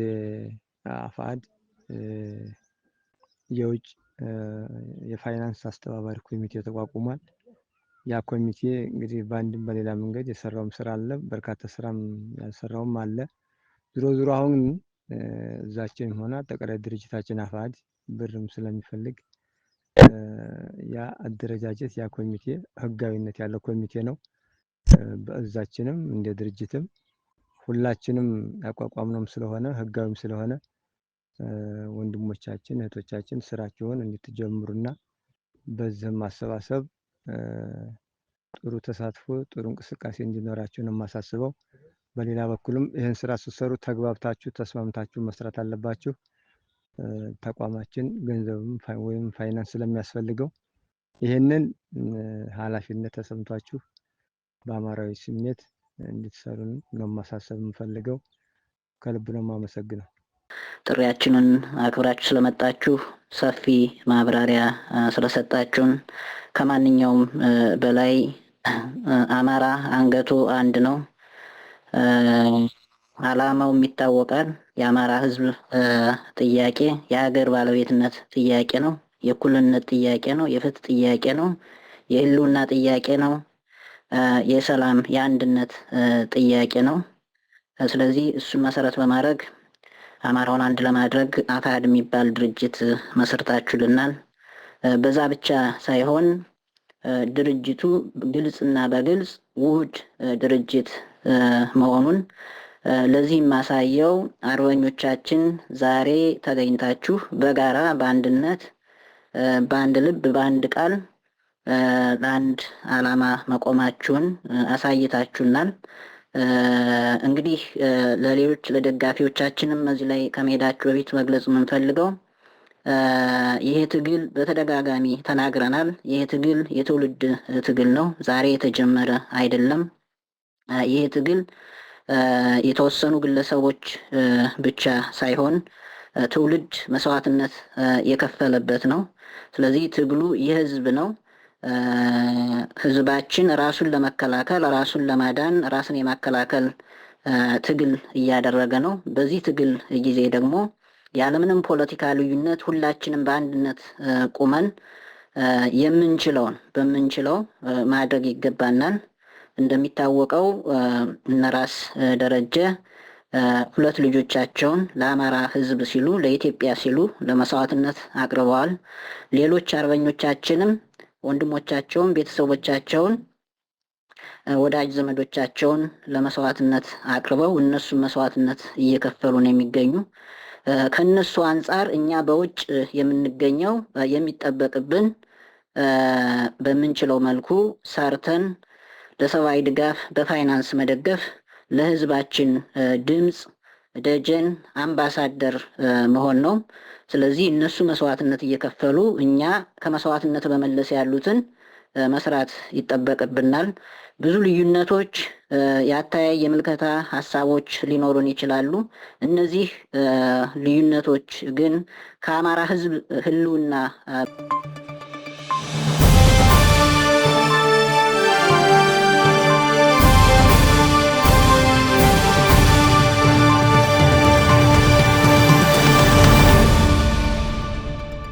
አፋድ የውጭ የፋይናንስ አስተባባሪ ኮሚቴ ተቋቁሟል። ያ ኮሚቴ እንግዲህ በአንድም በሌላ መንገድ የሰራውም ስራ አለ፣ በርካታ ስራም ያልሰራውም አለ። ዞሮ አሁን እዛችን ሆነ አጠቃላይ ድርጅታችን አፋድ ብርም ስለሚፈልግ ያ አደረጃጀት ያ ኮሚቴ ህጋዊነት ያለው ኮሚቴ ነው። በእዛችንም እንደ ድርጅትም ሁላችንም ያቋቋምነውም ስለሆነ ህጋዊም ስለሆነ ወንድሞቻችን እህቶቻችን ስራቸውን እንድትጀምሩና በዚህም ማሰባሰብ ጥሩ ተሳትፎ ጥሩ እንቅስቃሴ እንዲኖራችሁ ነው የማሳስበው። በሌላ በኩልም ይህን ስራ ስትሰሩ ተግባብታችሁ ተስማምታችሁ መስራት አለባችሁ። ተቋማችን ገንዘብም ወይም ፋይናንስ ስለሚያስፈልገው ይህንን ኃላፊነት ተሰምቷችሁ በአማራዊ ስሜት እንድትሰሩ ነው ማሳሰብ የምፈልገው። ከልብ ነው የማመሰግነው። ጥሪያችንን አክብራችሁ ስለመጣችሁ ሰፊ ማብራሪያ ስለሰጣችሁን ከማንኛውም በላይ አማራ አንገቱ አንድ ነው። ዓላማው ይታወቃል። የአማራ ህዝብ ጥያቄ የሀገር ባለቤትነት ጥያቄ ነው። የእኩልነት ጥያቄ ነው። የፍትህ ጥያቄ ነው። የህልውና ጥያቄ ነው። የሰላም የአንድነት ጥያቄ ነው። ስለዚህ እሱን መሰረት በማድረግ አማራውን አንድ ለማድረግ አፋሕድ የሚባል ድርጅት መስርታችሁልናል። በዛ ብቻ ሳይሆን ድርጅቱ ግልጽና በግልጽ ውህድ ድርጅት መሆኑን ለዚህም ማሳየው አርበኞቻችን ዛሬ ተገኝታችሁ በጋራ በአንድነት በአንድ ልብ በአንድ ቃል ለአንድ ዓላማ መቆማችሁን አሳይታችሁናል። እንግዲህ ለሌሎች ለደጋፊዎቻችንም እዚህ ላይ ከመሄዳችሁ በፊት መግለጽ የምንፈልገው ይሄ ትግል በተደጋጋሚ ተናግረናል። ይሄ ትግል የትውልድ ትግል ነው። ዛሬ የተጀመረ አይደለም። ይሄ ትግል የተወሰኑ ግለሰቦች ብቻ ሳይሆን ትውልድ መስዋዕትነት የከፈለበት ነው። ስለዚህ ትግሉ የህዝብ ነው። ህዝባችን ራሱን ለመከላከል ራሱን ለማዳን ራስን የማከላከል ትግል እያደረገ ነው። በዚህ ትግል ጊዜ ደግሞ ያለምንም ፖለቲካ ልዩነት ሁላችንም በአንድነት ቁመን የምንችለውን በምንችለው ማድረግ ይገባናል። እንደሚታወቀው እነራስ ደረጀ ሁለት ልጆቻቸውን ለአማራ ህዝብ ሲሉ ለኢትዮጵያ ሲሉ ለመስዋዕትነት አቅርበዋል። ሌሎች አርበኞቻችንም ወንድሞቻቸውን፣ ቤተሰቦቻቸውን፣ ወዳጅ ዘመዶቻቸውን ለመስዋዕትነት አቅርበው እነሱም መስዋዕትነት እየከፈሉ ነው የሚገኙ። ከነሱ አንጻር እኛ በውጭ የምንገኘው የሚጠበቅብን በምንችለው መልኩ ሰርተን ለሰብአዊ ድጋፍ በፋይናንስ መደገፍ፣ ለህዝባችን ድምፅ ደጀን አምባሳደር መሆን ነው። ስለዚህ እነሱ መስዋዕትነት እየከፈሉ እኛ ከመስዋዕትነት በመለስ ያሉትን መስራት ይጠበቅብናል። ብዙ ልዩነቶች፣ የአተያይ የምልከታ ሀሳቦች ሊኖሩን ይችላሉ። እነዚህ ልዩነቶች ግን ከአማራ ህዝብ ህልውና